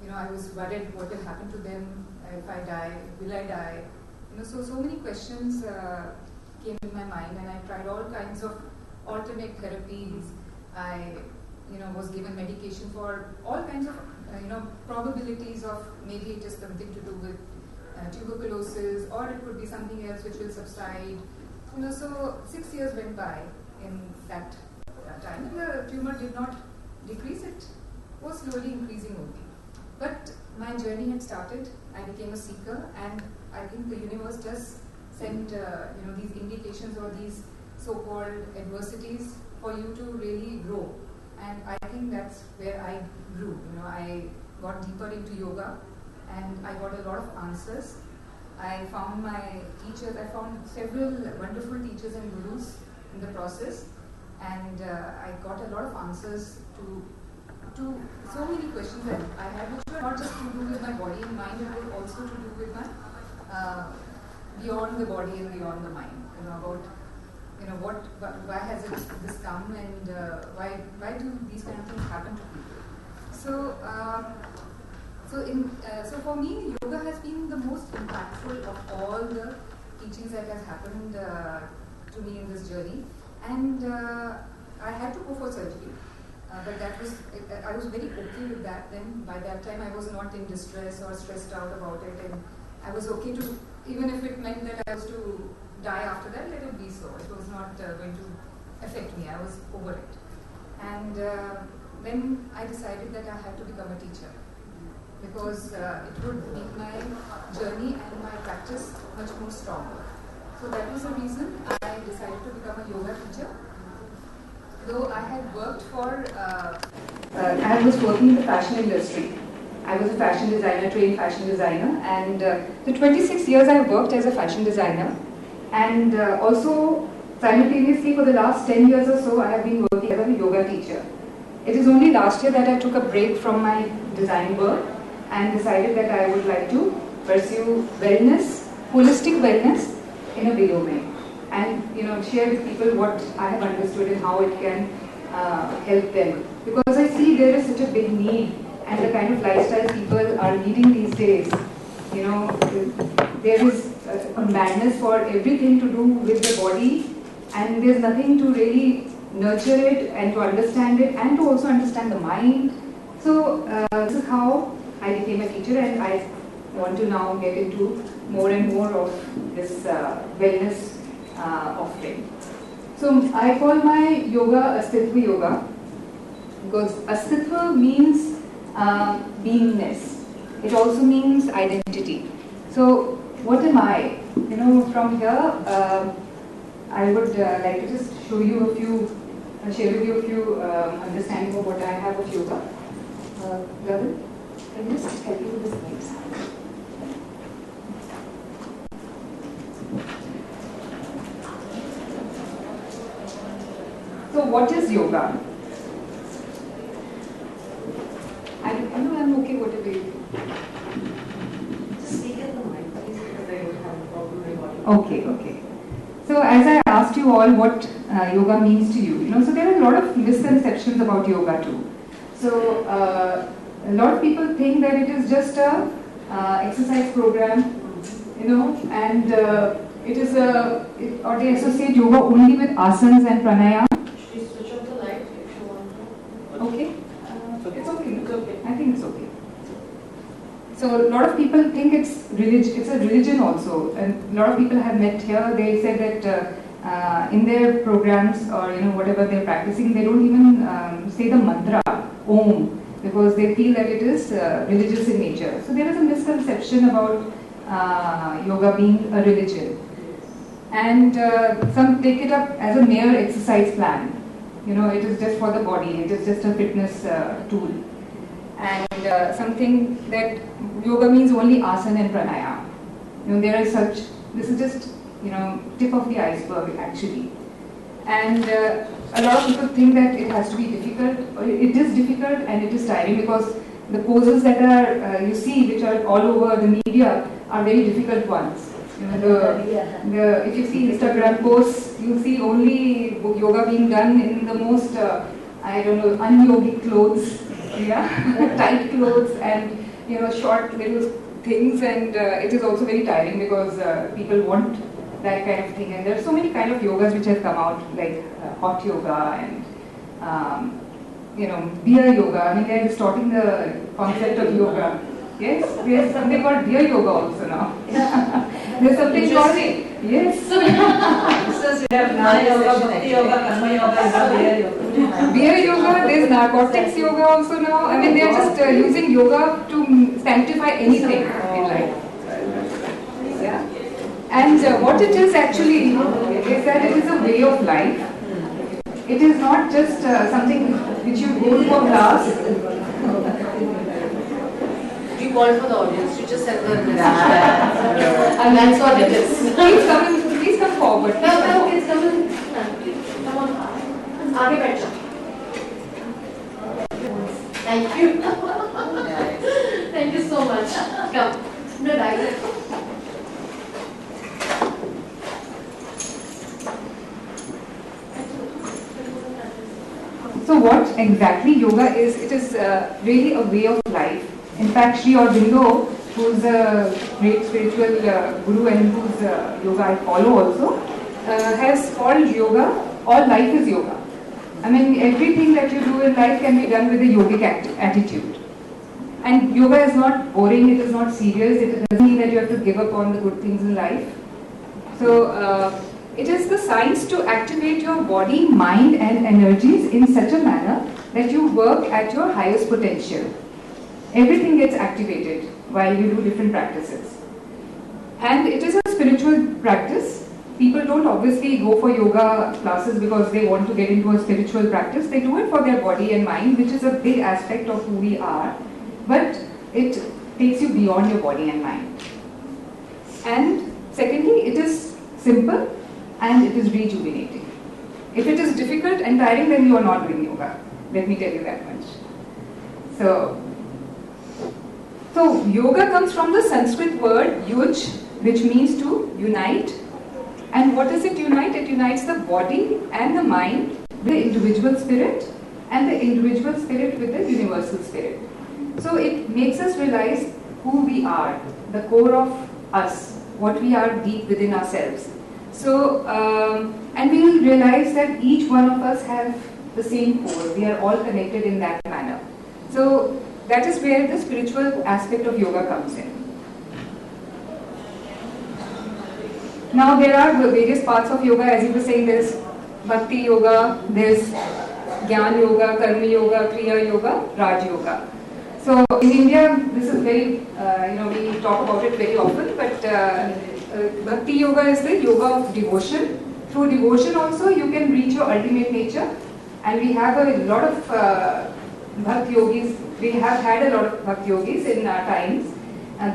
I was worried what will happen to them if I die, will I die? So many questions came in my mind, and I tried all kinds of alternate therapies. I, was given medication for all kinds of, probabilities of maybe it is something to do with tuberculosis, or it could be something else which will subside. So 6 years went by in that time, and the tumor did not decrease, it was slowly increasing only. But my journey had started, I became a seeker, and I think the universe does send these indications or these so-called adversities for you to really grow. And I think that's where I grew. I got deeper into yoga, and I got a lot of answers. I found my teachers, I found several wonderful teachers and gurus in the process, and I got a lot of answers to so many questions that I had, which were not just to do with my body and mind, it was also to do with my beyond the body and beyond the mind. About why has this come, and why do these kind of things happen to people? So for me, yoga has been the most impactful of all the teachings that has happened to me in this journey. And I had to go for surgery, but I was very okay with that. Then by that time, I was not in distress or stressed out about it, and I was okay to, even if it meant that I was to die after that, let it be so. It was not going to affect me. I was over it. And then I decided that I had to become a teacher, because it would make my journey and my practice much more stronger. So that was the reason I decided to become a yoga teacher. Though I had worked for, I was working in the fashion industry. I was a fashion designer, trained fashion designer, and the 26 years I worked as a fashion designer, and also simultaneously for the last 10 years or so I have been working as a yoga teacher. It is only last year that I took a break from my design work and decided that I would like to pursue wellness, holistic wellness in a bigger way, and share with people what I have understood and how it can help them. Because I see there is such a big need, and the kind of lifestyle people are leading these days, there is a madness for everything to do with the body, and there's nothing to really nurture it and to understand it and to also understand the mind. So this is how I became a teacher, and I want to now get into more and more of this wellness offering. So I call my yoga Astitva yoga, because Astitva means beingness. It also means identity. So what am I? From here, I would like to just show you a few, share with you a few understanding of what I have of yoga. Gagan, can you just help me with this next? So what is yoga? I know I'm okay whatever you do. Just speak at the mic, please, because I don't have a problem recording. Okay. So So as I asked you all what yoga means to you, so there are a lot of misconceptions about yoga too. So a lot of people think that it is just a exercise program, and it is or they associate yoga only with asanas and pranayama. Please switch off the light if you want to. Okay, it's okay. I think it's okay. So a lot of people think it's a religion also, and a lot of people have met here. They said that in their programs or whatever they're practicing, they don't even say the mantra Om, because they feel that it is religious in nature. So there is a misconception about yoga being a religion, and some take it up as a mere exercise plan. It is just for the body. It is just a fitness tool. And something that yoga means only asana and pranayama. There is such, this is just, tip of the iceberg actually. And a lot of people think that it has to be difficult. It is difficult and it is tiring because the poses that are, you see, which are all over the media are very difficult ones. If you see Instagram posts, you see only yoga being done in the most, un-yogic clothes. Tight clothes and short little things, and it is also very tiring because people want that kind of thing. And there are so many kind of yogas which have come out, like hot yoga and beer yoga. I mean, they are distorting the concept of yoga. Yes, there's something called beer yoga also now. There's something called yes. So we have Jnana yoga, Bhakti yoga, Karma yoga, beer yoga. Beer yoga, there's narcotics yoga also now. I mean, they're just using yoga to sanctify anything in life. Yeah. And what it is actually is that it is a way of life. It is not just something which you go to a class. You called for the audience, you just said the message. And that's what it is. Please come forward. No, please come in. Come on. Aage baith jao. Thank you. Thank you so much. Come. No, right. So what exactly yoga is? It is really a way of life. In fact, Sri Aurobindo, who's a great spiritual guru and whose yoga I follow also, has called yoga, all life is yoga. I mean, everything that you do in life can be done with a yogic attitude. And yoga is not boring, it is not serious, it doesn't mean that you have to give up on the good things in life. So, it is the science to activate your body, mind and energies in such a manner that you work at your highest potential. Everything gets activated while you do different practices. And it is a spiritual practice. People don't obviously go for yoga classes because they want to get into a spiritual practice. They do it for their body and mind, which is a big aspect of who we are. But it takes you beyond your body and mind. And secondly, it is simple and it is rejuvenating. If it is difficult and tiring, then you are not doing yoga. Let me tell you that much. So yoga comes from the Sanskrit word yuj, which means to unite. And what does it unite? It unites the body and the mind with the individual spirit and the individual spirit with the universal spirit. So it makes us realize who we are, the core of us, what we are deep within ourselves. So, and we will realize that each one of us have the same core. We are all connected in that manner. So that is where the spiritual aspect of yoga comes in. Now there are various parts of yoga, as you were saying, there is Bhakti yoga, there is Jnana yoga, Karma yoga, Kriya yoga, Raj yoga. So in India, this is very, we talk about it very often, but Bhakti yoga is the yoga of devotion. Through devotion also you can reach your ultimate nature, and we have a lot of Bhakti yogis, we have had a lot of Bhakti yogis in our times.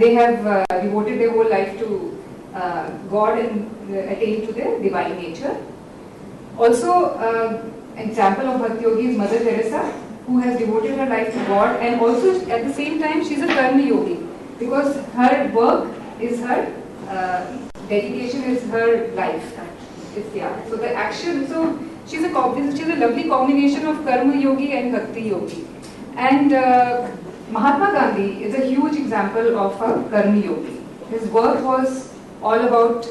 They have devoted their whole life to God and attained to their divine nature. Also, example of Bhakti yogi is Mother Teresa, who has devoted her life to God, and also at the same time she is a Karma yogi, because her work is her dedication, is her life. it's Dhyan. So the action, so she's a lovely combination of Karma Yogi and Bhakti Yogi. And Mahatma Gandhi is a huge example of a Karma Yogi. His work was all about,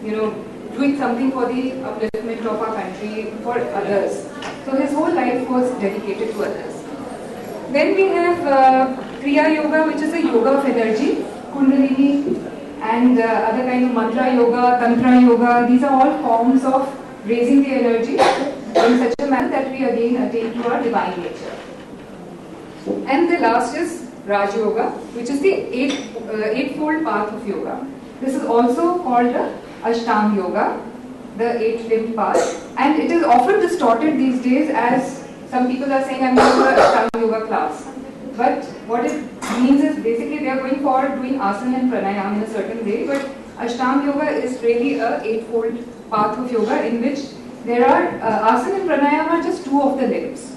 doing something for the upliftment of our country, for others. So his whole life was dedicated to others. Then we have Kriya Yoga, which is a yoga of energy, Kundalini, and other kind of mantra yoga, tantra yoga. These are all forms of raising the energy in such a manner that we again attain to our divine nature. And the last is Raj Yoga, which is the eightfold path of yoga. This is also called the Ashtanga Yoga, the eight-limbed path, and it is often distorted these days as some people are saying, I'm going to an Ashtanga Yoga class. But what it means is basically they are going for doing asana and pranayama in a certain way, but Ashtanga Yoga is really a eightfold path of yoga in which there are asana and pranayama are just two of the limbs.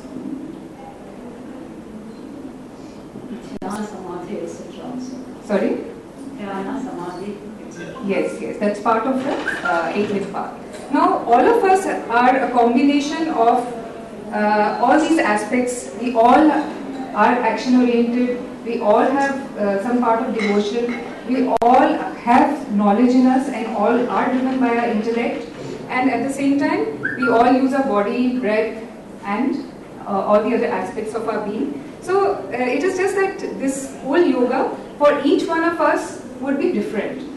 Sorry? Yes, that's part of the eight-limb path. Now, all of us are a combination of all these aspects. We all are action-oriented. We all have some part of devotion. We all have knowledge in us and all are driven by our intellect. And at the same time, we all use our body, breath, and all the other aspects of our being. So it is just that this whole yoga, for each one of us, would be different.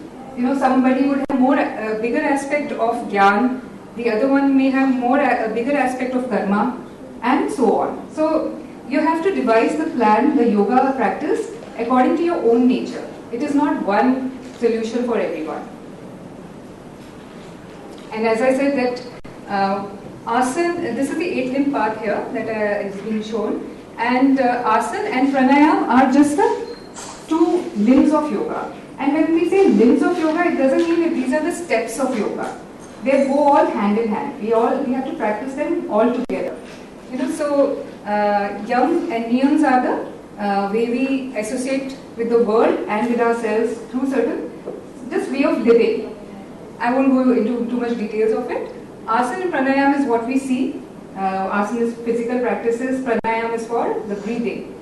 Somebody would have more bigger aspect of jnana, the other one may have more a bigger aspect of karma, and so on. So you have to devise the plan, the yoga practice, according to your own nature. It is not one solution for everyone. And as I said that asana, this is the eight-limb path here that is being shown. And asana and pranayama are just the two limbs of yoga. And when we say limbs of yoga, it doesn't mean that these are the steps of yoga. They go all hand in hand. We have to practice them all together. So yams and niyams are the way we associate with the world and with ourselves through certain just way of living. I won't go into too much details of it. Asana and pranayama is what we see. Asana is physical practices, pranayama is for the breathing.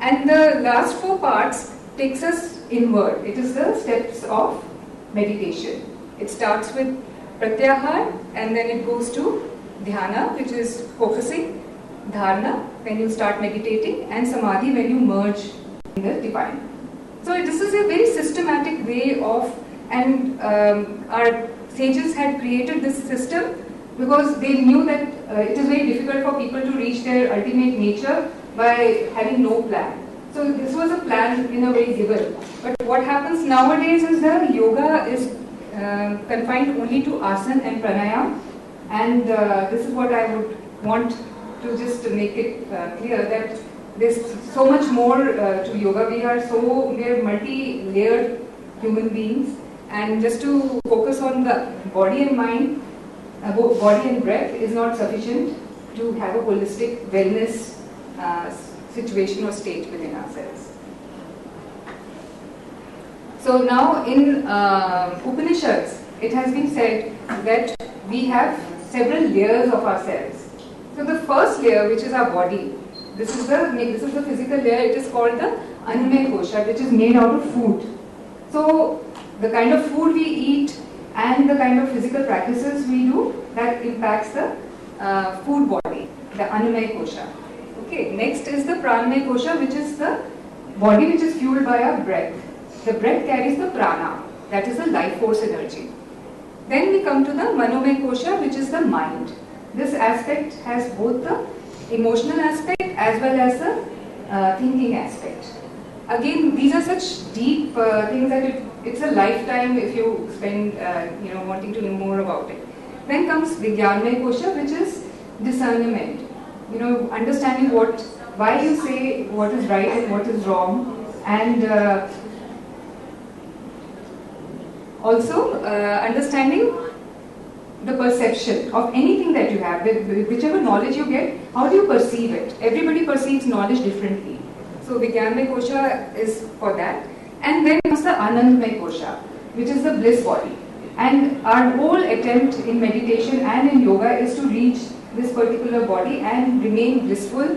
And the last four parts takes us inward. It is the steps of meditation. It starts with pratyahar and then it goes to dhyana, which is focusing, dharana, when you start meditating, and samadhi, when you merge in the divine. So this is a very systematic way of, and our sages had created this system because they knew that it is very difficult for people to reach their ultimate nature by having no plan. So this was a plan in a way given. But what happens nowadays is the yoga is confined only to asana and pranayama, and this is what I would want to just make it clear that there's so much more to yoga. We are multi-layered human beings, and just to focus on the body and mind, body and breath is not sufficient to have a holistic wellness situation or state within ourselves. So now in Upanishads, it has been said that we have several layers of ourselves. So the first layer, which is our body, this is the physical layer. It is called the Annamaya Kosha, which is made out of food. So the kind of food we eat and the kind of physical practices we do, that impacts the food body, the Annamaya Kosha. Okay. Next is the Pranamaya Kosha, which is the body which is fueled by our breath. The breath carries the prana, that is the life force energy. Then we come to the Manomaya Kosha, which is the mind. This aspect has both the emotional aspect as well as the thinking aspect. Again, these are such deep things that it's a lifetime if you spend, wanting to know more about it. Then comes Vijnanamaya Kosha, which is discernment. Understanding why you say what is right and what is wrong, and also understanding the perception of anything that you have, whichever knowledge you get, how do you perceive it? Everybody perceives knowledge differently. So Vijnanamaya Kosha is for that. And then comes the Anandamaya Kosha, which is the bliss body. And our whole attempt in meditation and in yoga is to reach this particular body and remain blissful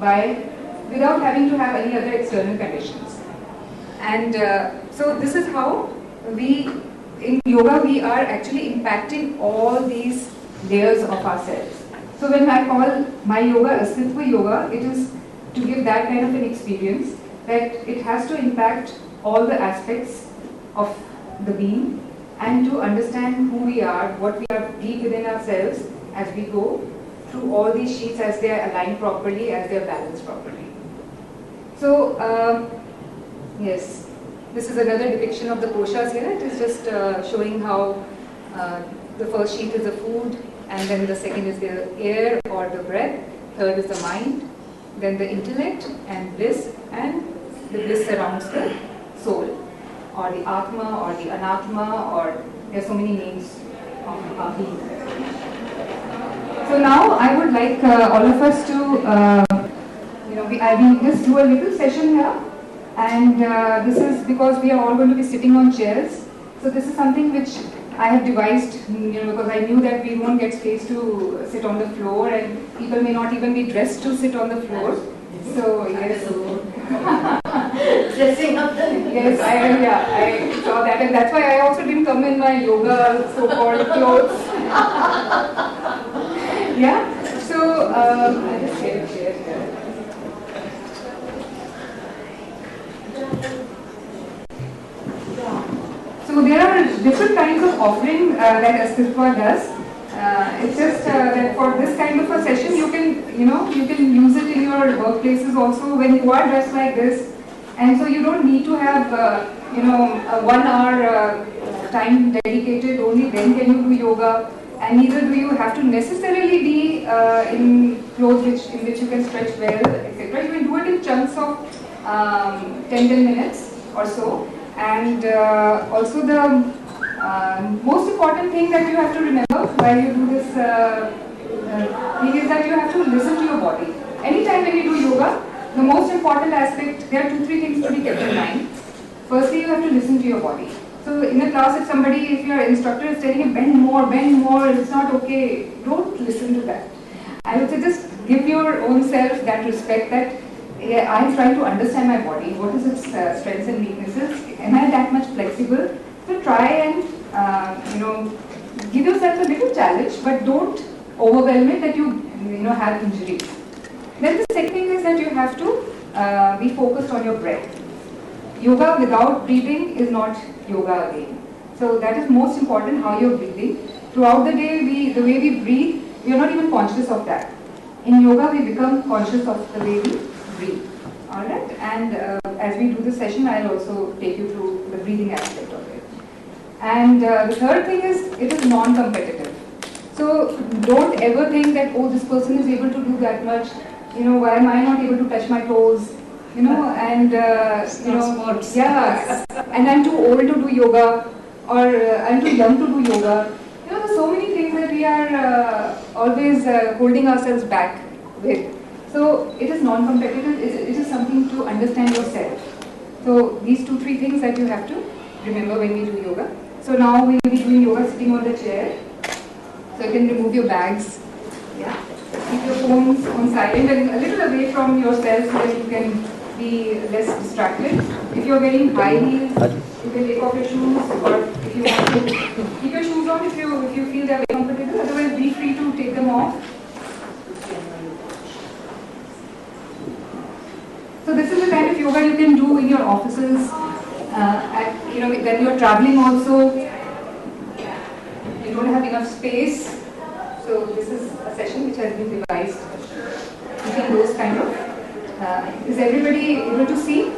without having to have any other external conditions. And so this is how in yoga we are actually impacting all these layers of ourselves. So when I call my yoga Astitva yoga, it is to give that kind of an experience that it has to impact all the aspects of the being and to understand who we are, what we are deep within ourselves as we go through all these sheets as they are aligned properly, as they are balanced properly. So, yes, this is another depiction of the koshas here. It is just showing how the first sheet is the food, and then the second is the air or the breath, third is the mind, then the intellect and bliss, and the bliss surrounds the soul, or the atma, or the anatma, or there are so many names of Ahi. So now I would like all of us to, I will just do a little session here, and this is because we are all going to be sitting on chairs. So this is something which I have devised, because I knew that we won't get space to sit on the floor, and people may not even be dressed to sit on the floor. So yes, dressing up the yes, I saw that, and that's why I also didn't come in my yoga so-called clothes. Yeah. So I just get a chair here. So there are different kinds of offering that Astitva does. It's just that for this kind of a session, you can use it in your workplaces also when you are dressed like this, and so you don't need to have a 1 hour time dedicated. Only then can you do yoga, and neither do you have to necessarily be in clothes in which you can stretch well, etc. You can do it in chunks of 10 minutes or so. And also the most important thing that you have to remember while you do this thing is that you have to listen to your body. Anytime when you do yoga, the most important aspect, there are 2-3 things to be kept in mind. Firstly, you have to listen to your body. So in a class, if your instructor is telling you bend more, it's not okay, don't listen to that. I would say just give your own self that respect that I'm trying to understand my body. What is its strengths and weaknesses? Am I that much flexible? So try and give yourself a little challenge, but don't overwhelm it that you have injuries. Then the second thing is that you have to be focused on your breath. Yoga without breathing is not yoga again. So that is most important, how you're breathing. Throughout the day, the way we breathe, we are not even conscious of that. In yoga, we become conscious of the way we breathe. Alright, and as we do this session, I'll also take you through the breathing aspect of it. And the third thing is, it is non-competitive. So don't ever think that, oh, this person is able to do that much, why am I not able to touch my toes, and and I'm too old to do yoga, or I'm too young to do yoga. There's so many things that we are always holding ourselves back with. So it is non-competitive, it is something to understand yourself. So these 2-3 things that you have to remember when we do yoga. So now we will be doing yoga sitting on the chair. So you can remove your bags. Yeah. Keep your phones on silent and a little away from yourself so that you can be less distracted. If you're wearing high heels, you can take off your shoes, or if you want to keep your shoes on if you feel they're very comfortable. Otherwise, be free to take them off. So this is the kind of yoga you can do in your offices, when you're traveling also, you don't have enough space. So this is a session which has been devised using those kind of. Is everybody able to see?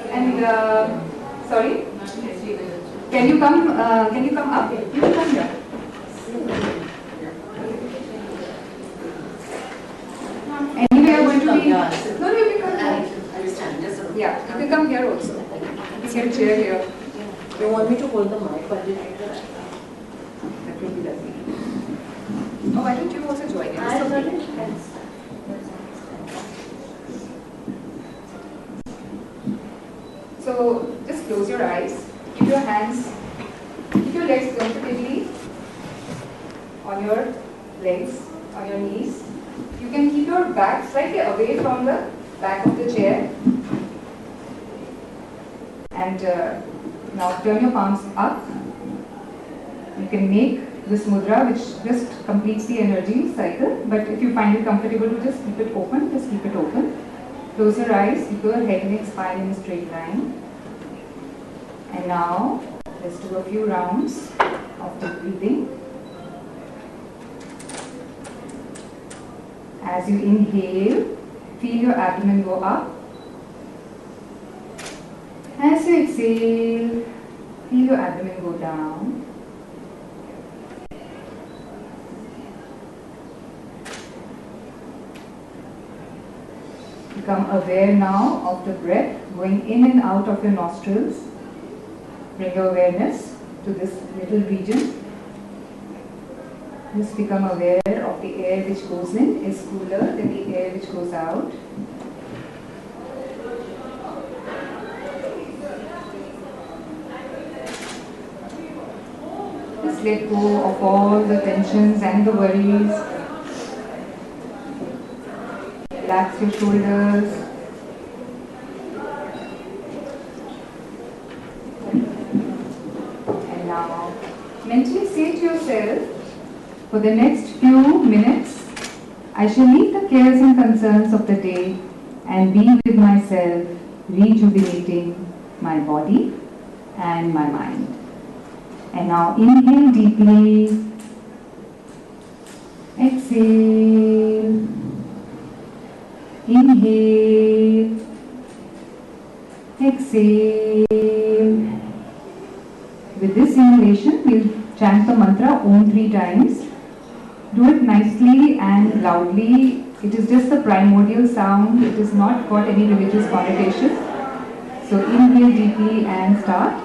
And sorry, can you come up? You can come here. Anyway, I'm going to be. No, you can come here. Yeah, you can come here also. You can get a chair here. You want me to hold the mic while you do that? That will be lovely. Oh, why don't you also join in? I'll join in. So just close your eyes. Keep your hands on your legs, on your knees. You can keep your back slightly away from the back of the chair. And now turn your palms up. You can make this mudra which just completes the energy cycle, but if you find it comfortable to just keep it open, just keep it open. Close your eyes, keep your head, neck, spine in a straight line. And now let's do a few rounds of the breathing. As you inhale, feel your abdomen go up. As you exhale, feel your abdomen go down. Become aware now of the breath going in and out of your nostrils. Bring your awareness to this little region. Just become aware of the air which goes in is cooler than the air which goes out. Just let go of all the tensions and the worries. Relax your shoulders. And now, mentally say to yourself, for the next few minutes, I shall leave the cares and concerns of the day and be with myself, rejuvenating my body and my mind. And now inhale deeply. Exhale. Inhale. Exhale. With this inhalation, we'll chant the mantra Om 3 times. Do it nicely and loudly. It is just the primordial sound. It has not got any religious connotation. So inhale deeply and start.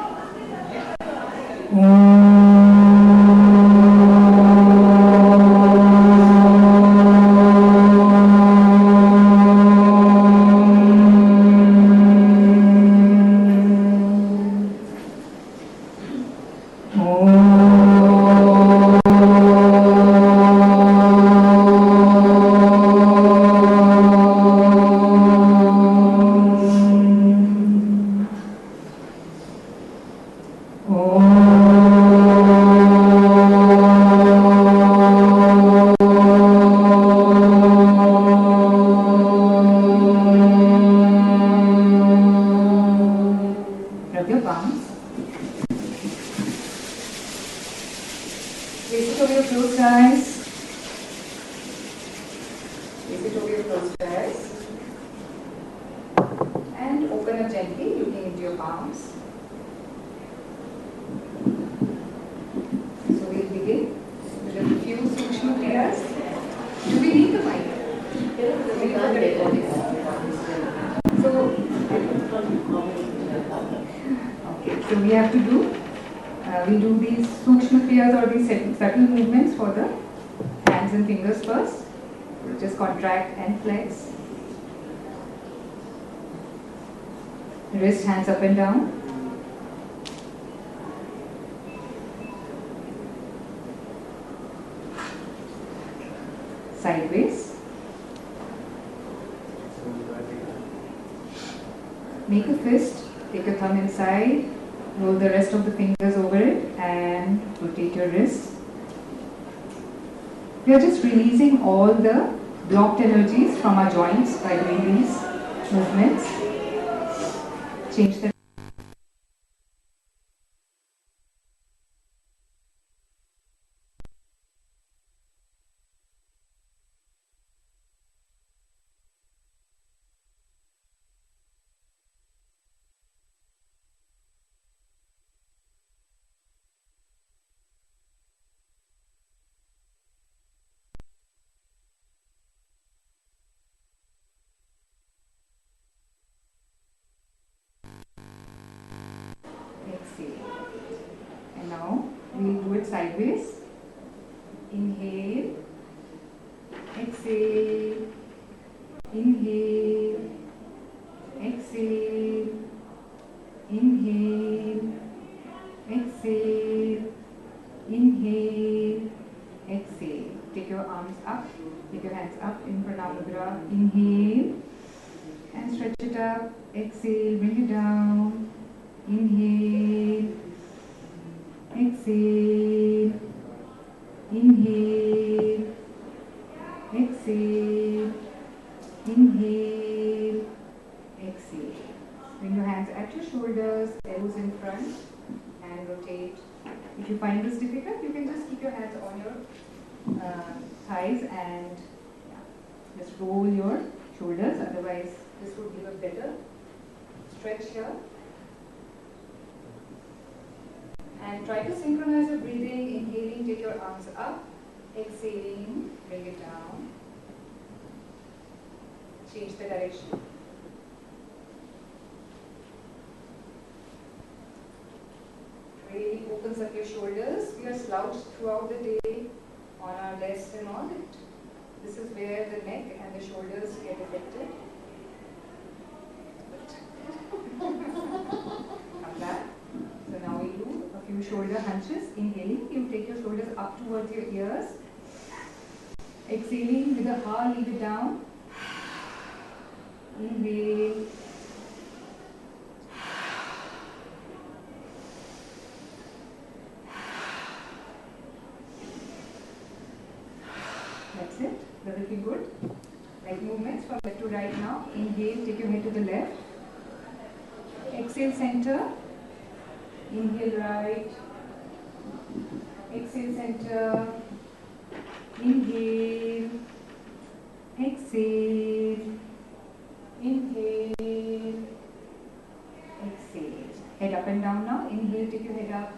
Wrist, hands up and down. Sideways. Make a fist, take a thumb inside, roll the rest of the fingers over it and rotate your wrist. We are just releasing all the blocked energies from our joints by doing these movements. Change the sideways. Inhale, exhale, inhale, exhale, inhale, exhale, inhale, exhale. take your arms up, take your hands up in Pranam Mudra. Inhale and stretch it up. Exhale, bring it down. Inhale, exhale, inhale, exhale, inhale, exhale. Bring your hands at your shoulders, elbows in front, and rotate. If you find this difficult, you can just keep your hands on your thighs and just roll your shoulders. Otherwise, this would give a better stretch here. And try to synchronize your breathing. Inhaling, take your arms up. Exhaling, bring it down. Change the direction. Really opens up your shoulders. We are slouched throughout the day on our desk and all. This is where the neck and the shoulders get affected. Come back. So now we do a few shoulder hunches. Inhaling, you take your shoulders up towards your ears. Exhaling with a ha, leave it down. Inhale. That's it. Does it feel good? Leg movements from left to right now. Inhale, take your head to the left. Exhale, center. Inhale, right. Exhale, center. Inhale. Exhale. Inhale. Exhale. Head up and down now. Inhale, take your head up.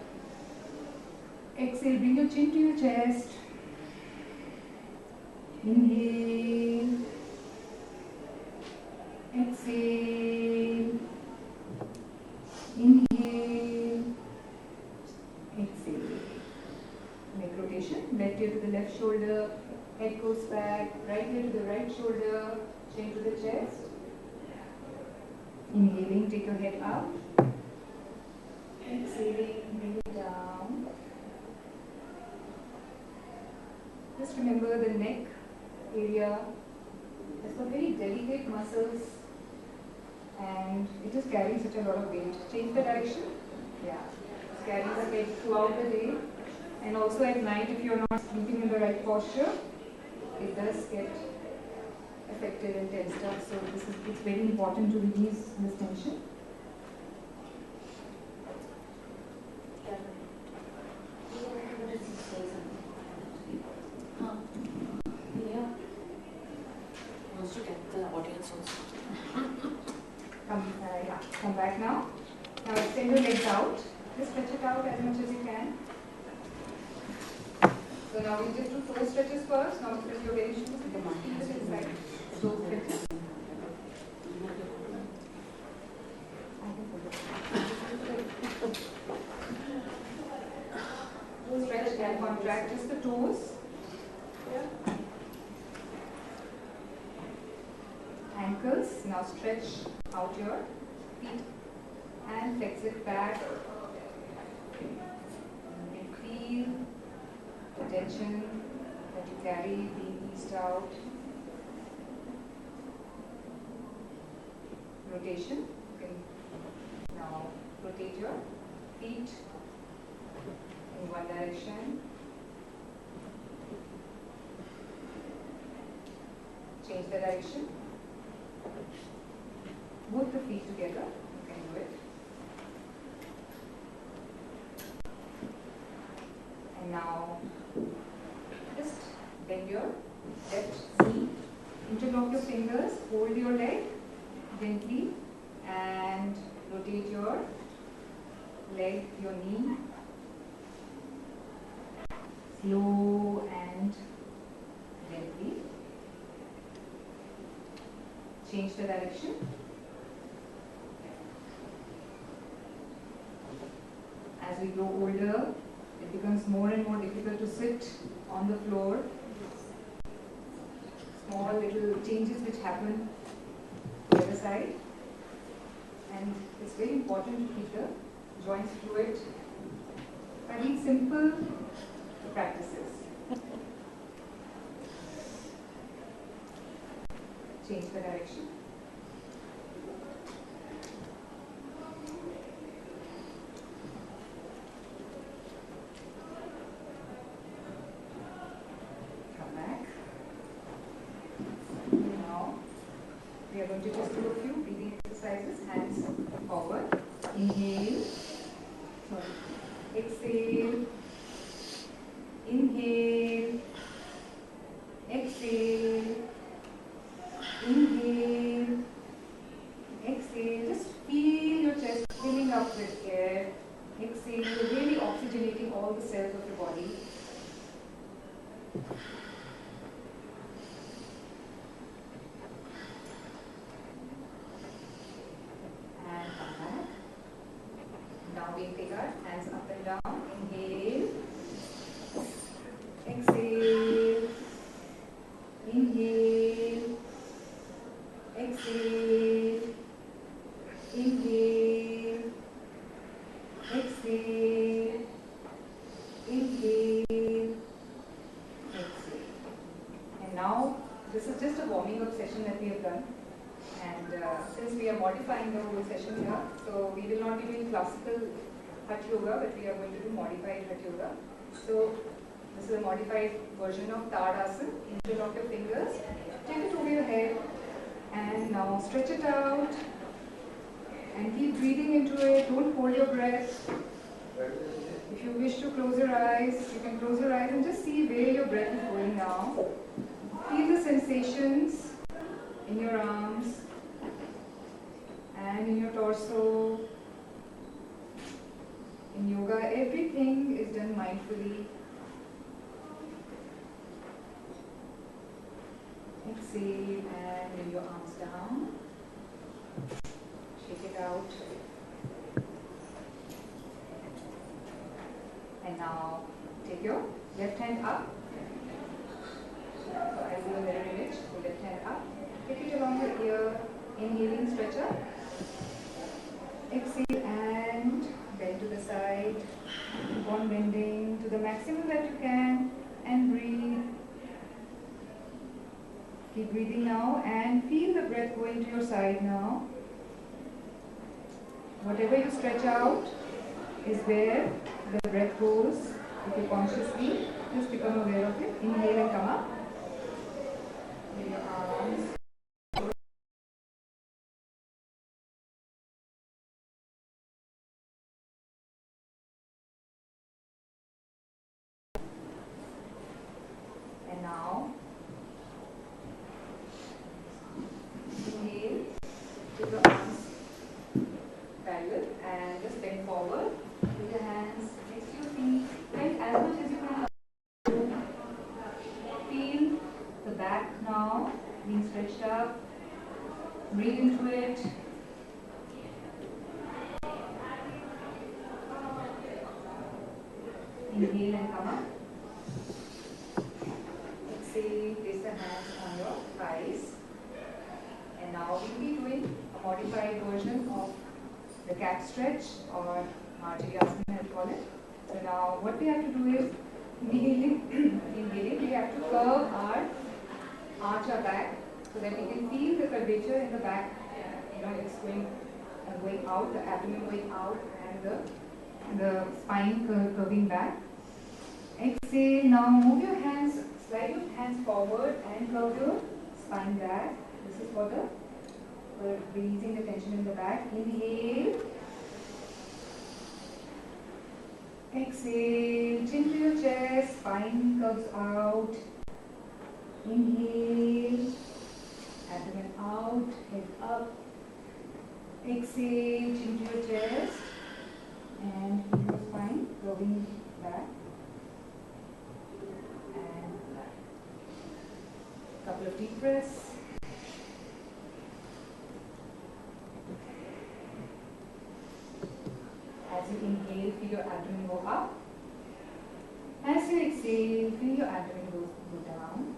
Exhale, bring your chin to your chest. Inhale. Exhale. Inhale. Exhale. Neck rotation. Left ear to the left shoulder. Head goes back. Right ear to the right shoulder. Chin to the chest. Inhaling, take your head up. Exhaling, bring it down. Just remember the neck area has got very delicate muscles and it just carries such a lot of weight. Change the direction. Yeah. It carries the head throughout the day. And also at night, if you're not sleeping in the right posture, it does get affected and tensed up. So it's very important to release this tension. Wants to get the audience also. Come back now. Now extend your legs out. Just stretch it out as much as you can. So now we just do toe stretches first. Now stretch your very shoes with the monkey inside. Toe stretches. Stretch and contract just the toes. Ankles. Now stretch out your feet and flex it back. And feel the tension that you carry being eased out. Rotation. You can now rotate your feet in one direction. Change the direction. Both the feet together, you can do it. And now, just bend your left knee, interlock your fingers, hold your leg gently, and rotate your leg, your knee. Slow and gently. Change the direction. As we grow older, it becomes more and more difficult to sit on the floor. Small little changes which happen to the other side. And it's very important to keep the joints fluid by these simple practices. change the direction. Come back. Now, we are going to just do a few breathing exercises. Hands forward. Inhale. Sorry. Exhale. Inhale. Exhale. Inhale. Exhale. Just feel your chest filling up with air. Exhale. You're really oxygenating all the cells of your body. And come back. Now we take our hands up and down. Inhale. Exhale. Inhale. Exhale. Inhale. Exhale. Inhale. Exhale. And now, this is just a warming up session that we have done. And since we are modifying the whole session here, so we will not be doing classical Hatha yoga, but we are going to do modified Hatha yoga. So this is a modified version of Tadasana. Interlock your fingers, take it over your head, and now stretch it out. And keep breathing into it. Don't hold your breath. If you wish to close your eyes, you can close your eyes and just see where your breath is going now. Feel the sensations in your arms and in your torso. In yoga, everything is done mindfully. Exhale and bring your arms down. Shake it out. And now take your left hand up. So I'll do a mirror image. So left hand up. Take it along your ear. Inhaling, stretch up. Exhale and bend to the side. Keep on bending to the maximum that you can and breathe. Keep breathing now and feel the breath going to your side now. Whatever you stretch out is where the breath goes. If you consciously just become aware of it. Inhale and come up. With your arms. And now, inhale, keep your arms parallel and just bend forward with your hands next to your feet. Bend as much as you can. Feel the back now being stretched up. Breathe into it. Inhale and come up. Exhale, place the hands on your thighs. And now we'll be doing a modified version of the cat stretch or Marjariasana as we call it. So now what we have to do is inhaling, we have to curve our arch our back so that we can feel the curvature in the back. It's going out, the abdomen going out and the spine curving back. Exhale, now move your hands, slide your hands forward and curve your spine back. This is for releasing the tension in the back. Inhale. Exhale, chin to your chest, spine curves out. Inhale, abdomen out, head up. Exhale, chin to your chest and feel your spine curving back. And a couple of deep breaths. As you inhale, feel your abdomen go up. As you exhale, feel your abdomen go down.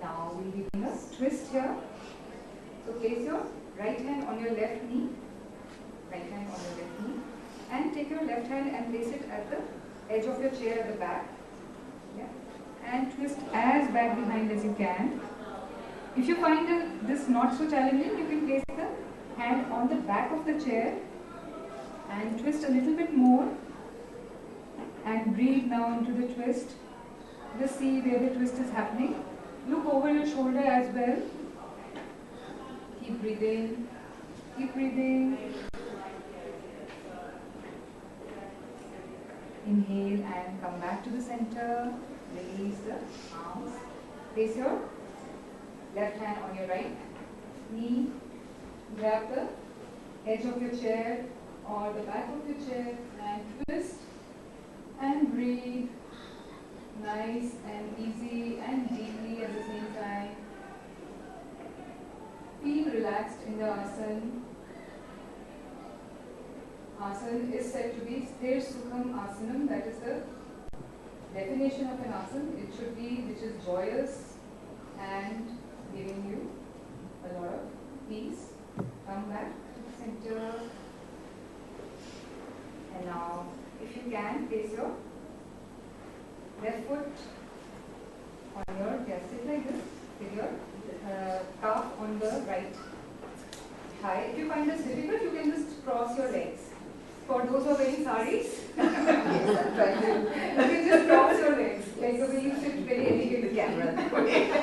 Now we'll be doing a twist here. So place your right hand on your left knee. Right hand on your left knee. And take your left hand and place it at the edge of your chair at the back. Yeah. and twist as back behind as you can. If you find this not so challenging, you can place the hand on the back of the chair and twist a little bit more and breathe now into the twist. Just see where the twist is happening. Look over your shoulder as well. Keep breathing. Keep breathing. Inhale and come back to the center. Release the arms. Place your left hand on your right knee. Grab the edge of your chair or the back of your chair and twist and breathe. Nice and easy and deeply at the same time. Feel relaxed in the asana. Asana is said to be Sthir Sukham Asanam. That is the definition of an asana. It should be which is joyous and giving you a lot of peace. Come back to the center. And now, if you can, place your left foot on your, just sit like this, with your calf on the right thigh. If you find this difficult, you can just cross your legs. For those who are wearing saris, you can just cross your legs, like the way you sit very elegant with the camera. Okay. Yeah.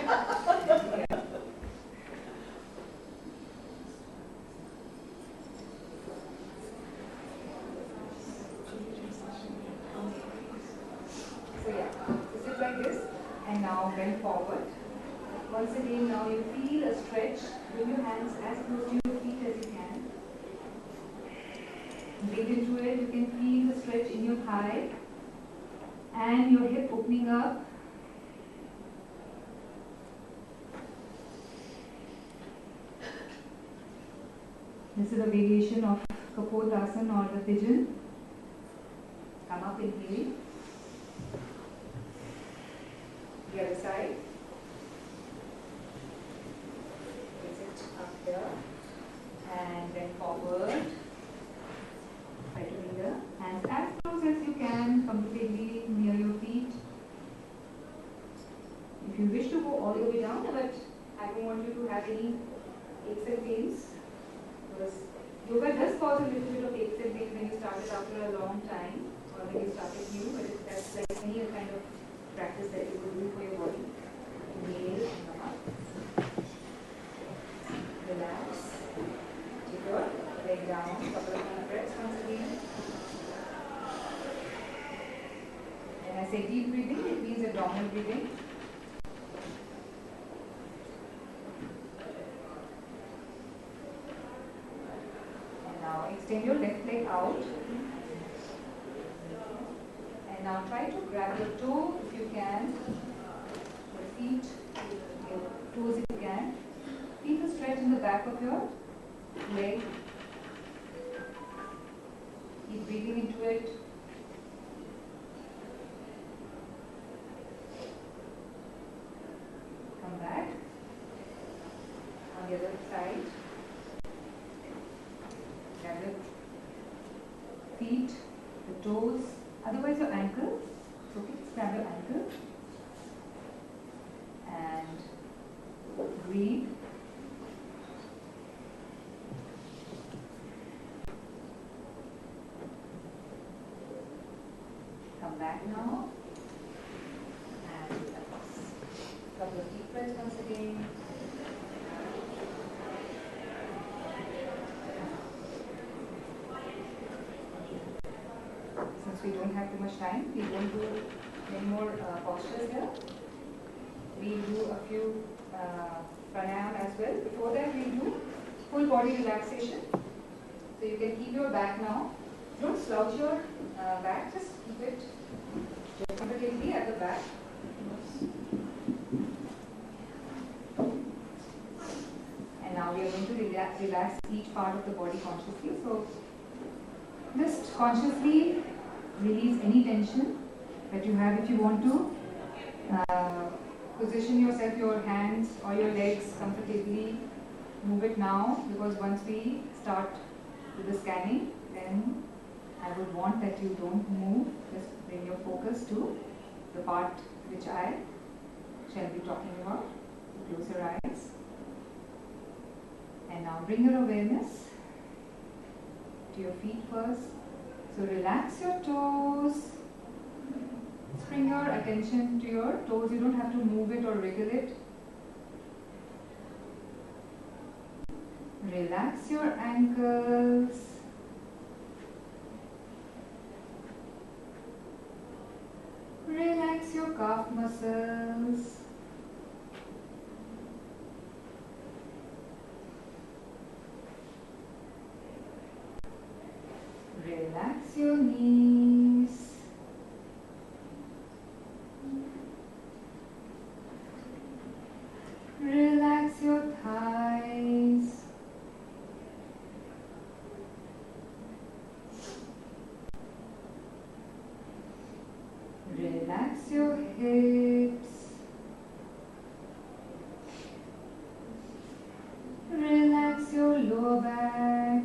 So yeah, so sit like this and now bend forward. Once again, now you feel a stretch. Bring your hands as close to your feet as you can. Breathe into it. You can feel the stretch in your thigh and your hip opening up. This is a variation of Kapotasana or the pigeon. Come up, inhale. The other side. Place it up here and then forward. Try to bring the hands as close as you can, comfortably near your feet. If you wish to go all the way down, but I don't want you to have any aches and pains, because yoga does cause a little bit of aches and pains when you start it after a long time or when you started new, but that's like any kind of practice that you will do for your body. Inhale and come up. Relax. Take your leg down. Couple of more breaths once again. When I say deep breathing, it means abdominal breathing. And now extend your left leg out. And now try to grab your toe if you can. Your feet, your toes if you can. Feel the stretch in the back of your leg. Keep breathing into it. Come back. On the other side. Grab your feet, the toes, otherwise your ankle. Okay, just grab your ankle. And breathe. Come back now. And relax. Couple of deep breaths once again. Since we don't have too much time, we won't do many more postures here. We'll do a few pranayam as well. Before that, we'll do full body relaxation. So you can keep your back now. Don't slouch your back, just keep it comfortably at the back. And now we are going to relax each part of the body consciously. So just consciously release any tension that you have. If you want to position yourself, your hands or your legs comfortably, move it now, because once we start with the scanning, then I would want that you don't move. Just bring your focus to the part which I shall be talking about. Close your eyes. And now bring your awareness to your feet first. So relax your toes. Bring your attention to your toes. You don't have to move it or wriggle it. Relax your ankles. Relax your calf muscles. Relax your knees. Relax your thighs. Relax your hips. Relax your lower back.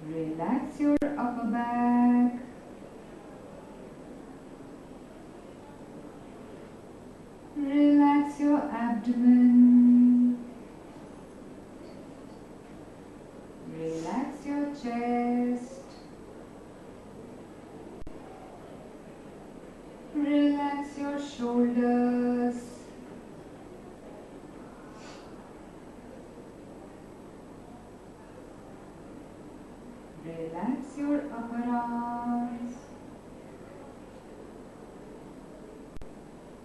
Relax your upper back. Relax your abdomen. Relax your chest. Relax your shoulders. Relax your upper arms.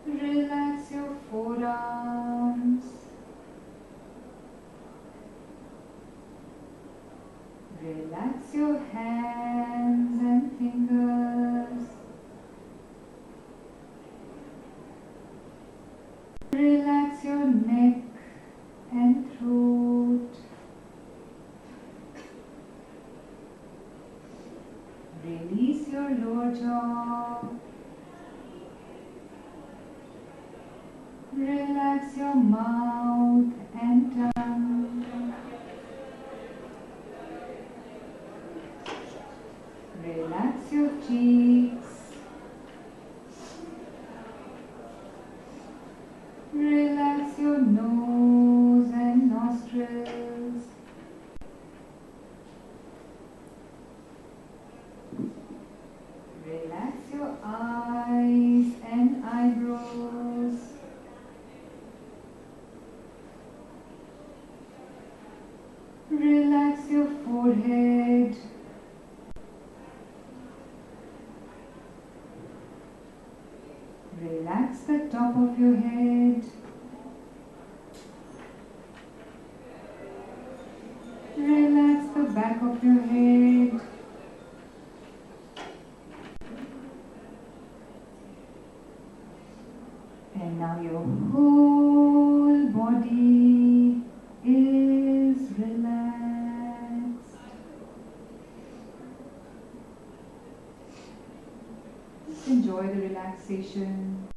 Relax your forearms. Relax your hands and fingers. Relax your neck and throat. Release your lower jaw. Relax your mouth and tongue. Relax your cheeks. Relax your nose and nostrils. Relax your eyes and eyebrows. Relax your forehead. Relax the top of your head. Relax the back of your head. And now your whole body is relaxed. Just enjoy the relaxation.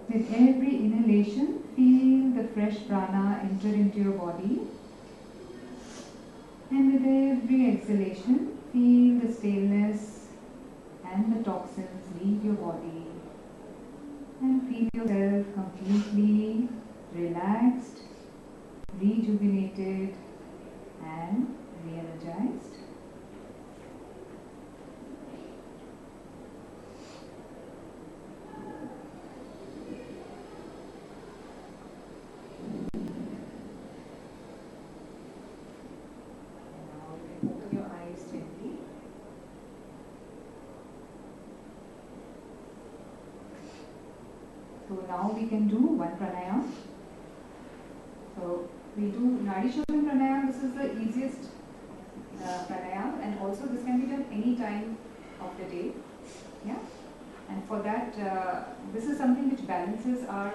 With every inhalation, feel the fresh prana enter into your body. And with every exhalation, feel the staleness and the toxins leave your body. And feel yourself completely relaxed, rejuvenated, and re-energized. Open your eyes gently. So now we can do one pranayam. So we do Nadi Shodhan pranayam. This is the easiest pranayam, and also this can be done any time of the day. Yeah. And for that, this is something which balances our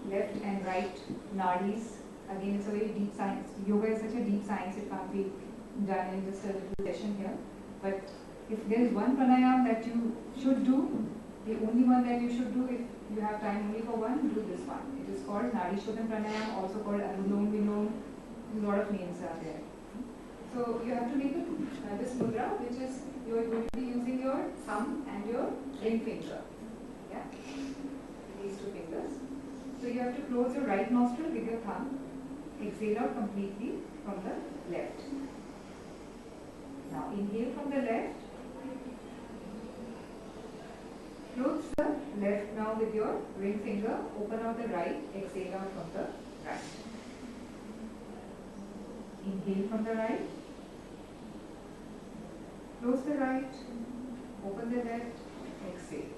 left and right nadis. Again, it's a very deep science. Yoga is such a deep science, it can't be done in just a little session here. But if there is one pranayam that you should do, the only one that you should do, if you have time only for one, do this one. It is called Nadi Shodhan pranayam, also called Anulom Vilom. A lot of names are there. So you have to make this mudra, which is you are going to be using your thumb and your ring finger. Yeah, these two fingers. So you have to close your right nostril with your thumb. Exhale out completely from the left. Now inhale from the left. Close the left now with your ring finger. Open out the right. Exhale out from the right. Inhale from the right. Close the right. Open the left. Exhale.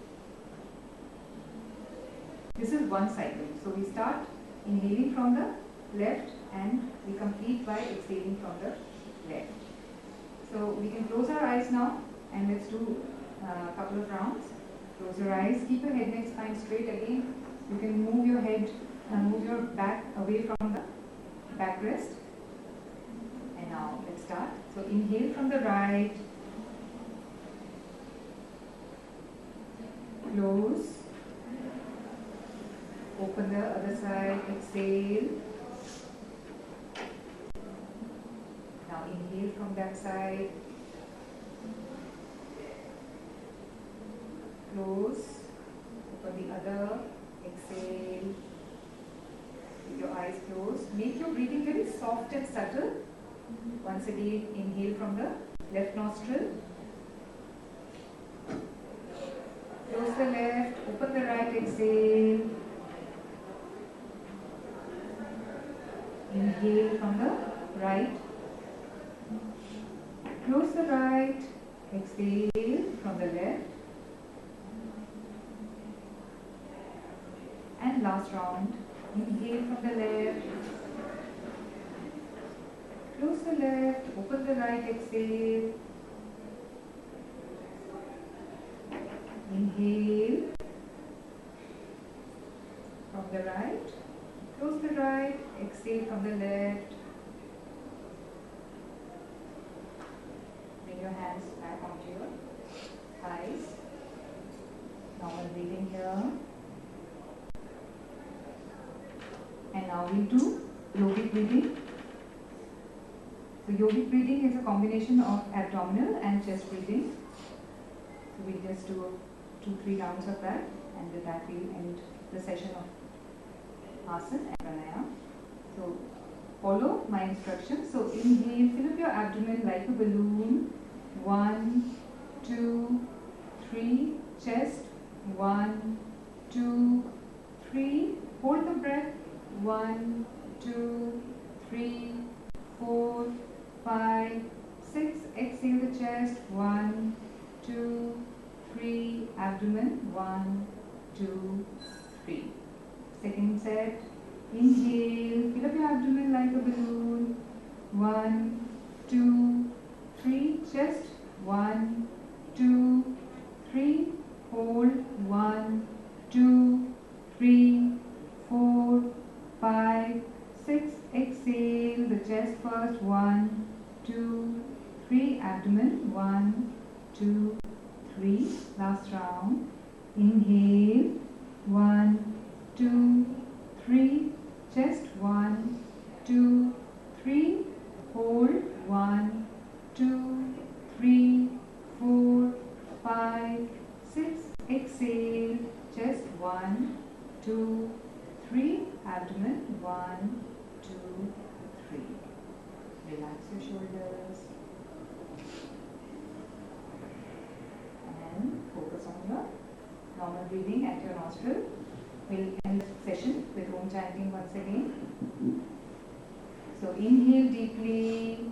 This is one cycle. So we start inhaling from the left and we complete by exhaling from the left. So we can close our eyes now and let's do a couple of rounds. Close your eyes, keep your head, neck, spine straight again. You can move your head and move your back away from the backrest. And now let's start. So inhale from the right. Close. Open the other side, exhale. Now inhale from that side. Close. Open the other. Exhale. With your eyes closed. Make your breathing very soft and subtle. Once again, inhale from the left nostril. Close the left. Open the right. Exhale. Inhale from the right. Close the right. Exhale from the left. And last round. Inhale from the left. Close the left. Open the right. Exhale. Inhale from the right. Close the right. Exhale from the left. Bring your hands back onto your thighs. Normal breathing here. And now we do yogic breathing. So yogic breathing is a combination of abdominal and chest breathing. So we'll just do 2-3 rounds of that, and with that we'll end the session of Asana and Pranayama. So follow my instructions. So inhale, fill up your abdomen like a balloon. 1, 2, 3. Chest. 1, 2, 3. Hold the breath. 1, 2, 3, 4, 5, 6. Exhale the chest. 1, 2, 3. Abdomen. 1, 2, 3. Second set. Inhale. Fill up your abdomen like a balloon. 1, 2, 3. Chest. 1, 2, 3. Hold. 1, 2, 3, 4, 5, 6. Exhale the chest first. 1, 2, 3. Abdomen. 1, 2, 3. Last round. Inhale. 1, 2, 3. Chest. 1, 2, 3. Hold. 1, 2, 3, 4, 5, 6. Exhale. Chest. 1, 2, 3. Abdomen. 1, 2, 3. Relax your shoulders. And focus on your normal breathing at your nostril. We'll end the session with Om chanting once again. So inhale deeply.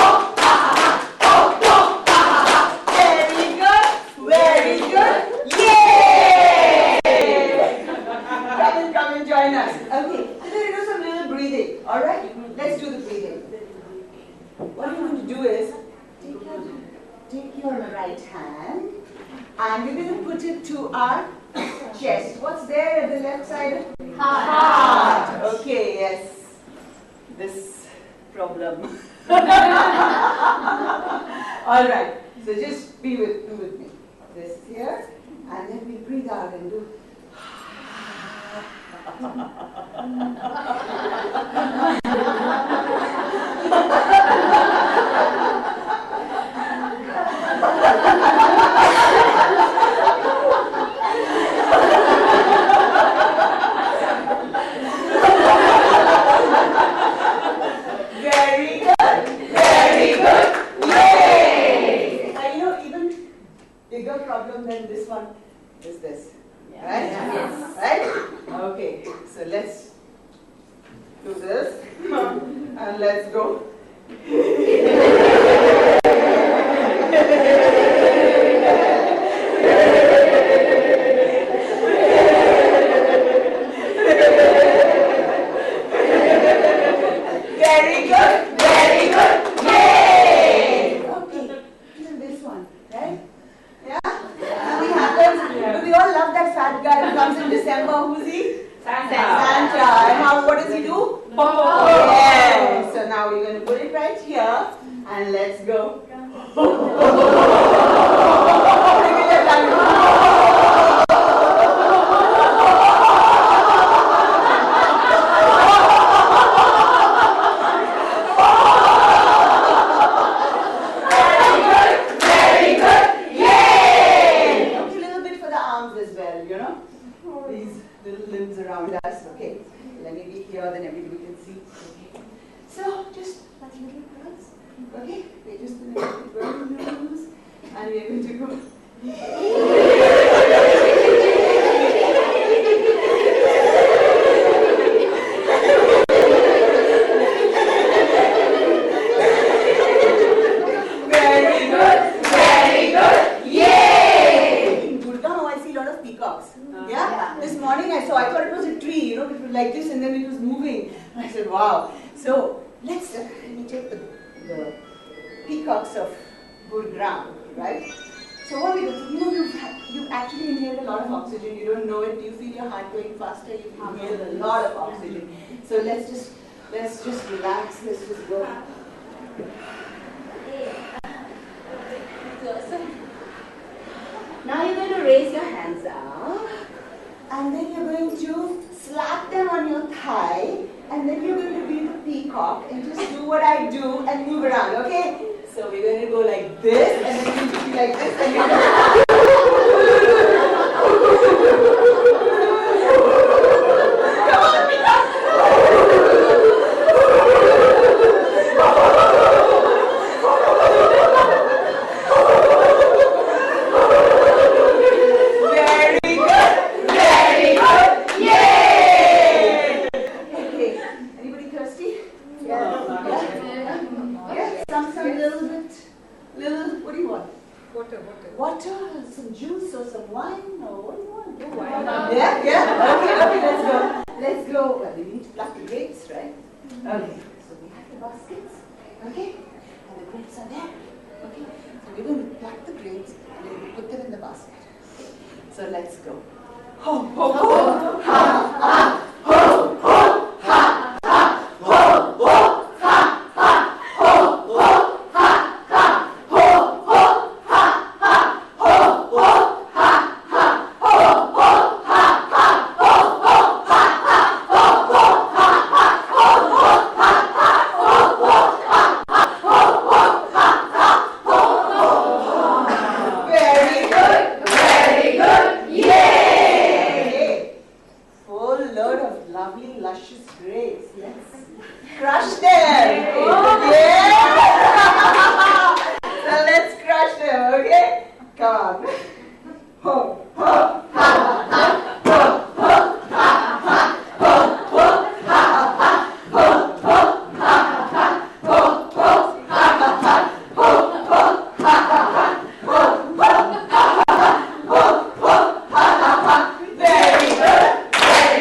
Very good, very good. Yay! Okay, so we're going to do some little breathing. All right? Let's do the breathing. What you're going to do is take your right hand and we're going to put it to our chest. What's there at the left side? Heart. Okay, yes. This problem. All right. So just be with me. This here, and then we breathe out and do. Very good. Very good. Yay! And you know, even bigger problem than this one is this. Right? Yes. Right? Okay. So let's do this. And let's go. Very good. Very good. Yay! Okay. This one, right? Yeah? Something happens. Do we all love that fat guy who comes in December? Who's he? Santa. Santa. And what does he do? Yeah. So now we're going to put it right here and let's go. Okay, let me be here, then everybody can see. Okay. So, just like little birds. Okay, we're just going to make it very loose, and we're going to go. Very good, very good, yay! In Gurgaon, I see a lot of peacocks. Yeah? This morning I thought it was a tree, you know, it was like this and then it was moving. And I said, wow. So let's let me take the peacocks of Gurgaon, right? So what we do, you know, you've actually inhaled a lot of oxygen. You don't know it. Do you feel your heart going faster? You've inhaled a lot of oxygen. So let's just relax. Let's just go. Now you're going to raise your hands up. And then you're going to slap them on your thigh, and then you're going to be the peacock and just do what I do and move around, okay? So we're going to go like this, and then you're going to be like this, and you're going to... Come on, peacock! Water, some juice or some wine, or what do you want? Yeah? Okay, let's go. Let's go. Well, we need to pluck the grapes, right? Okay, so we have the baskets, okay? And the grapes are there, okay? So we're going to pluck the grapes and then we put them in the basket. So let's go. Ho, ho, ho, ha, ha, ho, ho, ha, ha, ho, ho, ha, ha, ho, ho.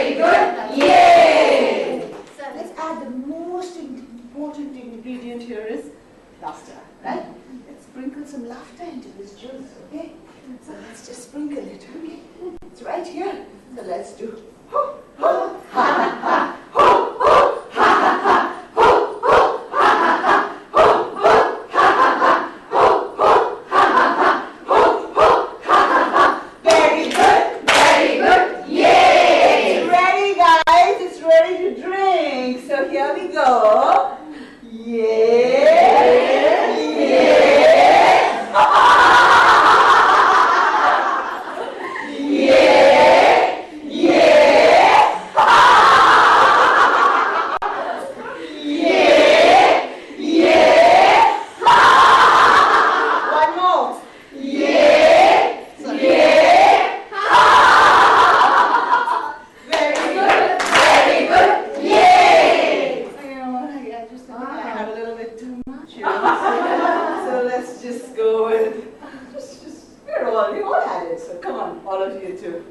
Very good, yay! So let's just go with, we all had it, so come on, all of you too.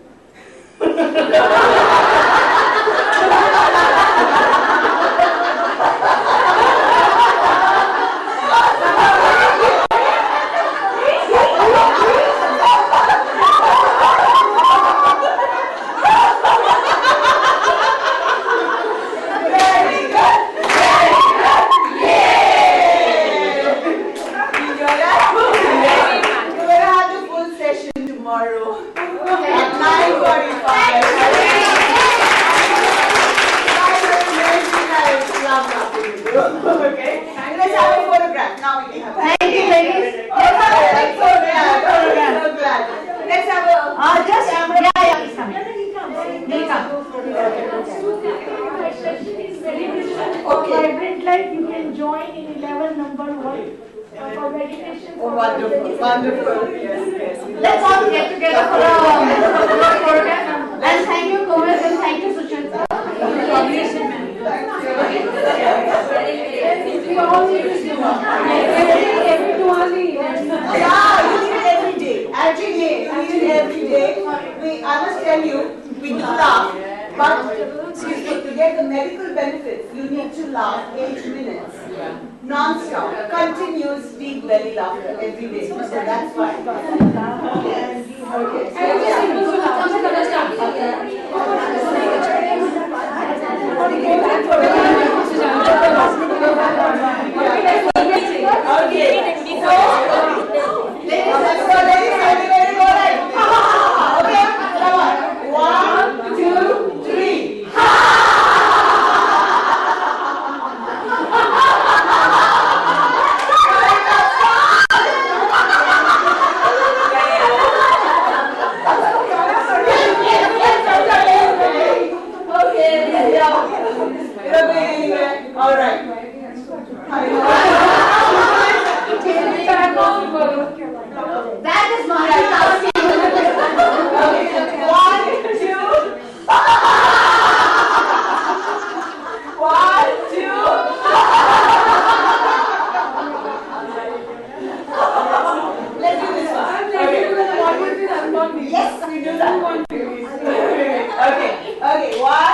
Vibrant life, you can join in 11 number 1 for meditation. Oh, wonderful, wonderful. Yes. Let's all get together for a program. And thank you, Kumud, and thank you, Suchitra. We all need to do Yeah, we need it every day. Actually, we need it every day. I must tell you, we do laugh. But to get the medical benefits, you need to laugh 8 minutes. Non-stop, continuous deep belly laughter every day. So that's why. Okay, 1,